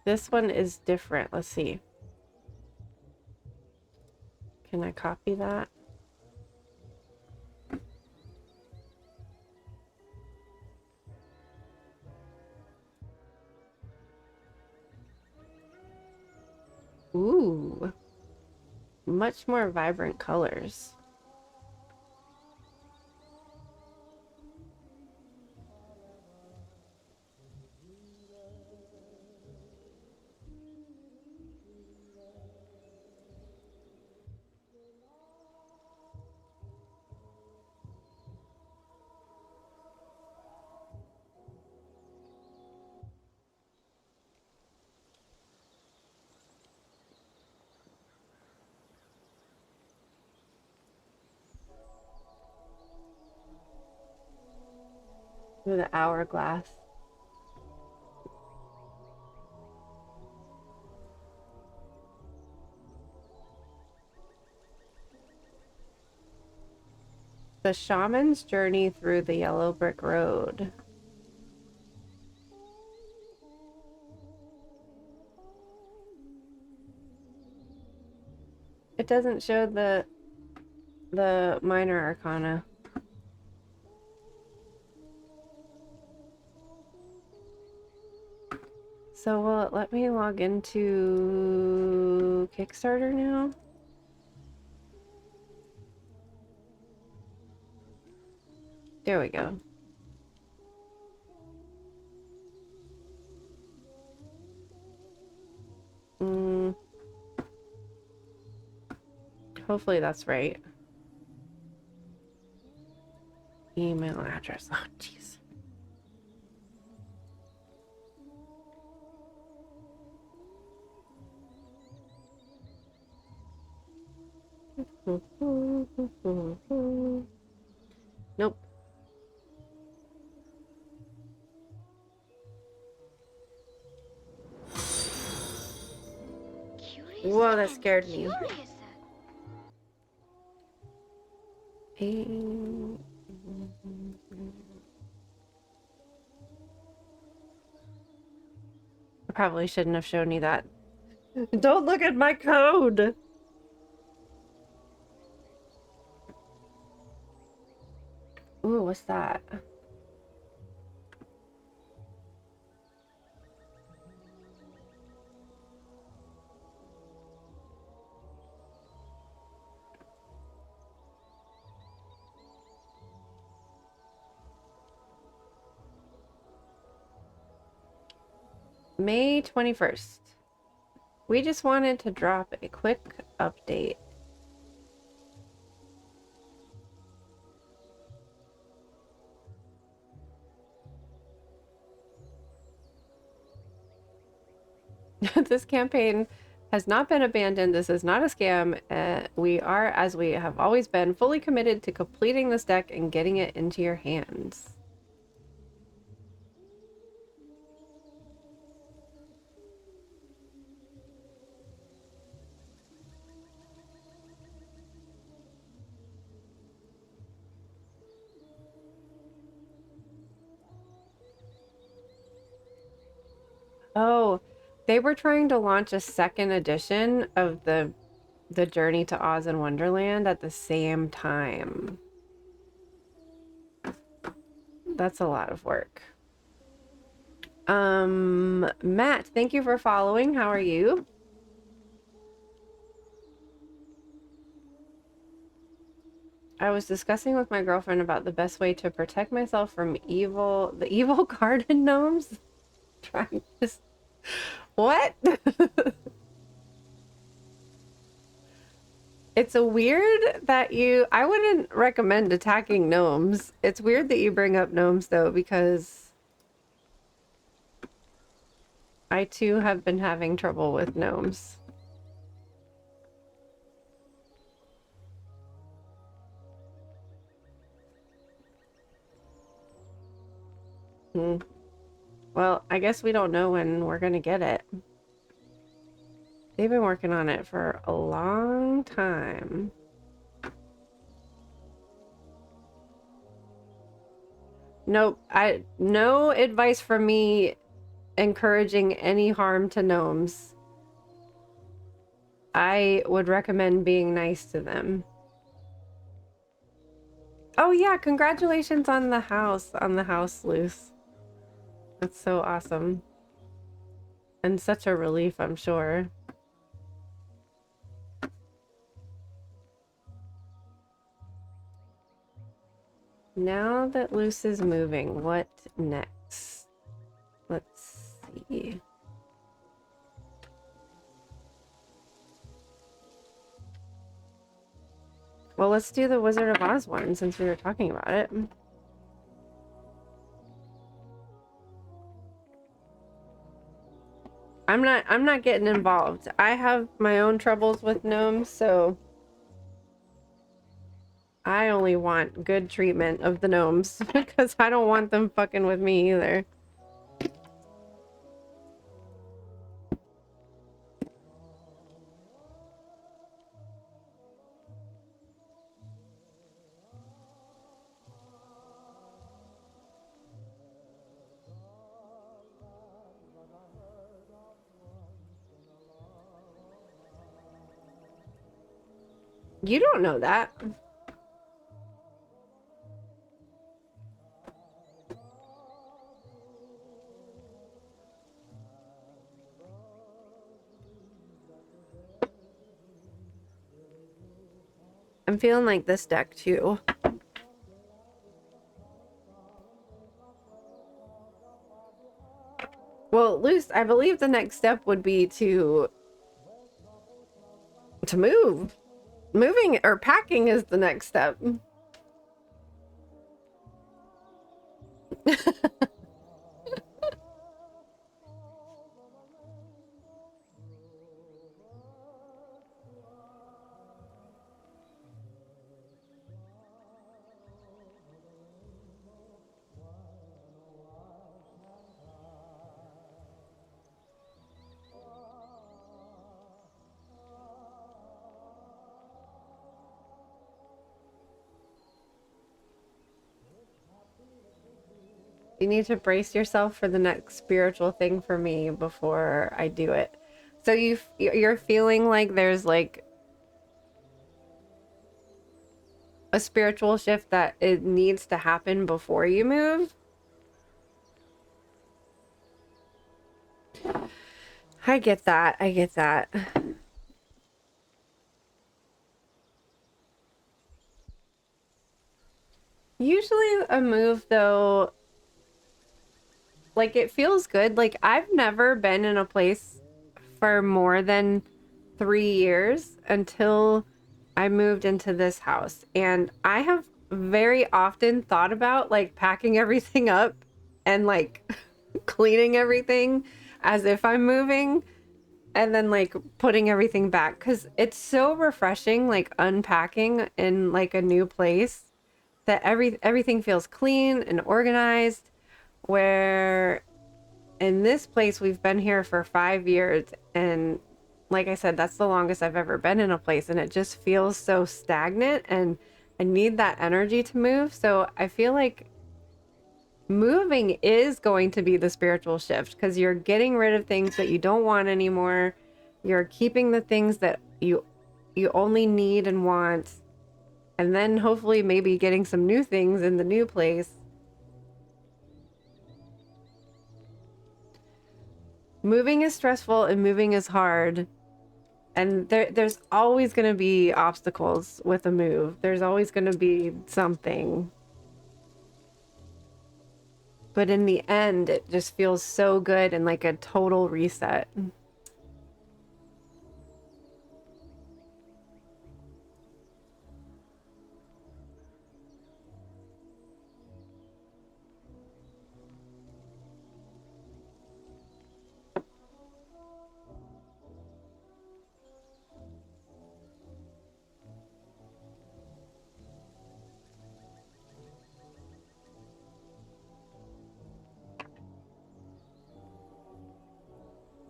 This one is different. Let's see. Can I copy that? Ooh. Much more vibrant colors. With the hourglass. The Shaman's Journey Through the Yellow Brick Road. It doesn't show the minor arcana. So will it let me log into Kickstarter now? There we go. Hopefully that's right. Email address. Oh, jeez. Nope. Whoa, that scared me. I probably shouldn't have shown you that. Don't look at my code! Ooh, what's that? May 21st. We just wanted to drop a quick update. This campaign has not been abandoned. This is not a scam. We are, as we have always been, fully committed to completing this deck and getting it into your hands. Oh, they were trying to launch a second edition of the Journey to Oz and Wonderland at the same time. That's a lot of work. Matt, thank you for following. How are you? I was discussing with my girlfriend about the best way to protect myself from the evil garden gnomes. Trying to... What? It's a weird that I wouldn't recommend attacking gnomes. It's weird that you bring up gnomes though, because I too have been having trouble with gnomes. Well, I guess we don't know when we're gonna get it. They've been working on it for a long time. Nope, no advice from me encouraging any harm to gnomes. I would recommend being nice to them. Oh yeah, congratulations on the house, Luce. That's so awesome. And such a relief, I'm sure. Now that Luce is moving, what next? Let's see. Well, let's do the Wizard of Oz one since we were talking about it. I'm not getting involved. I have my own troubles with gnomes, so I only want good treatment of the gnomes because I don't want them fucking with me either. You don't know that. I'm feeling like this deck too. Well, Luce, I believe the next step would be to move. moving or packing is the next step. You need to brace yourself for the next spiritual thing for me before I do it. So you're feeling like there's like a spiritual shift that it needs to happen before you move. I get that. I get that. Usually a move though, like it feels good. Like I've never been in a place for more than 3 years until I moved into this house. And I have very often thought about like packing everything up and like cleaning everything as if I'm moving and then like putting everything back because it's so refreshing like unpacking in like a new place that everything feels clean and organized, where in this place we've been here for 5 years, and like I said, that's the longest I've ever been in a place, and it just feels so stagnant, and I need that energy to move. So I feel like moving is going to be the spiritual shift because you're getting rid of things that you don't want anymore. You're keeping the things that you only need and want, and then hopefully maybe getting some new things in the new place. Moving is stressful and moving is hard. And there's always going to be obstacles with a move. There's always going to be something. But in the end, it just feels so good and like a total reset.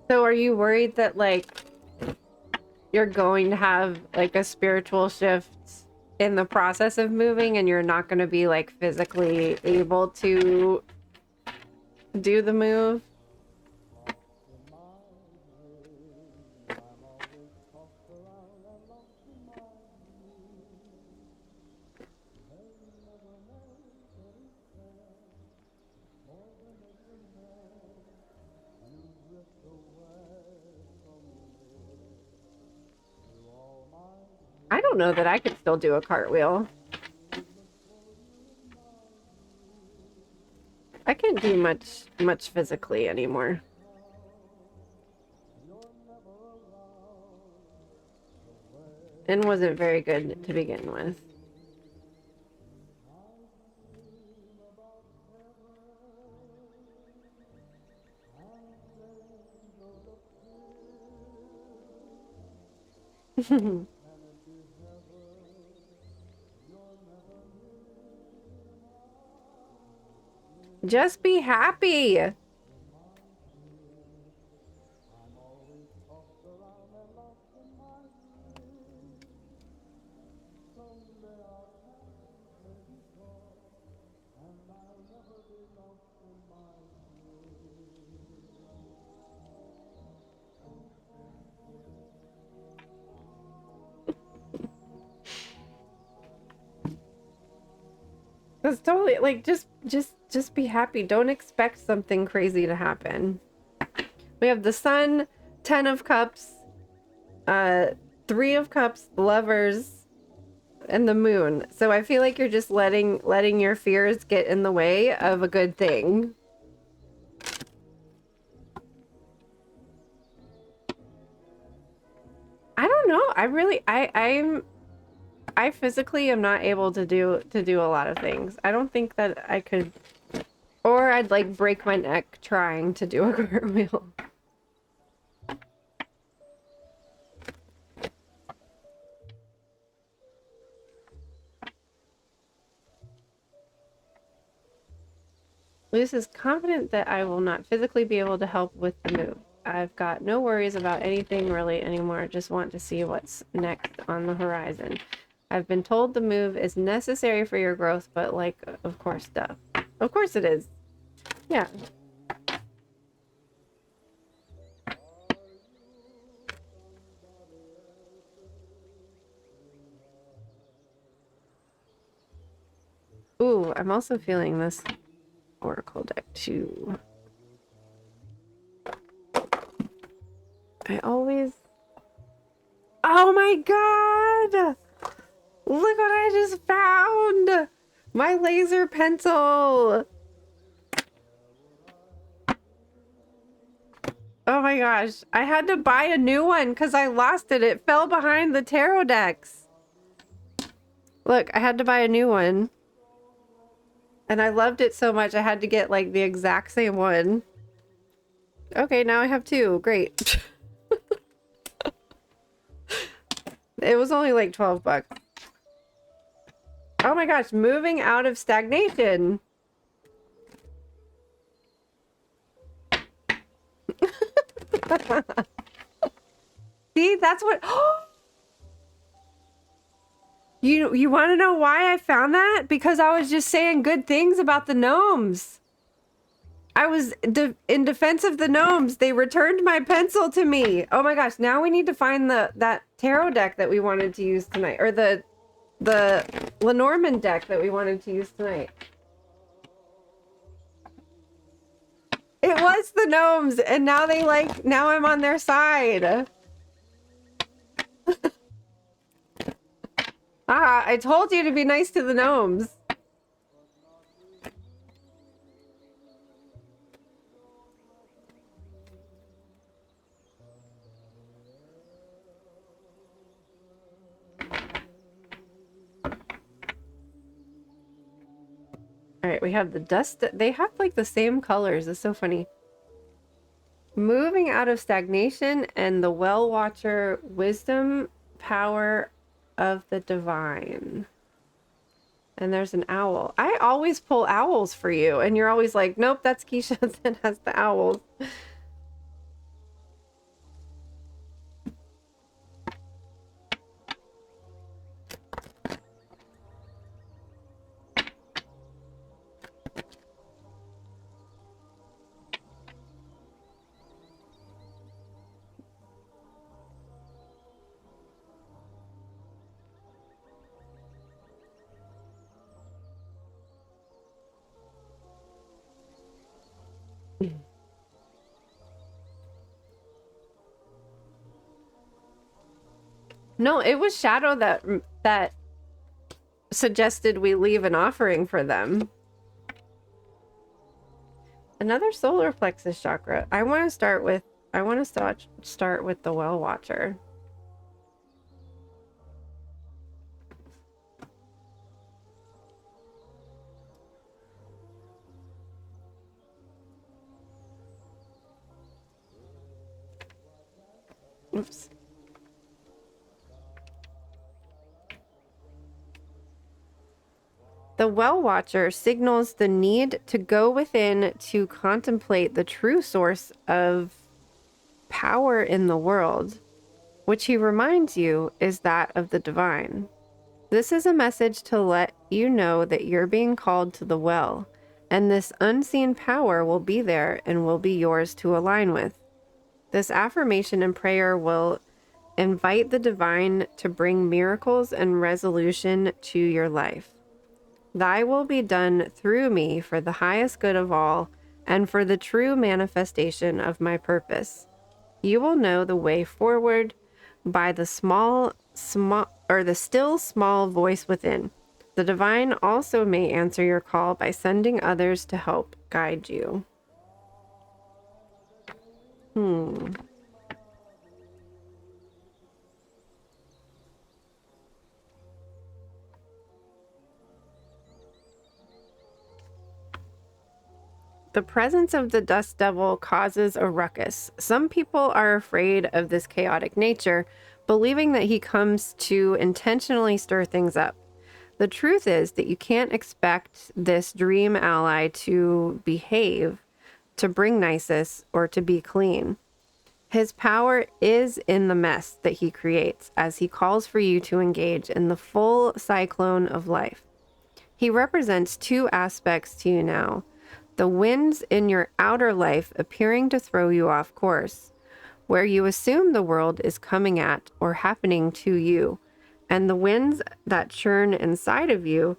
So are you worried that like you're going to have like a spiritual shift in the process of moving and you're not going to be like physically able to do the move? I don't know that I could still do a cartwheel. I can't do much physically anymore. And wasn't very good to begin with. Just be happy. That's totally like just be happy. Don't expect something crazy to happen. We have the Sun, 10 of Cups, 3 of Cups, Lovers, and the Moon. So I feel like you're just letting your fears get in the way of a good thing. I don't know. I'm I physically am not able to do a lot of things. I don't think that I could, or I'd like break my neck trying to do a cartwheel. Luce is confident that I will not physically be able to help with the move. I've got no worries about anything really anymore. Just want to see what's next on the horizon. I've been told the move is necessary for your growth, but like, of course, duh. Of course it is. Yeah. Ooh, I'm also feeling this Oracle deck too. I always... Oh my god! Look what I just found! My laser pencil! Oh my gosh. I had to buy a new one because I lost it. It fell behind the tarot decks. Look, I had to buy a new one. And I loved it so much I had to get like the exact same one. Okay, now I have two. Great. It was only like 12 bucks. Oh my gosh, moving out of stagnation. See, that's what... You want to know why I found that? Because I was just saying good things about the gnomes. I was in defense of the gnomes. They returned my pencil to me. Oh my gosh, now we need to find that tarot deck that we wanted to use tonight. Or the Lenormand deck that we wanted to use tonight. It was the gnomes, and now now I'm on their side. Ah, I told you to be nice to the gnomes. All right, we have the dust. They have like the same colors. It's so funny. Moving out of stagnation and the well watcher wisdom power of the divine. And there's an owl. I always pull owls for you, and you're always like, nope, that's Keisha that has the owls. No, it was Shadow that suggested we leave an offering for them. Another solar plexus chakra. I want to start with the well watcher. Oops. The well watcher signals the need to go within to contemplate the true source of power in the world, which he reminds you is that of the divine. This is a message to let you know that you're being called to the well, and this unseen power will be there and will be yours to align with. This affirmation and prayer will invite the divine to bring miracles and resolution to your life. Thy will be done through me for the highest good of all and for the true manifestation of my purpose. You will know the way forward by the still small voice within. The divine also may answer your call by sending others to help guide you. The presence of the dust devil causes a ruckus. Some people are afraid of this chaotic nature, believing that he comes to intentionally stir things up. The truth is that you can't expect this dream ally to behave, to bring nisus, or to be clean. His power is in the mess that he creates as he calls for you to engage in the full cyclone of life. He represents two aspects to you now: the winds in your outer life appearing to throw you off course, where you assume the world is coming at or happening to you, and the winds that churn inside of you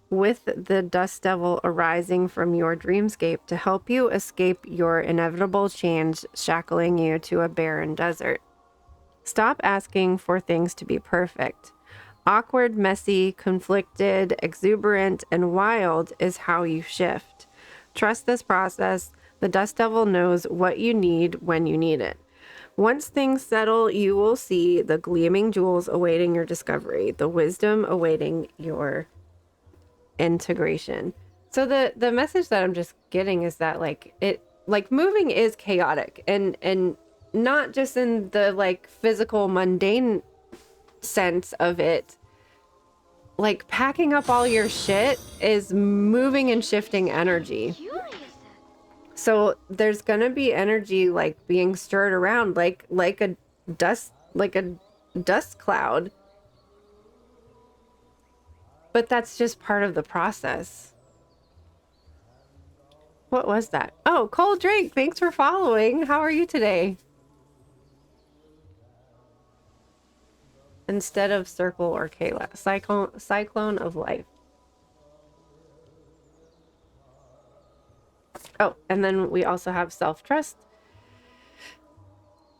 with the dust devil arising from your dreamscape to help you escape your inevitable change shackling you to a barren desert. Stop asking for things to be perfect. Awkward, messy, conflicted, exuberant, and wild is how you shift. Trust this process. The dust devil knows what you need when you need it. Once things settle, you will see the gleaming jewels awaiting your discovery, the wisdom awaiting your integration. So the message that I'm just getting is that moving is chaotic, and not just in the like physical mundane sense of it. Like packing up all your shit is moving and shifting energy. So there's gonna be energy like being stirred around like a dust cloud. But that's just part of the process. What was that? Oh, Cole Drake, thanks for following. How are you today? Instead of circle or Kayla, cyclone of life. Oh, and then we also have self-trust.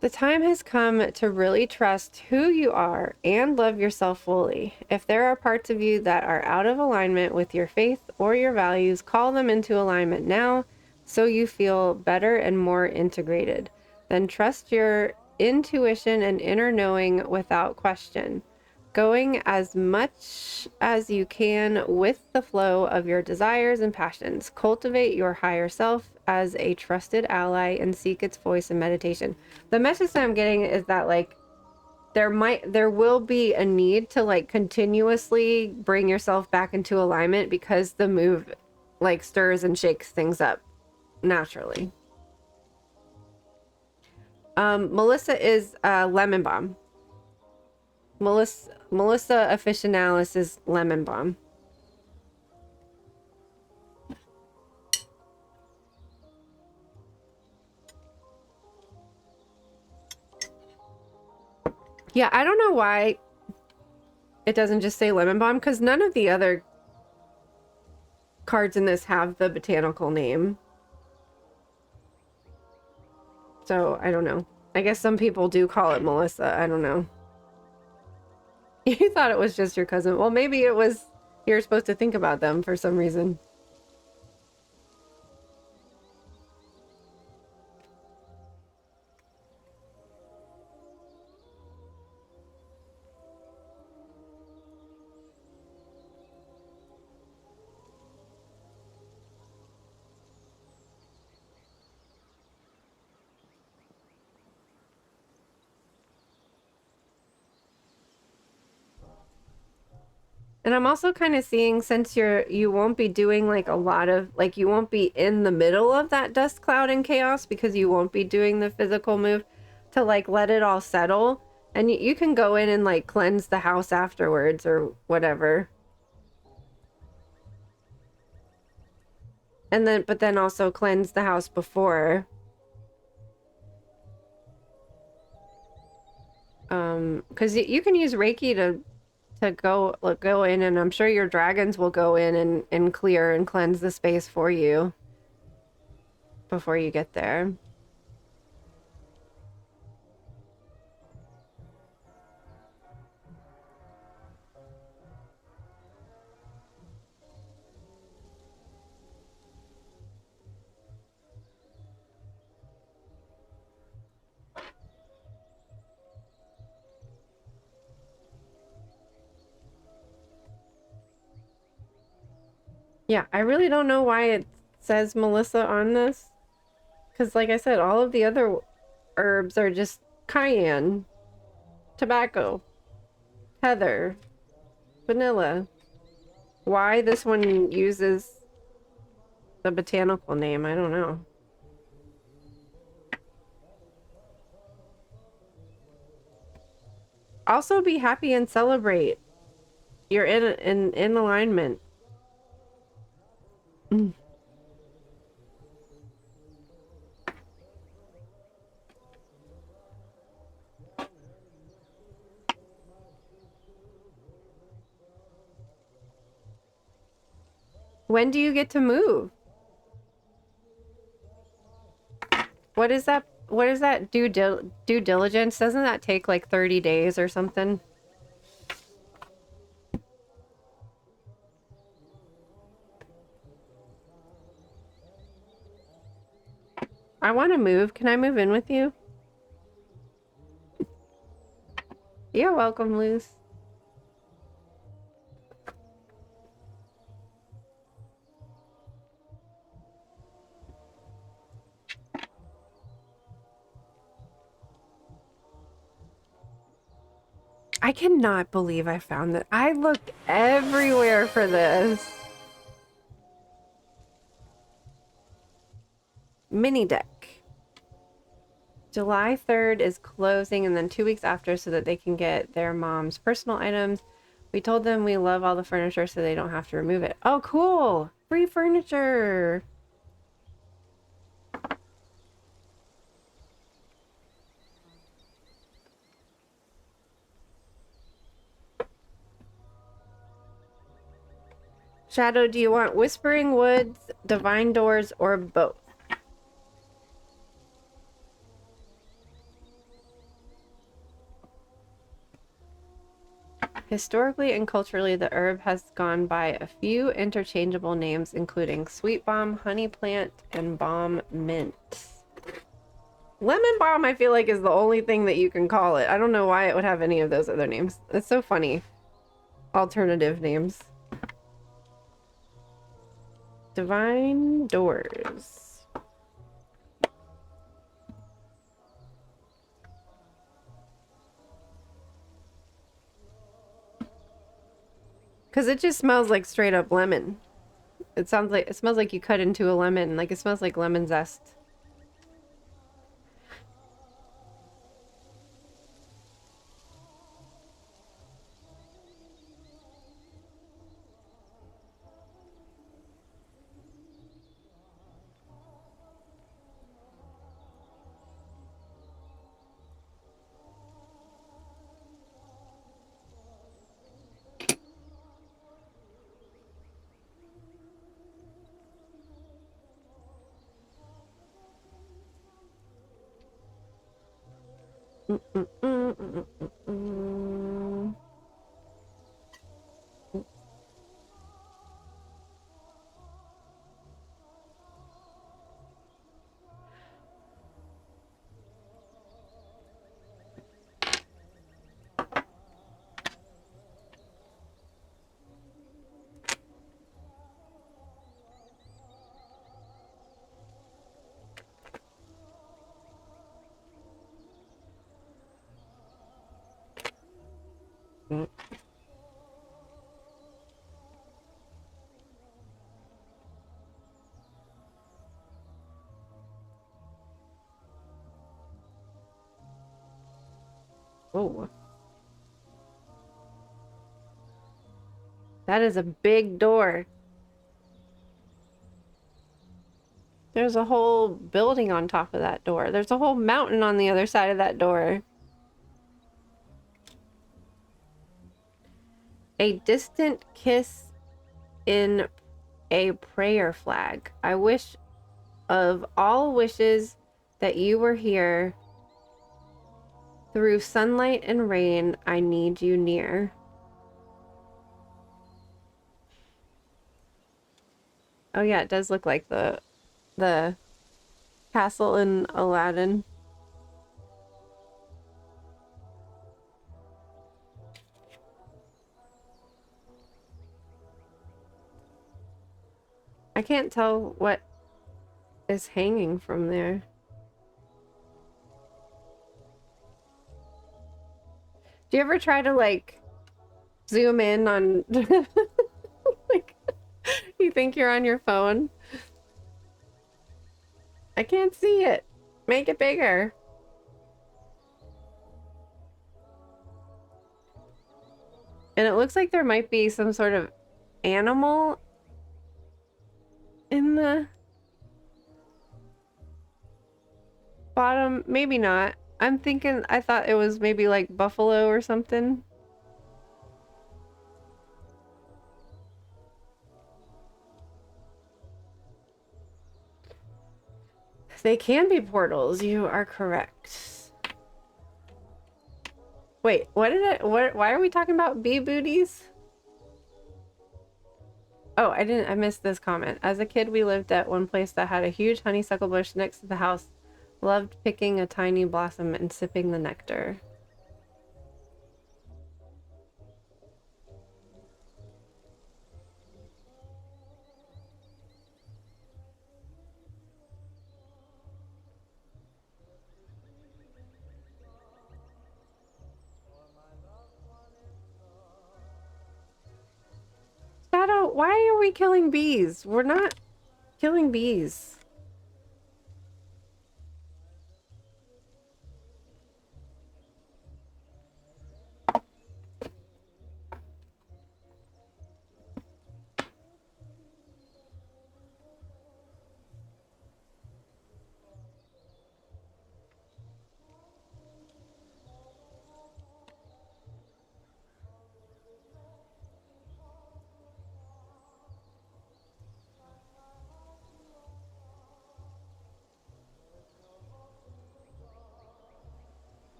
The time has come to really trust who you are and love yourself fully. If there are parts of you that are out of alignment with your faith or your values, call them into alignment now so you feel better and more integrated. Then trust your intuition and inner knowing without question, going as much as you can with the flow of your desires and passions. Cultivate your higher self as a trusted ally and seek its voice in meditation. The message that I'm getting is that like there will be a need to like continuously bring yourself back into alignment because the move like stirs and shakes things up naturally. Melissa is lemon balm. Melissa Officinalis is lemon balm. Yeah, I don't know why it doesn't just say lemon balm, because none of the other cards in this have the botanical name. So I don't know. I guess some people do call it Melissa. I don't know. You thought it was just your cousin. Well, maybe it was, you're supposed to think about them for some reason. And I'm also kind of seeing, since you won't be doing like a lot of, like you won't be in the middle of that dust cloud and chaos because you won't be doing the physical move, to like let it all settle. And you can go in and like cleanse the house afterwards or whatever. And then, but then also cleanse the house before. Because you can use Reiki to go in, and I'm sure your dragons will go in and clear and cleanse the space for you before you get there. Yeah, I really don't know why it's says Melissa on this. Because, like I said, all of the other herbs are just cayenne, tobacco, heather, vanilla. Why this one uses the botanical name, I don't know. Also be happy and celebrate. You're in alignment. Mm. When do you get to move? What is that? What is that due diligence? Doesn't that take like 30 days or something? I want to move. Can I move in with you? You're welcome, Luz. I cannot believe I found that. I looked everywhere for this. Mini deck. July 3rd is closing, and then 2 weeks after, so that they can get their mom's personal items. We told them we love all the furniture so they don't have to remove it. Oh, cool! Free furniture! Shadow, do you want Whispering Woods, Divine Doors, or both? Historically and culturally, the herb has gone by a few interchangeable names, including sweet balm, honey plant, and balm mint. Lemon balm, I feel like, is the only thing that you can call it. I don't know why it would have any of those other names. It's so funny. Alternative names. Divine Doors. Because it just smells like straight up lemon. It smells like you cut into a lemon. Like it smells like lemon zest. Oh. That is a big door. There's a whole building on top of that door. There's a whole mountain on the other side of that door. A distant kiss in a prayer flag. I wish of all wishes that you were here. Through sunlight and rain, I need you near. Oh yeah, it does look like the castle in Aladdin. I can't tell what is hanging from there. Do you ever try to like zoom in on like you think you're on your phone? I can't see it. Make it bigger. And it looks like there might be some sort of animal in the bottom. Maybe not. I'm thinking, I thought it was maybe like buffalo or something. They can be portals. You are correct. Wait, why are we talking about bee booties? Oh, I missed this comment. As a kid, we lived at one place that had a huge honeysuckle bush next to the house. Loved picking a tiny blossom and sipping the nectar. Shadow, why are we killing bees? We're not killing bees.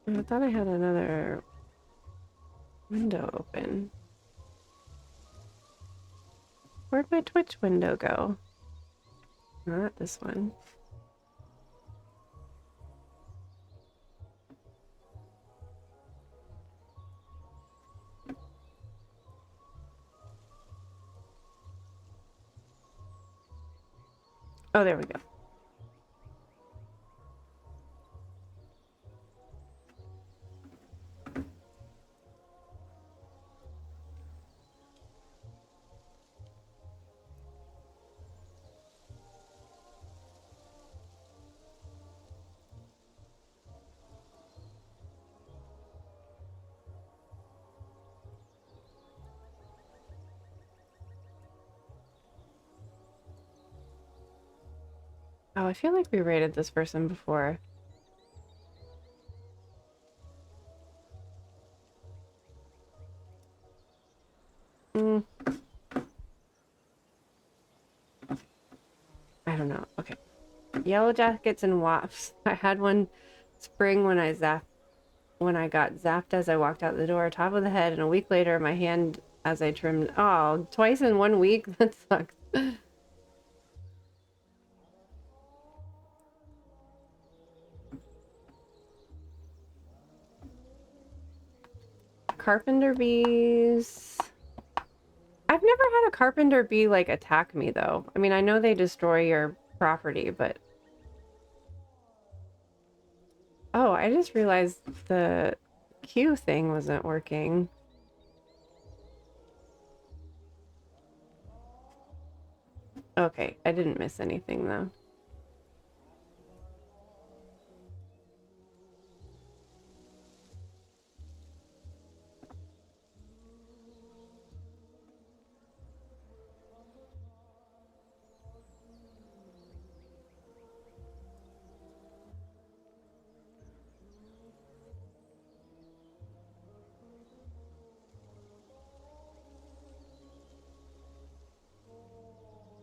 I thought I had another window open. Where'd my Twitch window go? Not this one. Oh, there we go. Oh, I feel like we rated this person before. I don't know. Okay. Yellow jackets and wasps. I had one spring when I got zapped as I walked out the door, top of the head, and a week later my hand as I trimmed. Oh, twice in 1 week? That sucks. Carpenter bees. I've never had a carpenter bee like attack me though. I mean, I know they destroy your property, but oh, I just realized the Q thing wasn't working. Okay, I didn't miss anything though.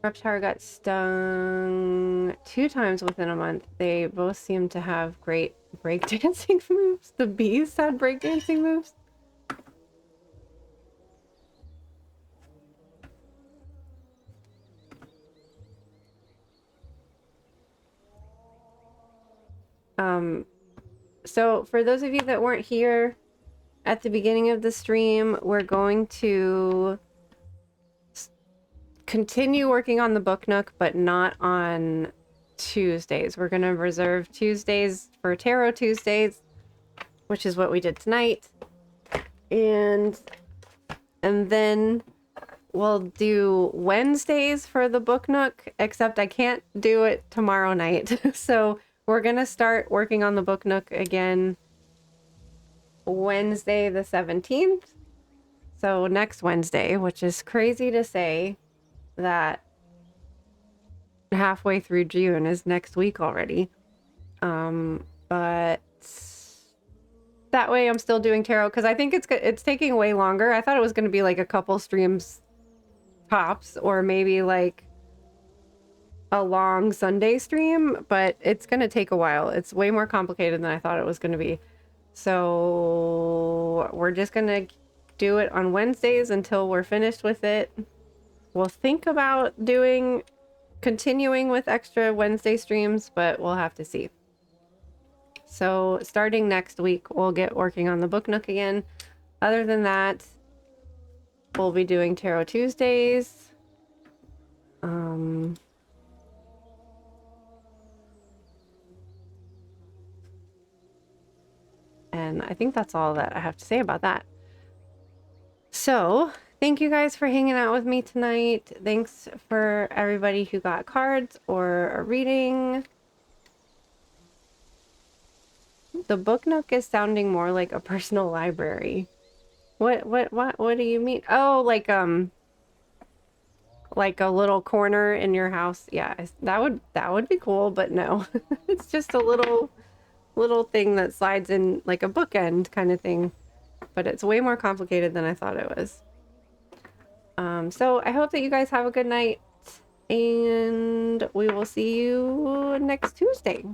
Reptar got stung 2 times within a month. They both seem to have great breakdancing moves. The bees had breakdancing moves. So for those of you that weren't here at the beginning of the stream, we're going to continue working on the Book Nook, but not on Tuesdays. We're going to reserve Tuesdays for Tarot Tuesdays, which is what we did tonight. And then we'll do Wednesdays for the Book Nook, except I can't do it tomorrow night. So we're going to start working on the Book Nook again Wednesday the 17th. So next Wednesday, which is crazy to say that halfway through June is next week already. But that way I'm still doing tarot because I think it's taking way longer. I thought it was going to be like a couple streams tops, or maybe like a long Sunday stream, but it's going to take a while. It's way more complicated than I thought it was going to be. So we're just going to do it on Wednesdays until we're finished with it. We'll think about continuing with extra Wednesday streams, but we'll have to see. So starting next week, we'll get working on the Book Nook again. Other than that, we'll be doing Tarot Tuesdays. And I think that's all that I have to say about that. So thank you guys for hanging out with me tonight. Thanks for everybody who got cards or a reading. The Book Nook is sounding more like a personal library. What do you mean? Oh, like a little corner in your house. Yeah, that would be cool, but no. It's just a little thing that slides in like a bookend kind of thing. But it's way more complicated than I thought it was. So I hope that you guys have a good night, and we will see you next Tuesday.